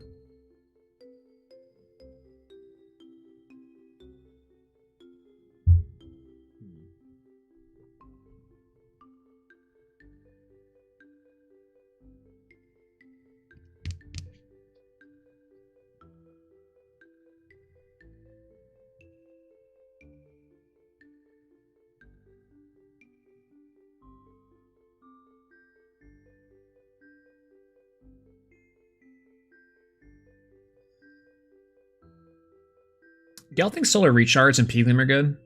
Do y'all think Solar Recharge and Peeglim are good?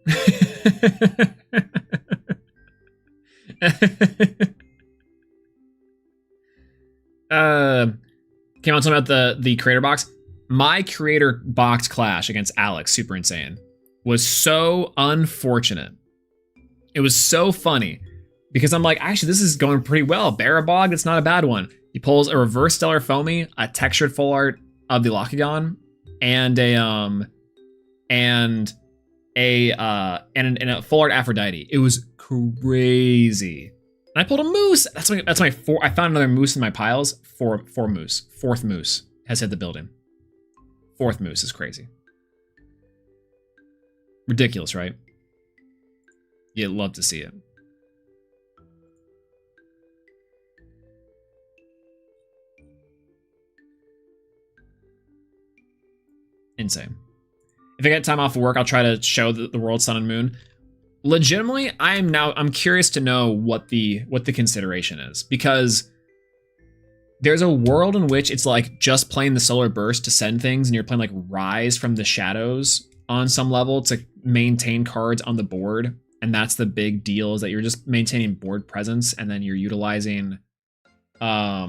Came on talking about the creator box. My creator box clash against Alex, super insane, was so unfortunate. It was so funny because I'm like, actually, this is going pretty well. Barabog, it's not a bad one. He pulls a reverse stellar foamy, a textured full art of the Locagon, and a full art Aphrodite. It was crazy. And I pulled a moose. That's my four. I found another moose in my piles. Four moose. Fourth moose has hit the building. Fourth moose is crazy. Ridiculous, right? You'd love to see it. Insane. If I get time off of work, I'll try to show the world, sun and moon. Legitimately, I'm curious to know what the consideration is, because there's a world in which it's like just playing the solar burst to send things, and you're playing like Rise from the Shadows on some level to maintain cards on the board, and that's the big deal, is that you're just maintaining board presence, and then you're utilizing I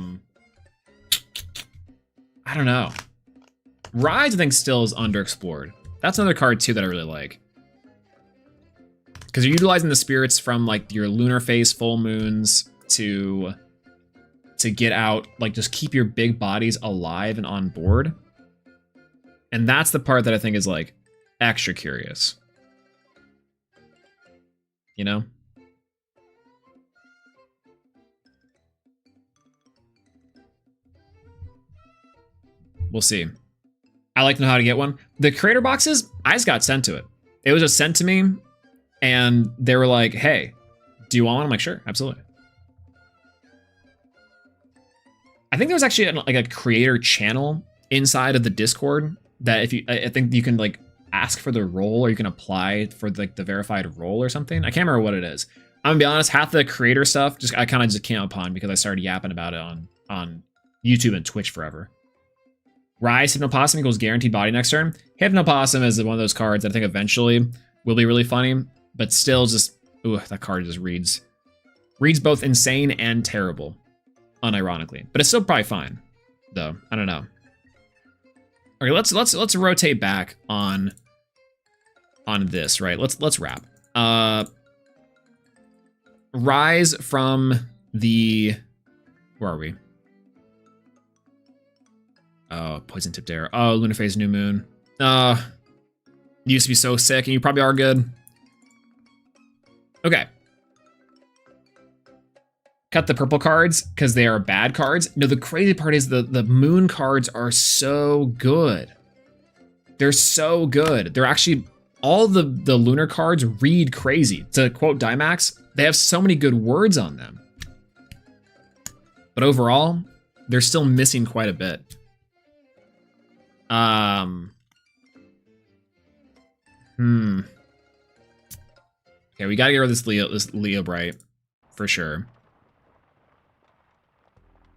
don't know. Rise, I think, still is underexplored. That's another card too that I really like, because you're utilizing the spirits from like your lunar phase full moons to get out, like just keep your big bodies alive and on board. And that's the part that I think is like extra curious. You know? We'll see. I like to know how to get one. The creator boxes, I just got sent to it. It was just sent to me, and they were like, hey, do you want one? I'm like, sure, absolutely. I think there's actually like a creator channel inside of the Discord that I think you can like ask for the role, or you can apply for like the verified role or something. I can't remember what it is. I'm gonna be honest, half the creator stuff I kind of just came upon because I started yapping about it on YouTube and Twitch forever. Rise Hypnopossum equals guaranteed body next turn. Hypnopossum is one of those cards that I think eventually will be really funny, but still just, ooh, that card just reads both insane and terrible, unironically. But it's still probably fine, though. I don't know. Okay, let's rotate back on this, right? Let's wrap. Rise from the, where are we? Oh, Poison Tipped Arrow. Oh, Lunar Phase New Moon. You used to be so sick, and you probably are good. Okay. Cut the purple cards, because they are bad cards. No, the crazy part is the moon cards are so good. They're so good. They're actually, all the lunar cards read crazy. To quote Dymax, they have so many good words on them. But overall, they're still missing quite a bit. Okay, we gotta get rid of this Leo Bright for sure.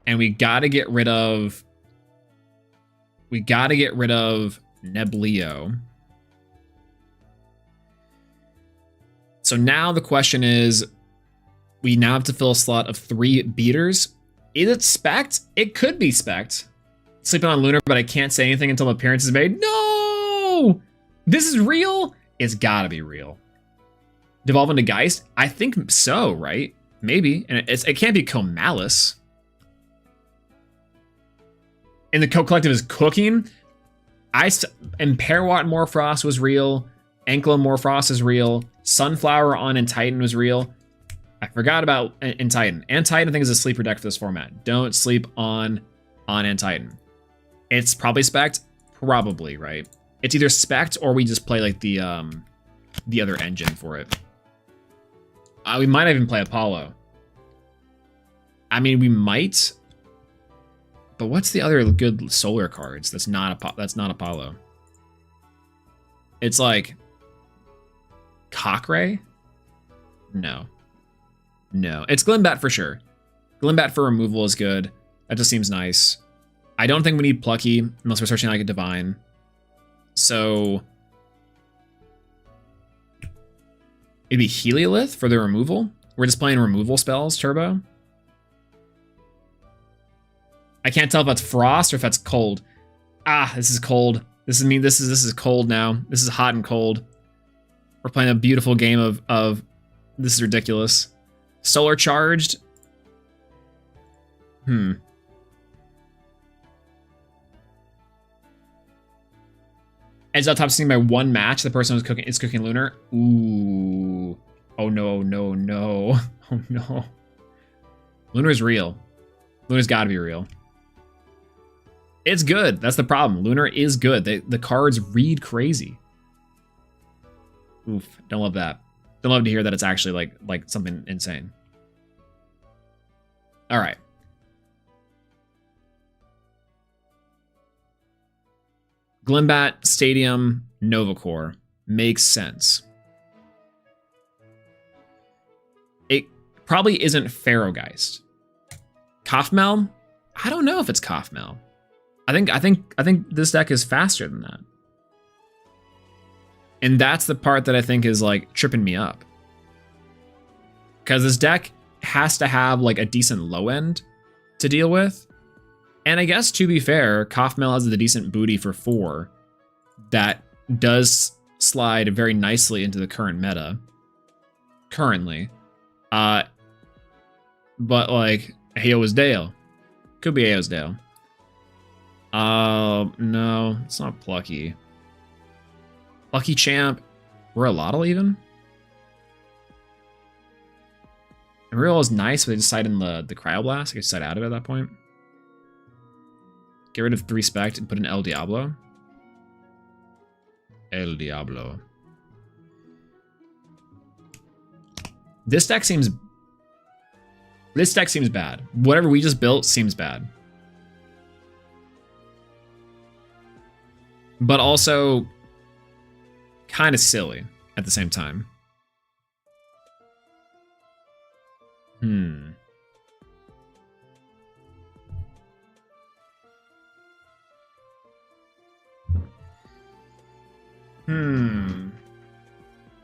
And we gotta get rid of Nebleo. So now the question is, we now have to fill a slot of 3 beaters. Is it spec'd? It could be spec'd. Sleeping on Lunar, but I can't say anything until the appearance is made. No! This is real? It's gotta be real. Devolve into Geist? I think so, right? Maybe. And it can't be Co-Malice. And the Co-Collective is cooking? Imperwatt Morphrost was real. Ankla Morphrost is real. Sunflower on Entitan was real. I forgot about Entitan. Entitan, I think, is a sleeper deck for this format. Don't sleep on Entitan. It's probably spec'd, probably, right? It's either spec'd or we just play like the other engine for it. We might even play Apollo. I mean, we might. But what's the other good solar cards? That's not Apollo. It's like Cockray? No. It's Glenbat for sure. Glenbat for removal is good. That just seems nice. I don't think we need Plucky unless we're searching like a Divine. So Maybe Heliolith for the removal? We're just playing removal spells, Turbo? I can't tell if that's frost or if that's cold. Ah, this is cold. This is cold now. This is hot and cold. We're playing a beautiful game of this is ridiculous. Solar charged. Ends up top steam by one match. The person is cooking Lunar. Ooh. Oh no, no, no. Oh no. Lunar is real. Lunar's gotta be real. It's good. That's the problem. Lunar is good. The cards read crazy. Oof. Don't love that. Don't love to hear that it's actually like something insane. All right. Glimbat, Stadium, Novacore. Makes sense. It probably isn't Ferrogeist. Kaufmel? I don't know if it's Kaufmel. I think this deck is faster than that. And that's the part that I think is like tripping me up. Because this deck has to have like a decent low end to deal with. And I guess to be fair, Kaufmel has the decent booty for 4 that does slide very nicely into the current meta. Currently. But like Aeosdale. Could be Aeosdale. No, it's not Plucky. Plucky Champ. Ruralotl even? And Ruralotl is nice, but they decide in the Cryoblast. I could decide out of it at that point. Get rid of 3 Spect and put in El Diablo. El Diablo. This deck seems bad. Whatever we just built seems bad. But also kind of silly at the same time.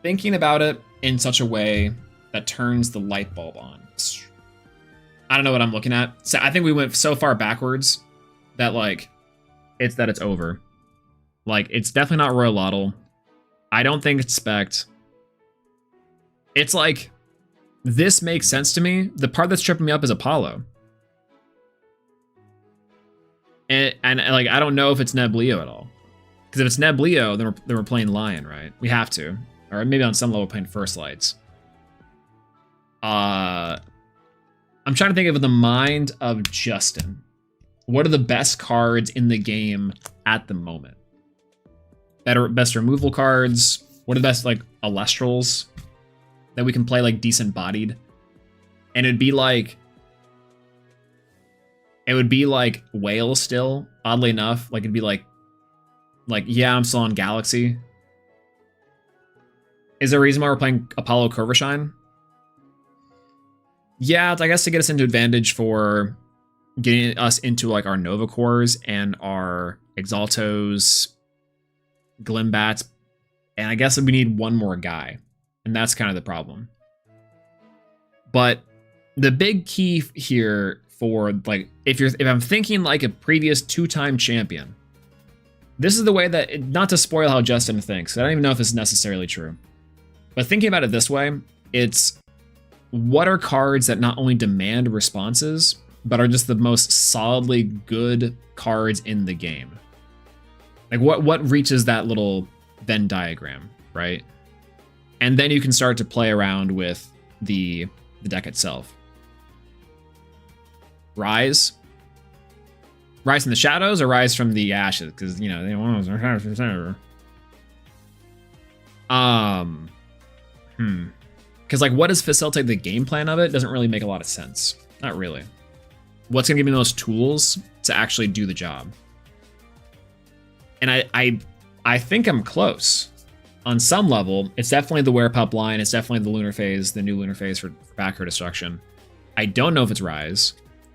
Thinking about it in such a way that turns the light bulb on. I don't know what I'm looking at. So I think we went so far backwards that like it's over. Like it's definitely not Ruralotl. I don't think it's Spect. It's like this makes sense to me. The part that's tripping me up is Apollo. And like I don't know if it's Nebleo at all. Because if it's Nebleo, then we're playing Lion, right? We have to. Or maybe on some level playing First Lights. I'm trying to think of the mind of Justin. What are the best cards in the game at the moment? Best removal cards. What are the best like Elestrals that we can play like decent bodied? And it'd be like Whale still, oddly enough. Like it'd be like yeah, I'm still on Galaxy. Is there a reason why we're playing Apollo Curvashine? Yeah, I guess to get us into advantage for getting us into like our Nova Cores and our Exaltos, Glimbats, and I guess we need one more guy, and that's kind of the problem. But the big key here for like if I'm thinking like a previous 2-time champion, this is the way that not to spoil how Justin thinks. I don't even know if it's necessarily true, but thinking about it this way, it's what are cards that not only demand responses, but are just the most solidly good cards in the game? Like what reaches that little Venn diagram, right? And then you can start to play around with the deck itself. Rise from the shadows or Rise from the ashes? Because you know they want to. Because like, what does facilitate the game plan of it? Doesn't really make a lot of sense. Not really. What's gonna give me the most tools to actually do the job? And I think I'm close. On some level, it's definitely the Werepup line. It's definitely the Lunar Phase, the new Lunar Phase for backer destruction. I don't know if it's Rise.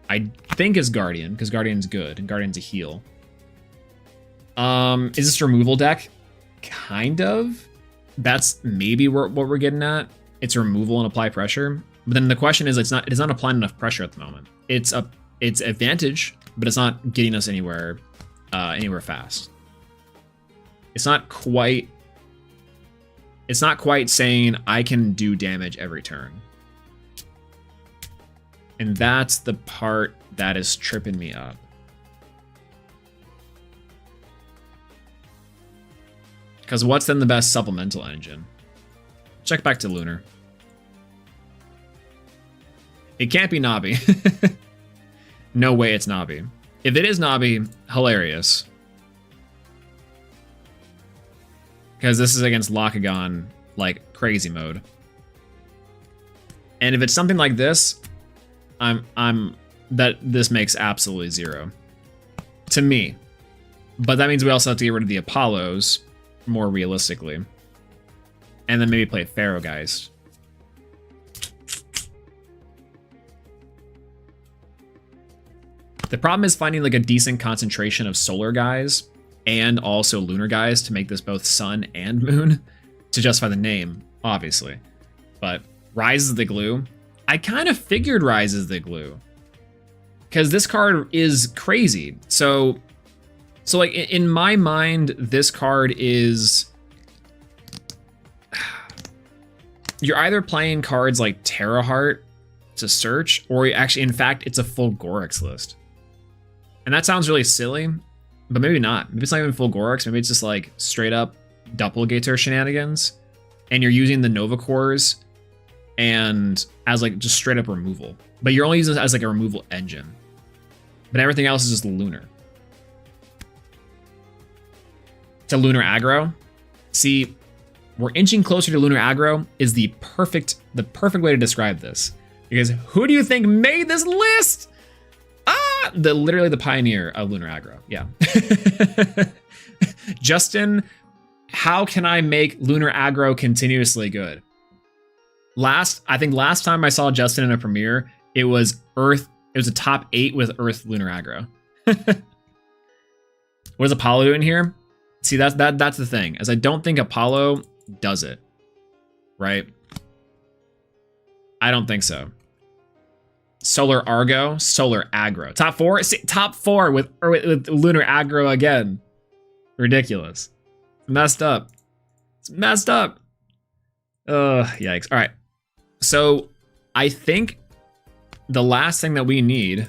I think it's Guardian, because Guardian's good, and Guardian's a heal. Is this a removal deck? Kind of. That's maybe what we're getting at. its removal and apply pressure. But then the question is, it's not applying enough pressure at the moment. It's advantage, but it's not getting us anywhere fast. It's not quite saying I can do damage every turn. And that's the part that is tripping me up. Because what's then the best supplemental engine? Check back to Lunar. It can't be Nabi. No way it's Nabi. If it is Nabi, hilarious. Because this is against Lakagon, like, crazy mode. And if it's something like this, this makes absolutely zero. To me. But that means we also have to get rid of the Apollos, more realistically. And then maybe play Pharaoh Geist. The problem is finding like a decent concentration of solar guys and also lunar guys to make this both sun and moon to justify the name, obviously. But Rise is the glue. I kind of figured Rise is the glue because this card is crazy. So like in my mind, this card is, you're either playing cards like Terra Heart to search, or actually, in fact, it's a full Gorix list. And that sounds really silly, but maybe not. Maybe it's not even full Gorix. Maybe it's just like straight up Doppelgator shenanigans. And you're using the Nova Cores and as like just straight up removal. But you're only using it as like a removal engine. But everything else is just lunar. To lunar aggro. See, we're inching closer to lunar aggro is the perfect way to describe this. Because who do you think made this list? Literally the pioneer of lunar aggro. Yeah. Justin, how can I make lunar aggro continuously good? I think last time I saw Justin in a premiere, it was Earth. It was a top 8 with Earth lunar aggro. What is Apollo doing here? See, that's the thing, as I don't think Apollo does it. Right? I don't think so. Solar Argo, Solar Aggro. Top 4? Top 4 with Lunar Aggro again. Ridiculous. Messed up. It's messed up. Yikes. All right. So I think the last thing that we need,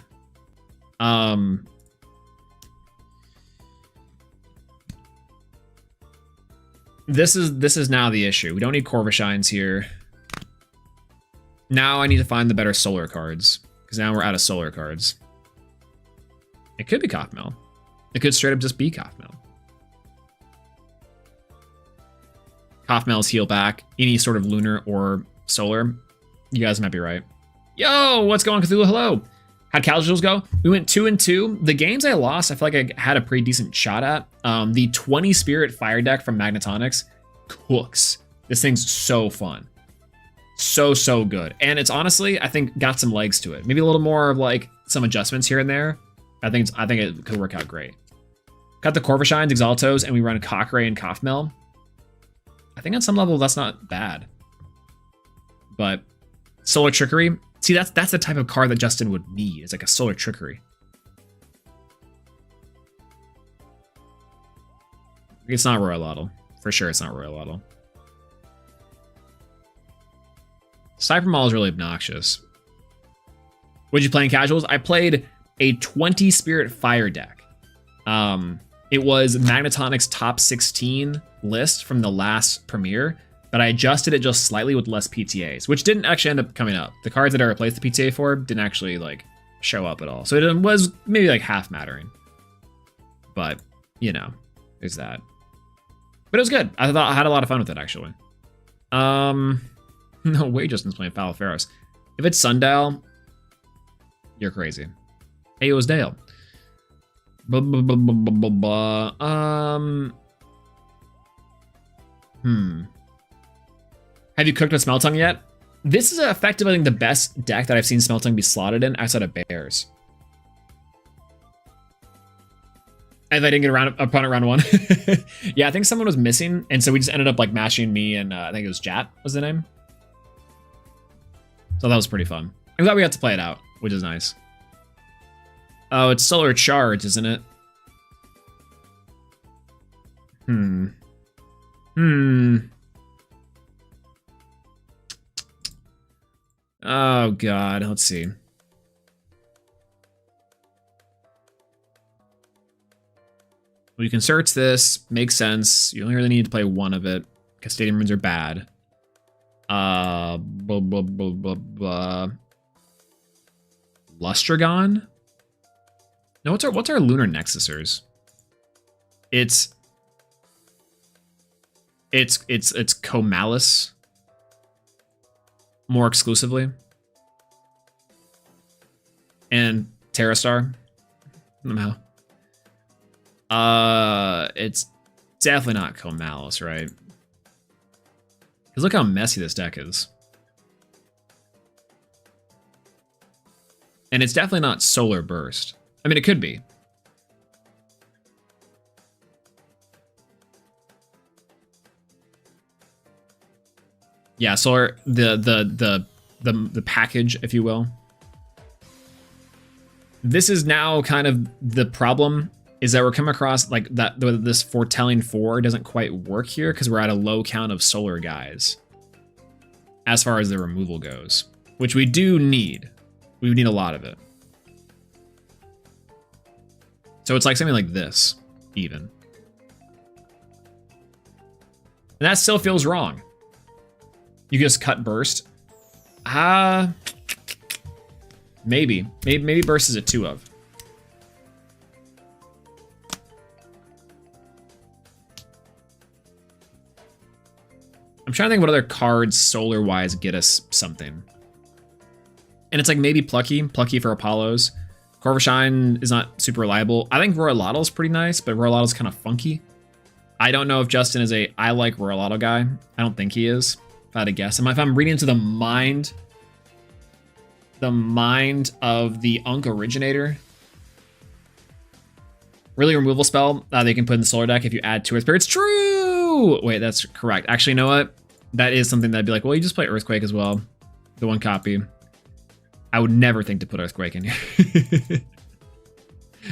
this is now the issue. We don't need Corvishines here. Now I need to find the better solar cards, because now we're out of solar cards. It could be Kothmel. It could straight up just be Kothmel. Kothmel's heal back, any sort of lunar or solar. You guys might be right. Yo, what's going on, Cthulhu? Hello. How'd casuals go? We went 2-2. The games I lost, I feel like I had a pretty decent shot at. The 20 Spirit Fire deck from Magnetonics cooks. This thing's so fun. So good. And it's honestly, I think, got some legs to it. Maybe a little more of like some adjustments here and there. I think it could work out great. Got the Corvishines, Exaltos, and we run Cockray and Kothmel. I think on some level that's not bad. But Solar Trickery, see, that's the type of card that Justin would need. It's like a Solar Trickery. It's not Royal Lotto. For sure it's not Royal Lotto. Cypher Maul is really obnoxious. What did you play in casuals? I played a 20 Spirit Fire deck. It was Magnetonic's top 16 list from the last premiere, but I adjusted it just slightly with less PTAs, which didn't actually end up coming up. The cards that I replaced the PTA for didn't actually like show up at all. So it was maybe like half mattering. But, you know, there's that. But it was good. I thought I had a lot of fun with it, actually. No way Justin's playing Falaferos. If it's Sundial, you're crazy. Hey, it was Dale. Have you cooked with Smeltung yet? This is effectively, I think, the best deck that I've seen Smeltung be slotted in outside of Bears. And I didn't get around opponent round 1. Yeah, I think someone was missing, and so we just ended up like mashing me and I think it was Jat was the name. So that was pretty fun. I'm glad we got to play it out, which is nice. Oh, it's solar charge, isn't it? Oh god, let's see. Well, you can search this, makes sense. You only really need to play one of it, because stadium runes are bad. Blah, blah, blah, blah, blah. Lustragon? No, what's our lunar nexusers? It's Comalis more exclusively. And Terrastar somehow. It's definitely not Comalis, right? Because look how messy this deck is. And it's definitely not Solar Burst. I mean, it could be. Yeah, Solar, the package, if you will. This is now kind of the problem, is that we're coming across like that this Foretelling 4 doesn't quite work here because we're at a low count of solar guys as far as the removal goes, which we do need. We need a lot of it. So it's like something like this, even. And that still feels wrong. You just cut burst. Maybe burst is a 2 of. I'm trying to think what other cards solar-wise get us something. And it's like maybe Plucky for Apollos. Corvashine is not super reliable. I think Royalato is pretty nice, but Royalato's kind of funky. I don't know if Justin is a I like Royalato guy. I don't think he is, if I had to guess. If I'm reading into the mind of the Unk originator. Really removal spell they can put in the solar deck if you add 2 Earth Spirits. True! Wait, that's correct. Actually, you know what? That is something that'd be like, well, you just play Earthquake as well. The 1 copy. I would never think to put Earthquake in here.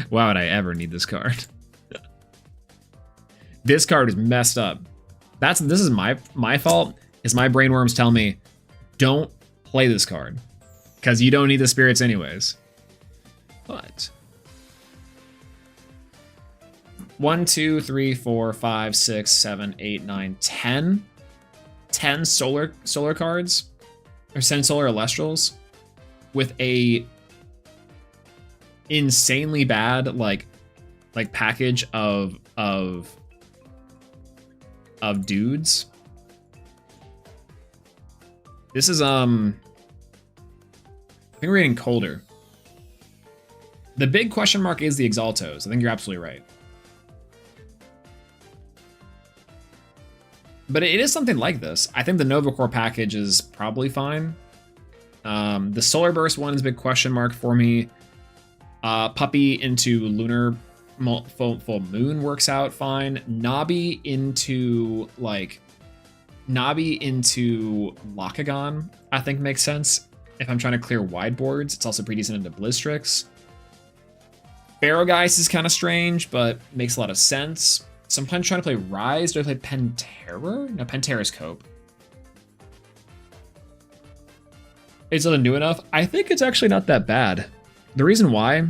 Why would I ever need this card? This card is messed up. This is my fault, is my brainworms tell me, don't play this card. Because you don't need the spirits anyways. But 1, 2, 3, 4, 5, 6, 7, 8, 9, 10. 10 solar cards. Or 10 solar Elestrals. With a insanely bad like package of dudes. This is I think we're getting colder. The big question mark is the Exaltos. I think you're absolutely right. But it is something like this. I think the Nova Core package is probably fine. The Solar Burst one is a big question mark for me. Puppy into Lunar Full Moon works out fine. Nabi into Lockagon, I think makes sense. If I'm trying to clear wide boards, it's also pretty decent into Blistrix. Barrowgeist is kind of strange, but makes a lot of sense. Sometimes trying to play Rise. Do I play Penterror? No, Penterror's Cope. Is it new enough? I think it's actually not that bad. The reason why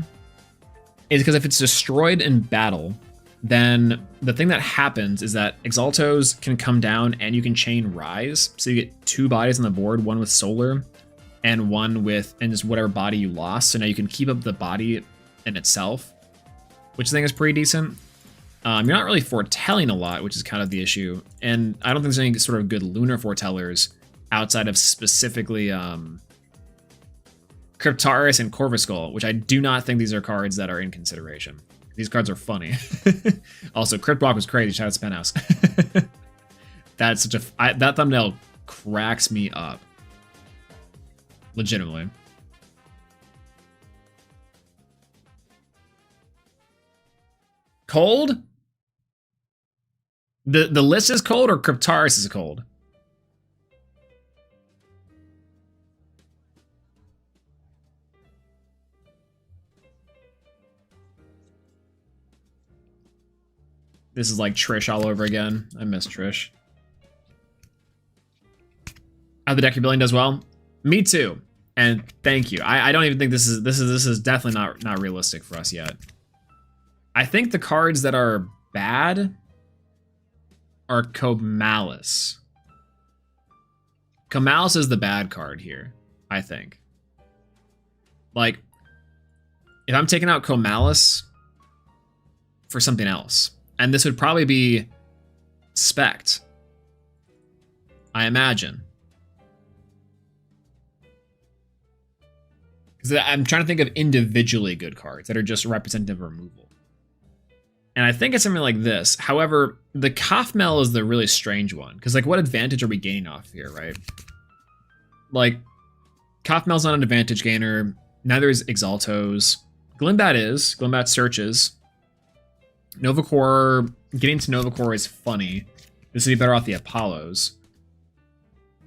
is because if it's destroyed in battle, then the thing that happens is that Exaltos can come down and you can chain Rise. So you get 2 bodies on the board, one with Solar and one with just whatever body you lost. So now you can keep up the body in itself, which I think is pretty decent. You're not really foretelling a lot, which is kind of the issue. And I don't think there's any sort of good lunar foretellers outside of specifically Cryptaris and Corvuscull, which I do not think these are cards that are in consideration. These cards are funny. Also, Crypt Walk was crazy. Shout out to Penthouse. That's such a... that thumbnail cracks me up. Legitimately. Cold? The list is cold or Cryptaris is cold? This is like Trish all over again. I miss Trish. How the deck you're building does well. Me too. And thank you. I don't even think this is definitely not realistic for us yet. I think the cards that are bad are Comalis. Comalis is the bad card here, I think. Like, if I'm taking out Comalis for something else, and this would probably be Spect, I imagine. Because I'm trying to think of individually good cards that are just representative of removal. And I think it's something like this. However, the Kafmel is the really strange one. Because, like, what advantage are we gaining off here, right? Like, Kafmel's not an advantage gainer. Neither is Exaltos. Glimbat is. Glimbat searches. Novacore, getting to Novacore is funny. This would be better off the Apollos.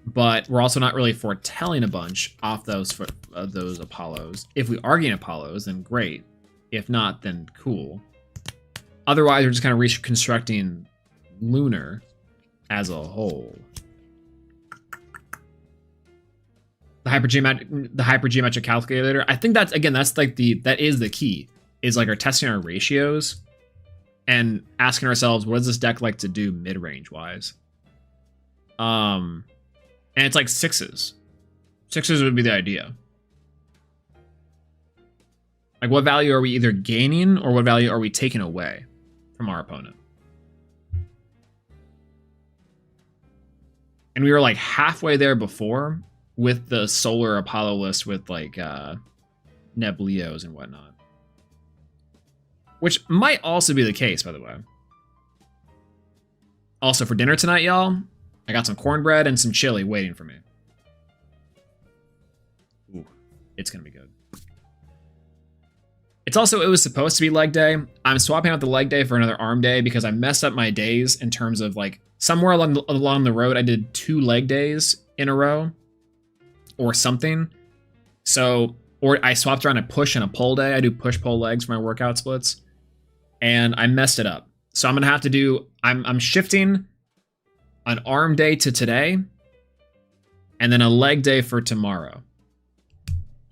But we're also not really foretelling a bunch off those Apollos. If we are getting Apollos, then great. If not, then cool. Otherwise, we're just kind of reconstructing Lunar as a whole. The hypergeometric calculator. I think that's, again, that's like that is the key. Is like testing our ratios and asking ourselves, what does this deck like to do mid-range wise? And it's like sixes. Sixes would be the idea. Like, what value are we either gaining or what value are we taking away from our opponent? And we were like halfway there before with the Solar Apollo list with like Nebleos and whatnot. Which might also be the case, by the way. Also, for dinner tonight, y'all, I got some cornbread and some chili waiting for me. Ooh, it's gonna be good. It was supposed to be leg day. I'm swapping out the leg day for another arm day because I messed up my days in terms of like somewhere along the road I did 2 leg days in a row or something. So, or I swapped around a push and a pull day. I do push pull legs for my workout splits, and I messed it up. So I'm gonna have to do. I'm shifting an arm day to today, and then a leg day for tomorrow,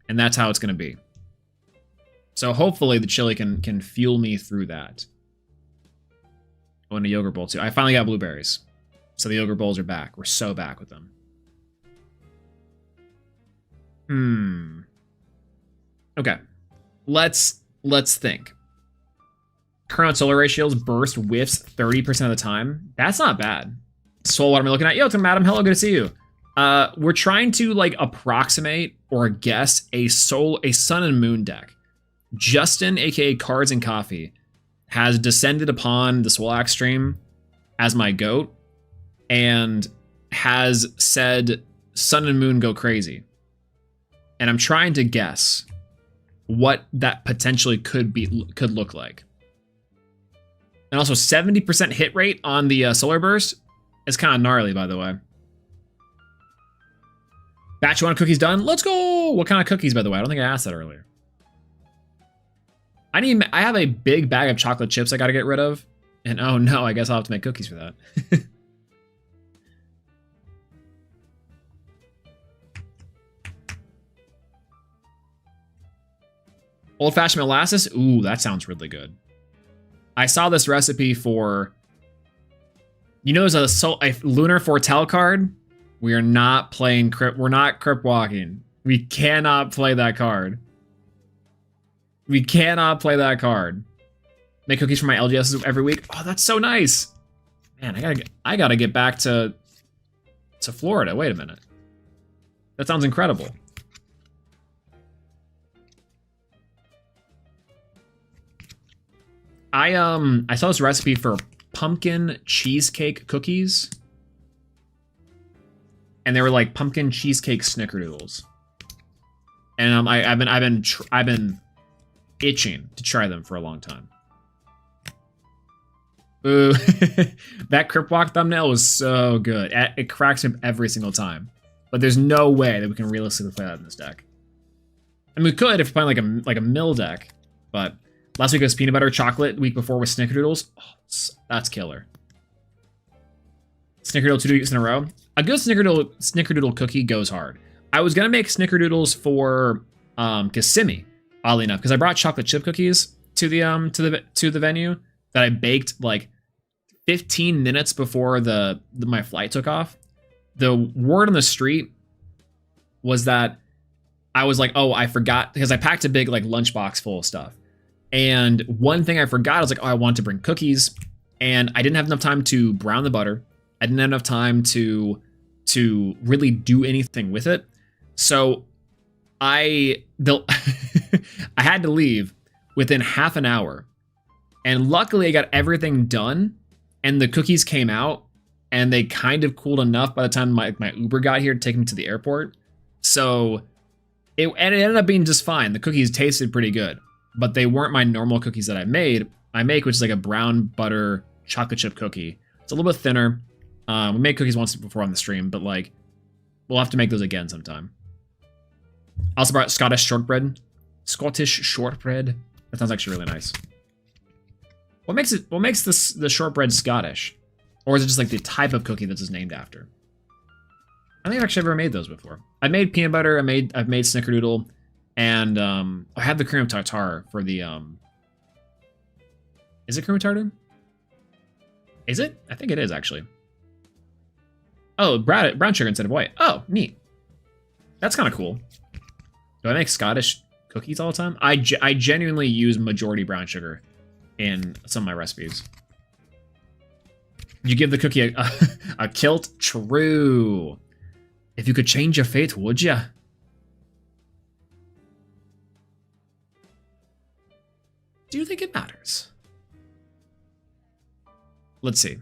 and that's how it's gonna be. So hopefully the chili can fuel me through that. Oh, and a yogurt bowl too. I finally got blueberries, so the yogurt bowls are back. We're so back with them. Okay, let's think. Current solar ratios, burst whiffs 30% of the time. That's not bad. Soul, what am I looking at? Yo, Tim Adam, hello, good to see you. We're trying to like approximate or guess a sun and moon deck. Justin, aka Cards and Coffee, has descended upon the Swolax stream as my goat and has said sun and moon go crazy. And I'm trying to guess what that potentially could look like. And also 70% hit rate on the solar burst is kind of gnarly, by the way. Batch 1 cookies done. Let's go. What kind of cookies, by the way? I don't think I asked that earlier. I have a big bag of chocolate chips I got to get rid of. And oh no, I guess I'll have to make cookies for that. Old-fashioned molasses? Ooh, that sounds really good. I saw this recipe for... You know, there's a Lunar Foretell card? We are not playing Crypt... We're not Crypt Walking. We cannot play that card. We cannot play that card. Make cookies for my LGSs every week. Oh, that's so nice. Man, I gotta get back to Florida. Wait a minute. That sounds incredible. I saw this recipe for pumpkin cheesecake cookies, and they were like pumpkin cheesecake snickerdoodles. And I've been itching to try them for a long time. Ooh, that Crypt Walk thumbnail was so good. It cracks me up every single time. But there's no way that we can realistically play that in this deck. And we could if we're playing like a mill deck, but Last week was peanut butter chocolate. Week before was snickerdoodles. Oh, that's killer. Snickerdoodle 2 weeks in a row. A good snickerdoodle cookie goes hard. I was gonna make snickerdoodles for Kissimmee, oddly enough, because I brought chocolate chip cookies to the venue that I baked like 15 minutes before my flight took off. The word on the street was that I was like, oh, I forgot, because I packed a big like lunchbox full of stuff. And one thing I forgot, I was like, oh, I want to bring cookies, and I didn't have enough time to brown the butter. I didn't have enough time to really do anything with it. So I had to leave within half an hour. And luckily I got everything done, and the cookies came out, and they kind of cooled enough by the time my Uber got here to take me to the airport. So it ended up being just fine. The cookies tasted pretty good, but they weren't my normal cookies that I make, which is like a brown butter chocolate chip cookie. It's a little bit thinner. We made cookies once before on the stream, but like we'll have to make those again sometime. I also brought Scottish shortbread. Scottish shortbread. That sounds actually really nice. What makes the shortbread Scottish? Or is it just like the type of cookie that's just named after? I think I've actually never made those before. I made peanut butter, I've made snickerdoodle, and I had the cream of tartar for the is it cream of tartar? Is it? I think it is actually. Oh, brown sugar instead of white. Oh, neat. That's kind of cool. Do I make Scottish cookies all the time? I genuinely use majority brown sugar in some of my recipes. You give the cookie a kilt? True. If you could change your fate, would ya? Do you think it matters? Let's see.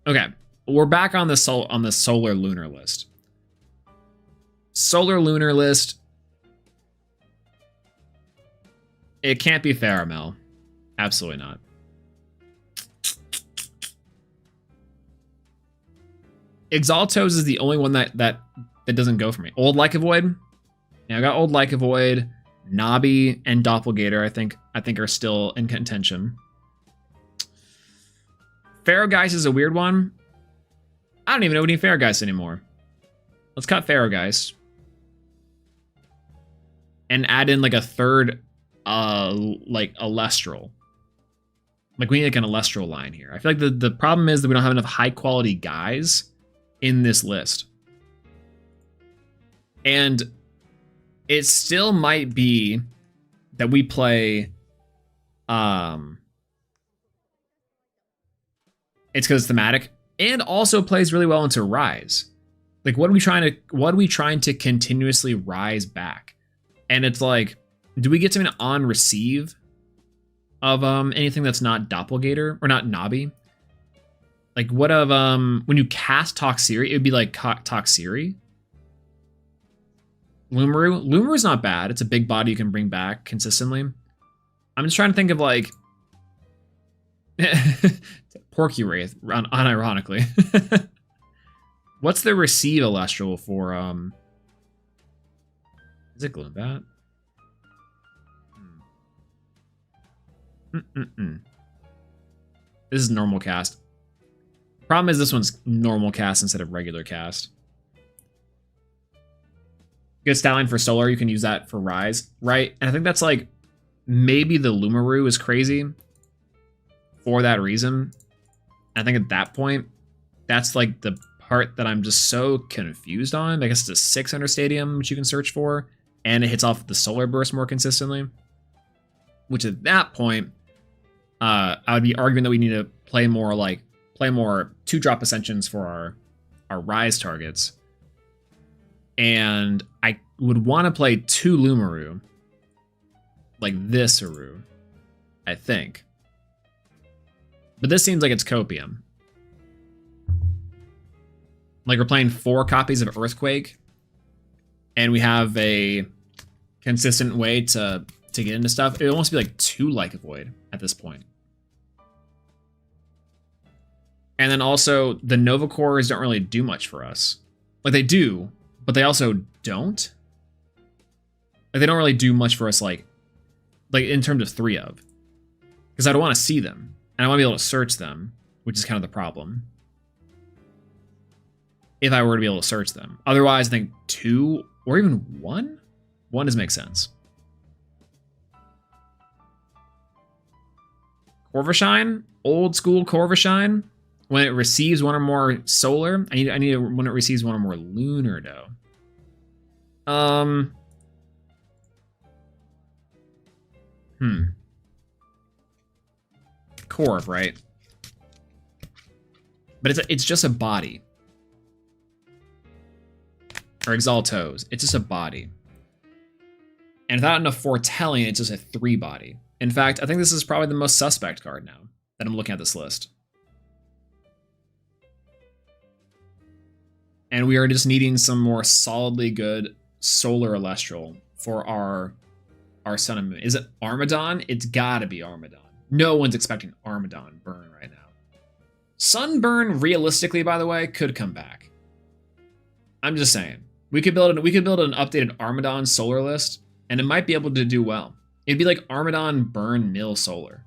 Okay, we're back on the solar lunar list. Solar lunar list. It can't be Faramel. Absolutely not. Exaltos is the only one that doesn't go for me. Old Lycovoid. Yeah, I got Old Lycovoid, Nobby, and Doppelgator. I think are still in contention. Pharaohgeist is a weird one. I don't even know any Pharaohgeist anymore. Let's cut Pharaohgeist and add in like a third, like Elestral. Like we need like an Elestral line here. I feel like the problem is that we don't have enough high quality guys in this list. And it still might be that we play it's because it's thematic and also plays really well into Rise. Like what are we trying to continuously rise back? And it's like, do we get something on receive of anything that's not Doppelgator or not Nobby? Like what of when you cast Toxiri, it would be like Toxiri. Lumaru's not bad. It's a big body you can bring back consistently. I'm just trying to think of like Porky Wraith, unironically. What's the receive Elestral for is it Gloombat? This is normal cast. Problem is this one's normal cast instead of regular cast. Good stallion for solar, you can use that for Rise, right? And I think that's like, maybe the Lumaru is crazy for that reason. I think at that point, that's like the part that I'm just so confused on. I guess it's a 600 stadium, which you can search for, and it hits off the solar burst more consistently. Which at that point, I would be arguing that we need to play more 2-drop ascensions for our Rise targets. And I would want to play 2 Lumaru. Like this Aru, I think. But this seems like it's copium. Like we're playing 4 copies of Earthquake, and we have a consistent way to get into stuff. It would almost be like 2 Lycovoid at this point. And then also the Nova Cores don't really do much for us. Like they do, but they also don't. Like they don't really do much for us like like in terms of 3 of. Because I'd want to see them. And I want to be able to search them, which is kind of the problem. If I were to be able to search them. Otherwise, I think 2 or even 1? 1 does make sense. Corvashine, old school Corvashine. When it receives 1 or more solar, I need when it receives 1 or more lunar though. Corv, right? But it's just a body. Or Exaltos. It's just a body. And without enough foretelling, it's just a 3 body. In fact, I think this is probably the most suspect card now that I'm looking at this list. And we are just needing some more solidly good solar Elestral for our Sun and Moon. Is it Armadon? It's gotta be Armadon. No one's expecting Armadon burn right now. Sunburn, realistically, by the way, could come back. I'm just saying. We could build an updated Armadon solar list, and it might be able to do well. It'd be like Armadon burn mill solar.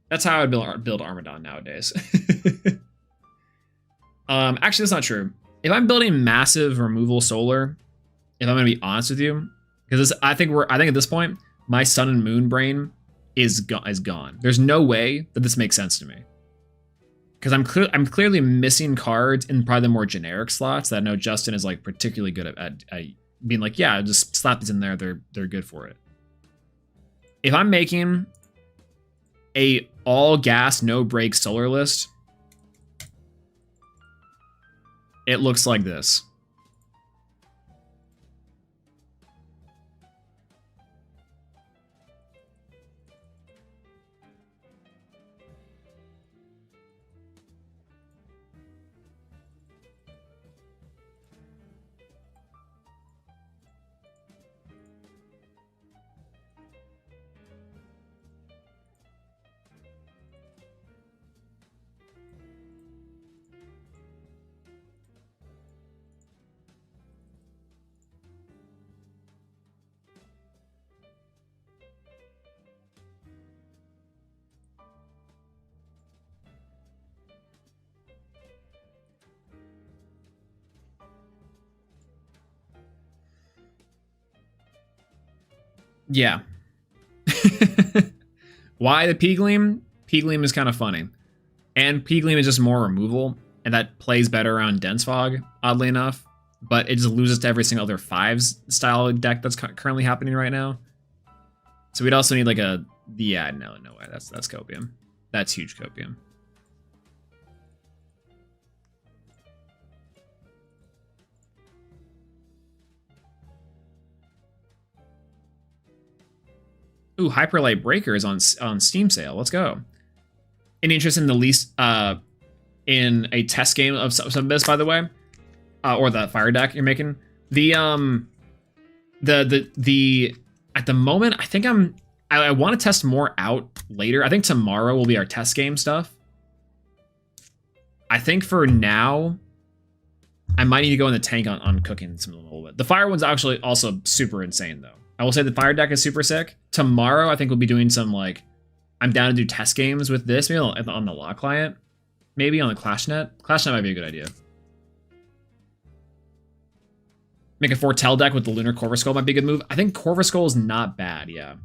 That's how I would build Armadon nowadays. Actually, that's not true. If I'm building massive removal solar, if I'm gonna be honest with you, because I think at this point, my Sun and Moon brain is gone. There's no way that this makes sense to me. Because I'm clearly missing cards in probably the more generic slots that I know Justin is like particularly good at being like, yeah, just slap these in there. They're good for it. If I'm making a all gas, no brake solar list, it looks like this. Yeah. Why the P-Gleam? P-Gleam is kind of funny. And P-Gleam is just more removal, and that plays better around Dense Fog, oddly enough. But it just loses to every single other 5s style deck that's currently happening right now. So we'd also need like a... Yeah, no way. That's Copium. That's huge Copium. Ooh, Hyperlight Breaker is on Steam sale. Let's go. Any interest in the least in a test game of some of this, by the way, or the fire deck you're making? The at the moment, I think I want to test more out later. I think tomorrow will be our test game stuff. I think for now, I might need to go in the tank on cooking some a little bit. The fire one's actually also super insane though. I will say the fire deck is super sick. Tomorrow, I think we'll be doing some, like, I'm down to do test games with this, maybe on the law client, maybe on the ClashNet. ClashNet might be a good idea. Make a Foretell deck with the Lunar Corvuscle might be a good move. I think Corvuscle is not bad, yeah.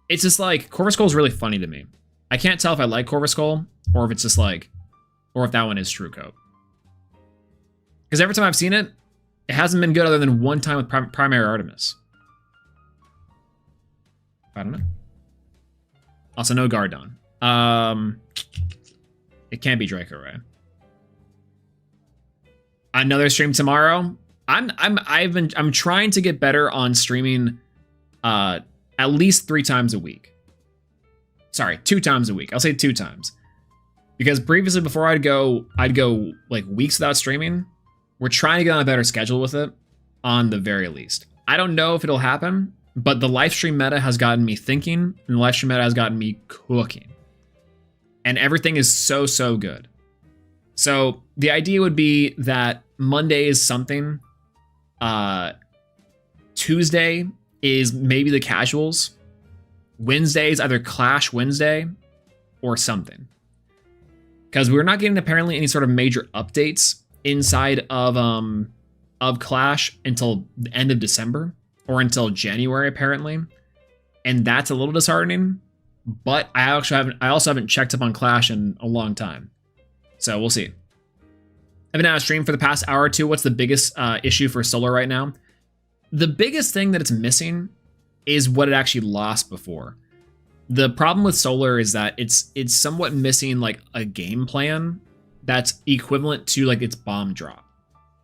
It's just like, Corvuscle is really funny to me. I can't tell if I like Corvuscle, or if it's just like, or if that one is True Coat. Because every time I've seen it, it hasn't been good other than one time with Primary Artemis. I don't know. Also, no Gardon. It can't be Draco, right? Another stream tomorrow. I'm trying to get better on streaming at least 3 times a week. Sorry, 2 times a week. I'll say 2 times. Because previously, before I'd go like weeks without streaming. We're trying to get on a better schedule with it, on the very least. I don't know if it'll happen. But the Lifestream meta has gotten me thinking, and the Lifestream meta has gotten me cooking. And everything is so good. So the idea would be that Monday is something. Tuesday is maybe the casuals. Wednesdays, either Clash Wednesday or something. Because we're not getting apparently any sort of major updates inside of Clash until the end of December or until January apparently, and that's a little disheartening. But I also haven't checked up on Clash in a long time, so we'll see. I've been on a stream for the past hour or two. What's the biggest issue for Solar right now? The biggest thing that it's missing is what it actually lost before. The problem with Solar is that it's somewhat missing like a game plan that's equivalent to like its bomb drop,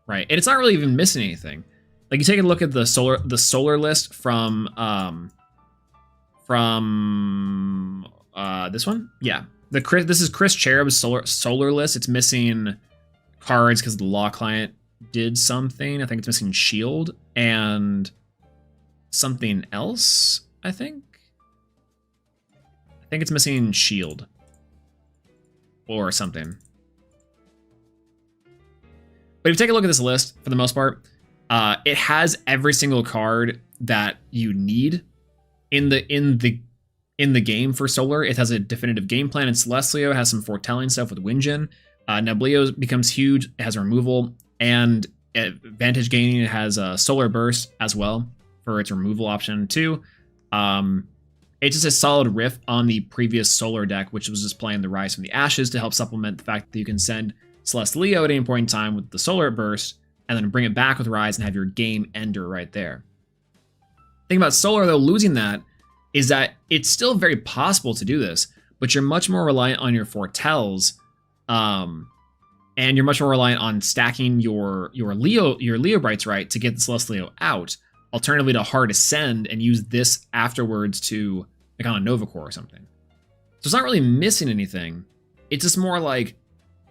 right? And it's not really even missing anything. Like you take a look at the Solar list from this one, yeah. This is Chris Cherub's Solar list. It's missing cards because the Law Client did something. I think it's missing Shield and something else. I think it's missing Shield or something. But if you take a look at this list, for the most part, it has every single card that you need in the game for Solar. It has a definitive game plan in Celestlio. It has some foretelling stuff with Winjin. Neblio becomes huge. It has removal and advantage gaining. It has a Solar Burst as well for its removal option too. It's just a solid riff on the previous Solar deck, which was just playing the Rise from the Ashes to help supplement the fact that you can send Celestlio at any point in time with the Solar Burst and then bring it back with Rise and have your game ender right there. The thing about Solar, though, losing that is that it's still very possible to do this, but you're much more reliant on your foretells, and you're much more reliant on stacking your Leo Brights right to get the Celestlio out. Alternatively, to hard ascend and use this afterwards to like on a Nova Core or something. So it's not really missing anything. It's just more like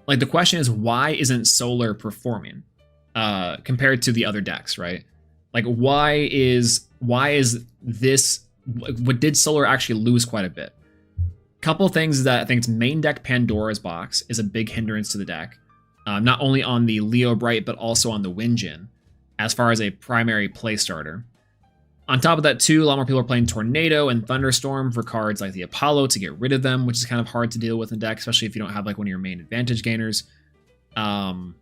the question is, why isn't Solar performing compared to the other decks, right? Like why is this? What did Solar actually lose quite a bit? Couple things is that I think its main deck Pandora's Box is a big hindrance to the deck, not only on the Leo Bright but also on the Winjin, as far as a primary play starter. On top of that too, a lot more people are playing Tornado and Thunderstorm for cards like the Apollo to get rid of them, which is kind of hard to deal with in deck, especially if you don't have like one of your main advantage gainers. And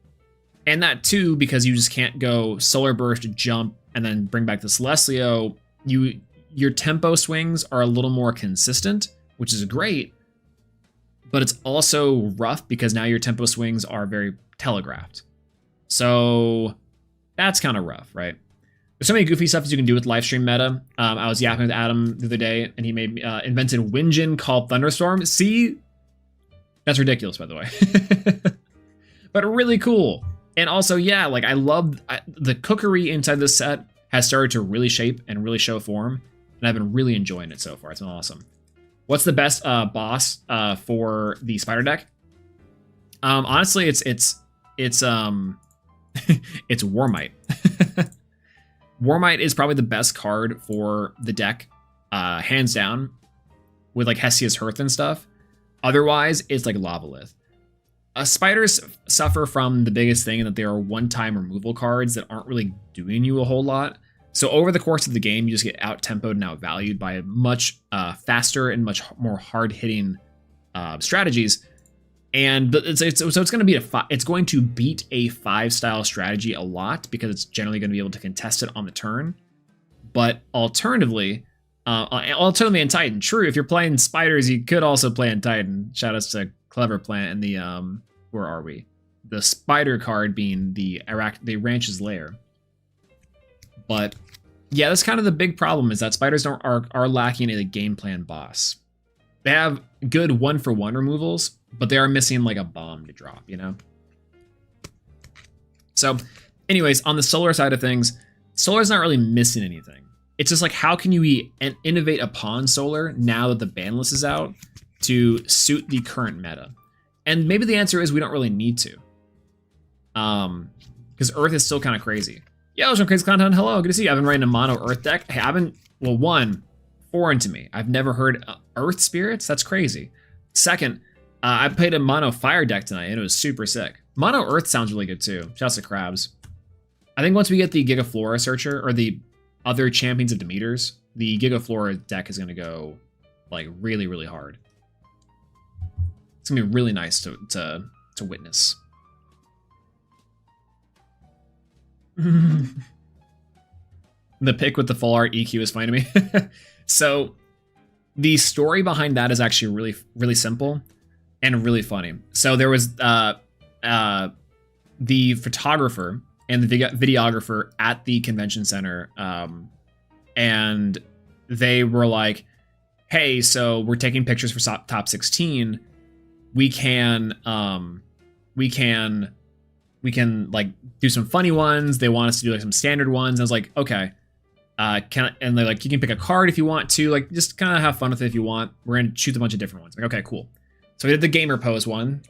that too, because you just can't go Solar Burst, jump, and then bring back the Celestlio. Your tempo swings are a little more consistent, which is great, but it's also rough because now your tempo swings are very telegraphed. So that's kind of rough, right? There's so many goofy stuff you can do with Lifestream meta. I was yapping with Adam the other day, and he invented Winjin called Thunderstorm. See? That's ridiculous, by the way. But really cool. And also, yeah, like I love the cookery inside this set has started to really shape and really show form, and I've been really enjoying it so far. It's been awesome. What's the best boss for the Spider deck? Honestly, it's it's Warmite. Warmite is probably the best card for the deck, hands down, with like Hestia's Hearth and stuff. Otherwise, it's like Lavalith. Spiders suffer from the biggest thing in that they are one-time removal cards that aren't really doing you a whole lot. So over the course of the game, you just get out-tempoed and out-valued by much faster and much more hard-hitting strategies. And it's going to be it's going to beat a 5-style strategy a lot because it's generally going to be able to contest it on the turn. But alternatively in Titan, true, if you're playing Spiders, you could also play in Titan. Shout outs to Clever Plant and the where are we? The Spider card being the Ranch's Lair. But yeah, that's kind of the big problem, is that Spiders are lacking a game plan boss. They have good 1-for-1 removals, but they are missing like a bomb to drop, you know? So anyways, on the Solar side of things, Solar's not really missing anything. It's just like, how can you innovate upon Solar now that the ban list is out to suit the current meta? And maybe the answer is we don't really need to. Because Earth is still kind of crazy. Yeah, Ocean Crazy Content, hello, good to see you. I've been writing a mono Earth deck. Hey, foreign to me. I've never heard Earth Spirits. That's crazy. Second, I played a mono Fire deck tonight, and it was super sick. Mono Earth sounds really good too. Shouts to Crabs. I think once we get the Gigaflora Searcher, or the other Champions of Demeters, the Gigaflora deck is going to go like really, really hard. It's gonna be really nice to witness. The pick with the full art EQ is funny to me. So the story behind that is actually really, really simple and really funny. So there was the photographer and the videographer at the convention center, and they were like, hey, so we're taking pictures for top 16. We can like do some funny ones. They want us to do like some standard ones. I was like, okay. And they're like, you can pick a card if you want to, like, just kind of have fun with it if you want. We're gonna choose a bunch of different ones. Like, okay, cool. So we did the gamer pose one,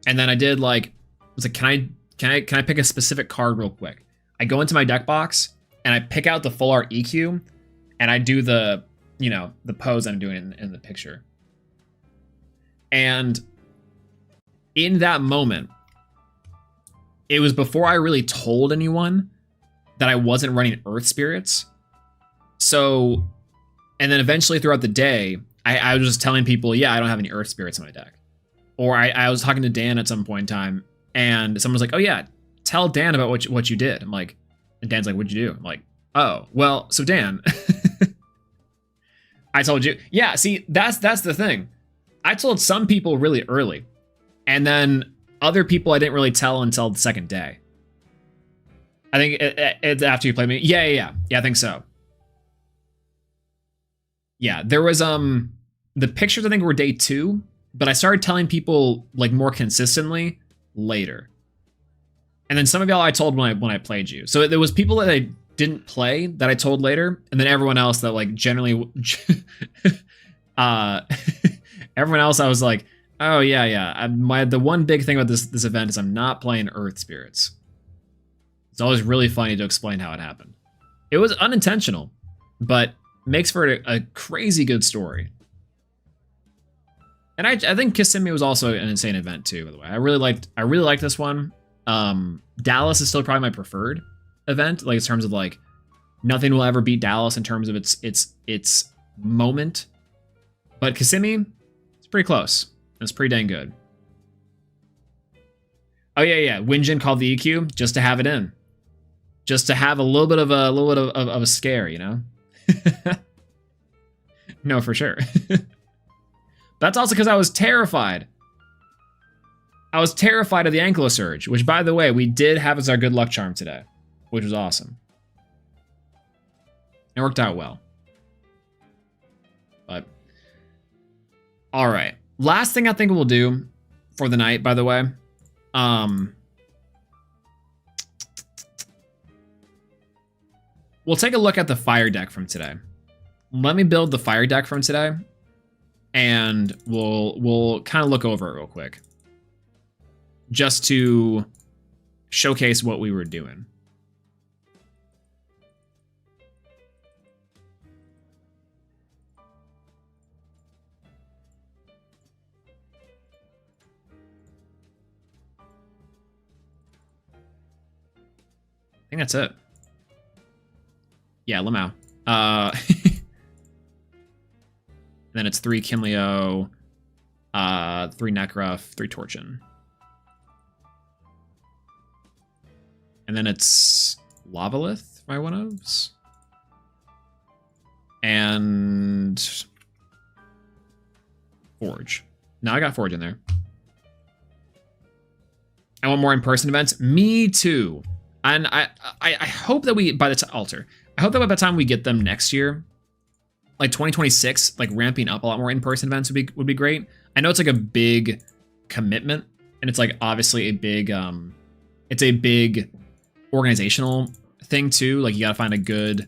and then I did like, I was like, can I pick a specific card real quick? I go into my deck box and I pick out the full art EQ, and I do the, you know, the pose I'm doing in the picture. And in that moment, it was before I really told anyone that I wasn't running Earth Spirits. So, and then eventually throughout the day, I was just telling people, yeah, I don't have any Earth Spirits in my deck. Or I was talking to Dan at some point in time, and someone was like, oh yeah, tell Dan about what you did. I'm like, and Dan's like, what'd you do? I'm like, oh, well, so Dan, I told you. Yeah, see, that's the thing. I told some people really early, and then other people I didn't really tell until the second day. I think it's after you played me. Yeah, I think so. Yeah, there was the pictures I think were day 2, but I started telling people like more consistently later. And then some of y'all I told when I played you. So there was people that I didn't play that I told later, and then everyone else that like generally everyone else I was like, oh yeah. The one big thing about this event is I'm not playing Earth Spirits. It's always really funny to explain how it happened. It was unintentional, but makes for a crazy good story. And I think Kissimmee was also an insane event too, by the way. I really liked this one. Dallas is still probably my preferred event, like in terms of like nothing will ever beat Dallas in terms of its moment. But Kissimmee, it's pretty close. It's pretty dang good. Oh yeah. Winjin called the EQ just to have it in. Just to have a little bit of a scare, you know? No, for sure. That's also because I was terrified. I was terrified of the Ankylosurge, which, by the way, we did have as our good luck charm today, which was awesome. It worked out well. But, all right. Last thing I think we'll do for the night, by the way, we'll take a look at the fire deck from today. Let me build the fire deck from today, and we'll kind of look over it real quick, just to showcase what we were doing. I think that's it. Yeah, Lamau. Then it's 3 Kinleo, 3 Nekruff, 3 Torchin. And then it's Lavalith, my one ofs. And Forge. Now I got Forge in there. I want more in-person events. Me too. And I hope that we, by the time, Alter, I hope that by the time we get them next year, like 2026, like ramping up a lot more in-person events would be great. I know it's like a big commitment, and it's like obviously a big, it's a big organizational thing too. Like you gotta find a good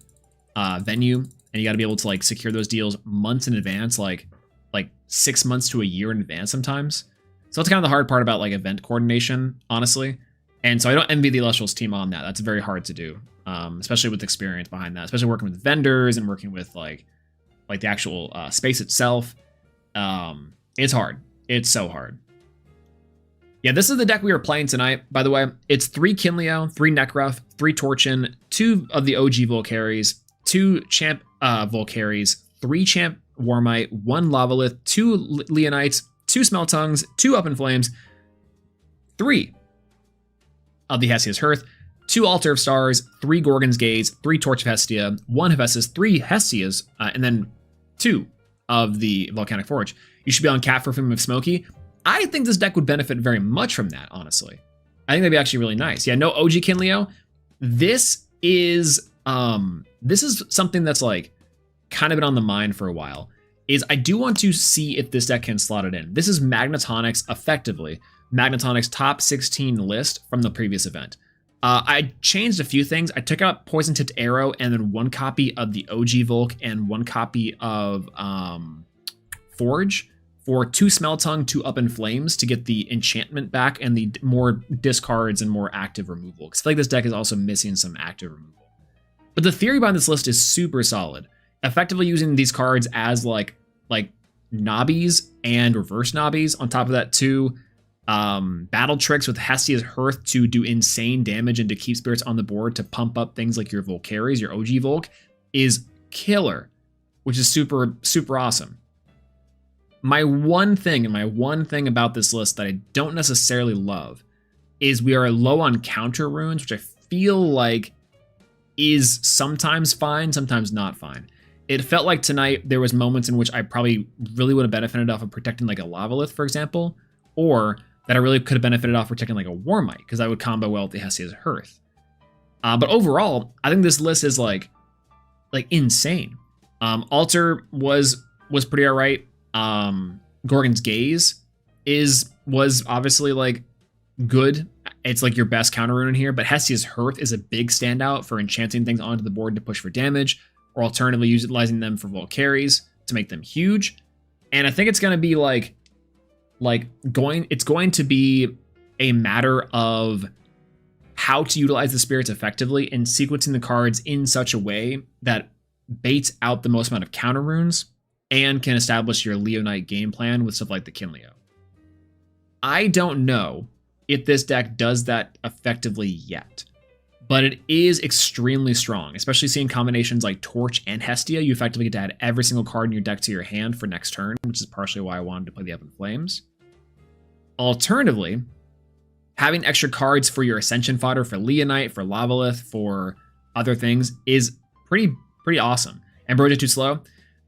venue, and you gotta be able to like secure those deals months in advance, like 6 months to a year in advance sometimes. So that's kind of the hard part about like event coordination, honestly. And so I don't envy the Elestrals team on that. That's very hard to do, especially with experience behind that, especially working with vendors and working with like the actual space itself. It's hard. It's so hard. Yeah, this is the deck we were playing tonight, by the way. It's 3 Kinleo, 3 Nekruff, 3 Torchin, 2 of the OG Volcaries, 2 Champ Volcaries, 3 Champ Warmite, 1 Lavalith, 2 Leonites, 2 Smeltongues, 2 Up in Flames, 3 of the Hestia's Hearth, 2 Altar of Stars, 3 Gorgon's Gaze, 3 Torch of Hestia, 1 Hephaestus, 3 Hestias, and then 2 of the Volcanic Forge. You should be on Cat for Fume of Smoky. I think this deck would benefit very much from that, honestly. I think that'd be actually really nice. Yeah, no OG Kinleo. This is something that's like kind of been on the mind for a while. Is I do want to see if this deck can slot it in. This is Magnetonic's, effectively, Magnetonic's top 16 list from the previous event. I changed a few things. I took out Poison Tipped Arrow and then 1 copy of the OG Volk and 1 copy of Forge for 2 Smeltongue, 2 Up in Flames to get the enchantment back and the more discards and more active removal. Because I feel like this deck is also missing some active removal. But the theory behind this list is super solid. Effectively using these cards as like Nobbies and reverse Nobbies. On top of that, too, battle tricks with Hestia's Hearth to do insane damage and to keep spirits on the board to pump up things like your Volcaries, your OG Volk, is killer, which is super, super awesome. My one thing about this list that I don't necessarily love is we are low on counter runes, which I feel like is sometimes fine, sometimes not fine. It felt like tonight there was moments in which I probably really would have benefited off of protecting like a Lavalith, for example, or that I really could have benefited off protecting like a Warmite, because I would combo well with the Hestia's Hearth. But overall, I think this list is like insane. Altar was pretty alright. Gorgon's Gaze was obviously like good. It's like your best counter rune in here, but Hestia's Hearth is a big standout for enchanting things onto the board to push for damage, or alternatively utilizing them for Volcaries to make them huge. And I think it's going to be it's going to be a matter of how to utilize the spirits effectively and sequencing the cards in such a way that baits out the most amount of counter runes and can establish your Leonite game plan with stuff like the Kinleo. I don't know if this deck does that effectively yet, but it is extremely strong, especially seeing combinations like Torch and Hestia. You effectively get to add every single card in your deck to your hand for next turn, which is partially why I wanted to play the Up in Flames. Alternatively, having extra cards for your Ascension fodder for Leonite, for Lavalith, for other things is pretty awesome. Ambrosia too slow.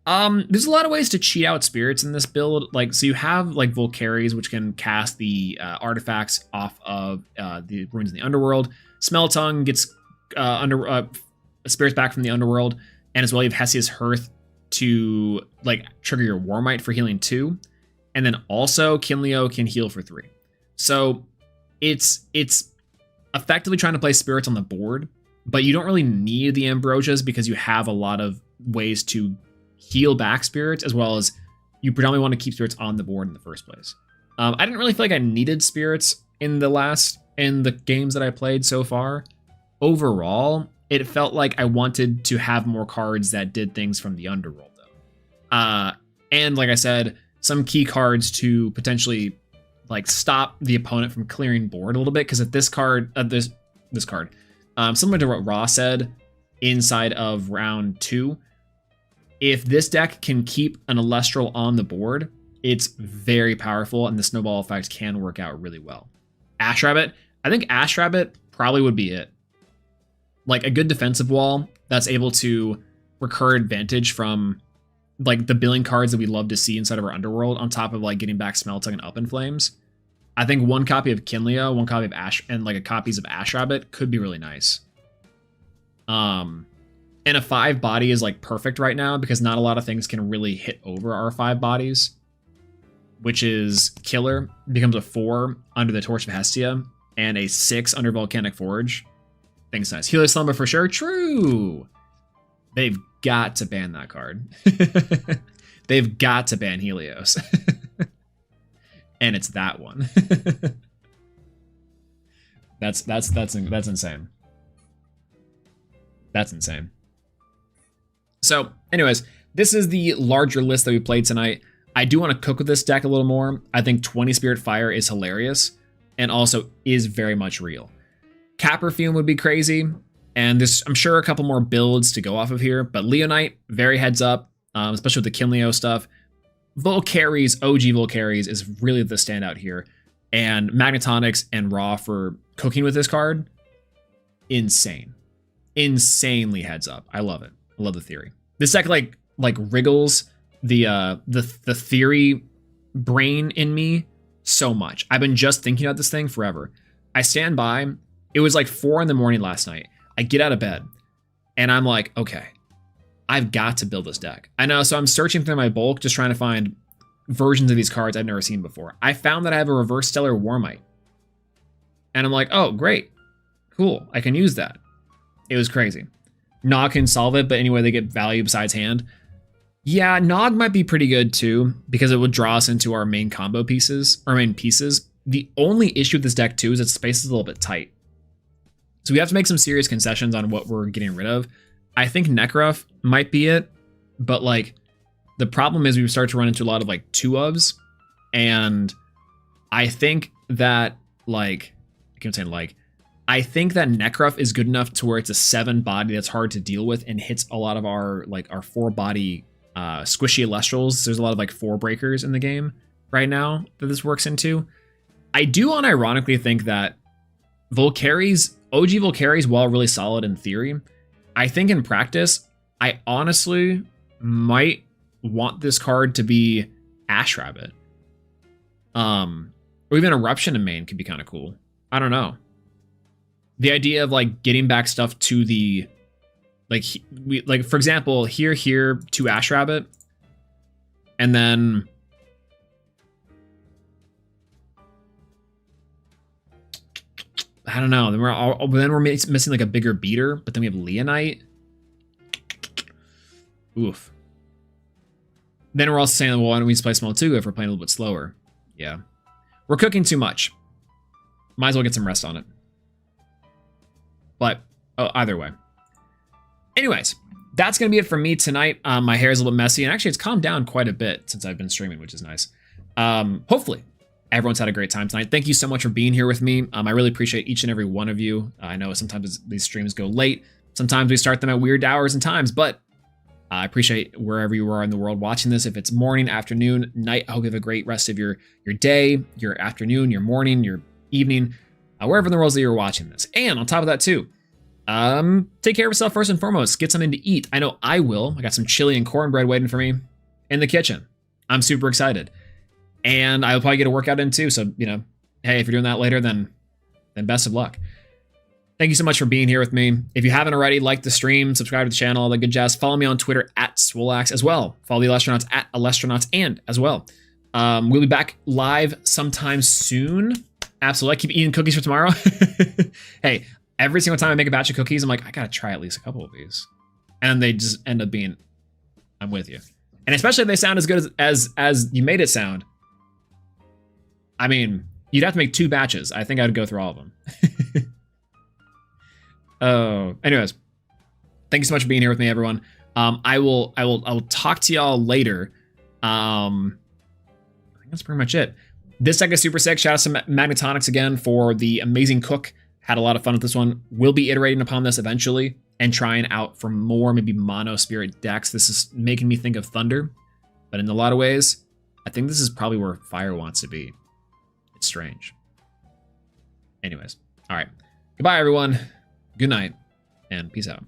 There's a lot of ways to cheat out spirits in this build. So you have like Volcaries, which can cast the artifacts off of the ruins in the underworld. Smeltongue gets spirits back from the underworld, and as well you have Hestia's Hearth to like trigger your Warmite for healing 2, and then also Kinleo can heal for 3. So it's effectively trying to play spirits on the board, but you don't really need the Ambrosias because you have a lot of ways to heal back spirits, as well as you predominantly want to keep spirits on the board in the first place. I didn't really feel like I needed spirits in the games that I played so far. Overall, it felt like I wanted to have more cards that did things from the underworld, though. And like I said, some key cards to potentially like stop the opponent from clearing board a little bit, because if this card, similar to what Raw said inside of round 2, if this deck can keep an Elestral on the board, it's very powerful, and the snowball effect can work out really well. Ash Rabbit, I think Ash Rabbit probably would be it. Like a good defensive wall that's able to recur advantage from like the billing cards that we love to see inside of our underworld, on top of like getting back Smeltongue and Up in Flames. I think 1 copy of Kinleo, 1 copy of Ash, and like a copies of Ash Rabbit could be really nice. And a 5 body is like perfect right now because not a lot of things can really hit over our 5 bodies, which is Killer becomes a 4 under the Torch of Hestia and a 6 under Volcanic Forge. Things nice. Healer Slumber for sure. True. They've got to ban that card. They've got to ban Helios. And it's that one. That's insane. That's insane. So, anyways, this is the larger list that we played tonight. I do want to cook with this deck a little more. I think 20 Spirit Fire is hilarious and also is very much real. Cat Perfume would be crazy, and there's, I'm sure, a couple more builds to go off of here, but Leonite, very heads up. especially with the Kinleo stuff. Volcaries, OG Volcaries is really the standout here. And Magnetonics and Raw for cooking with this card, insane. Insanely heads up. I love it. I love the theory. This deck like wriggles the theory brain in me so much. I've been just thinking about this thing forever. I stand by. It was like 4 a.m. last night. I get out of bed and I'm like, okay, I've got to build this deck. I know, so I'm searching through my bulk, just trying to find versions of these cards I've never seen before. I found that I have a Reverse Stellar Warmite. And I'm like, oh, great. Cool. I can use that. It was crazy. Nog can solve it, but anyway, they get value besides hand. Yeah, Nog might be pretty good too, because it would draw us into our main combo pieces, our main pieces. The only issue with this deck too is its space is a little bit tight. So we have to make some serious concessions on what we're getting rid of. I think Nekruff might be it, but like the problem is we start to run into a lot of like 2-ofs, and I think that like I think that Nekruff is good enough to where it's a 7 body that's hard to deal with and hits a lot of our 4 body squishy Elestrals. There's a lot of like 4 breakers in the game right now that this works into. I do unironically think that Volcaries, OG Volcaries, while really solid in theory, I think in practice, I honestly might want this card to be Ash Rabbit. Or even Eruption in main could be kind of cool. I don't know. The idea of like getting back stuff to the like for example, here to Ash Rabbit, and then I don't know. Then we're missing like a bigger beater, but then we have Leonite. Oof. Then we're also saying, well, why don't we just play small too if we're playing a little bit slower? Yeah, we're cooking too much. Might as well get some rest on it. But either way. Anyways, that's going to be it for me tonight. My hair is a little messy, and actually it's calmed down quite a bit since I've been streaming, which is nice. Hopefully everyone's had a great time tonight. Thank you so much for being here with me. I really appreciate each and every one of you. I know sometimes these streams go late. Sometimes we start them at weird hours and times, but I appreciate wherever you are in the world watching this. If it's morning, afternoon, night, I hope you have a great rest of your day, your afternoon, your morning, your evening, wherever in the world that you're watching this. And on top of that too, take care of yourself first and foremost. Get something to eat. I know I will. I got some chili and cornbread waiting for me in the kitchen. I'm super excited. And I'll probably get a workout in too. So, you know, hey, if you're doing that later, then best of luck. Thank you so much for being here with me. If you haven't already, like the stream, subscribe to the channel, all that good jazz. Follow me on Twitter at Swolax as well. Follow the Elestrals at Elestrals and as well. We'll be back live sometime soon. Absolutely. I keep eating cookies for tomorrow. Hey, every single time I make a batch of cookies, I'm like, I gotta try at least a couple of these. And they just end up being, I'm with you. And especially if they sound as good as you made it sound. I mean, you'd have to make 2 batches. I think I'd go through all of them. Oh, anyways, thank you so much for being here with me, everyone. I will talk to y'all later. I think that's pretty much it. This deck is super sick. Shout out to Magnetonics again for the amazing cook. Had a lot of fun with this one. We'll be iterating upon this eventually and trying out for more maybe mono spirit decks. This is making me think of Thunder, but in a lot of ways, I think this is probably where Fire wants to be. It's strange. Anyways, all right. Goodbye, everyone. Good night, and peace out.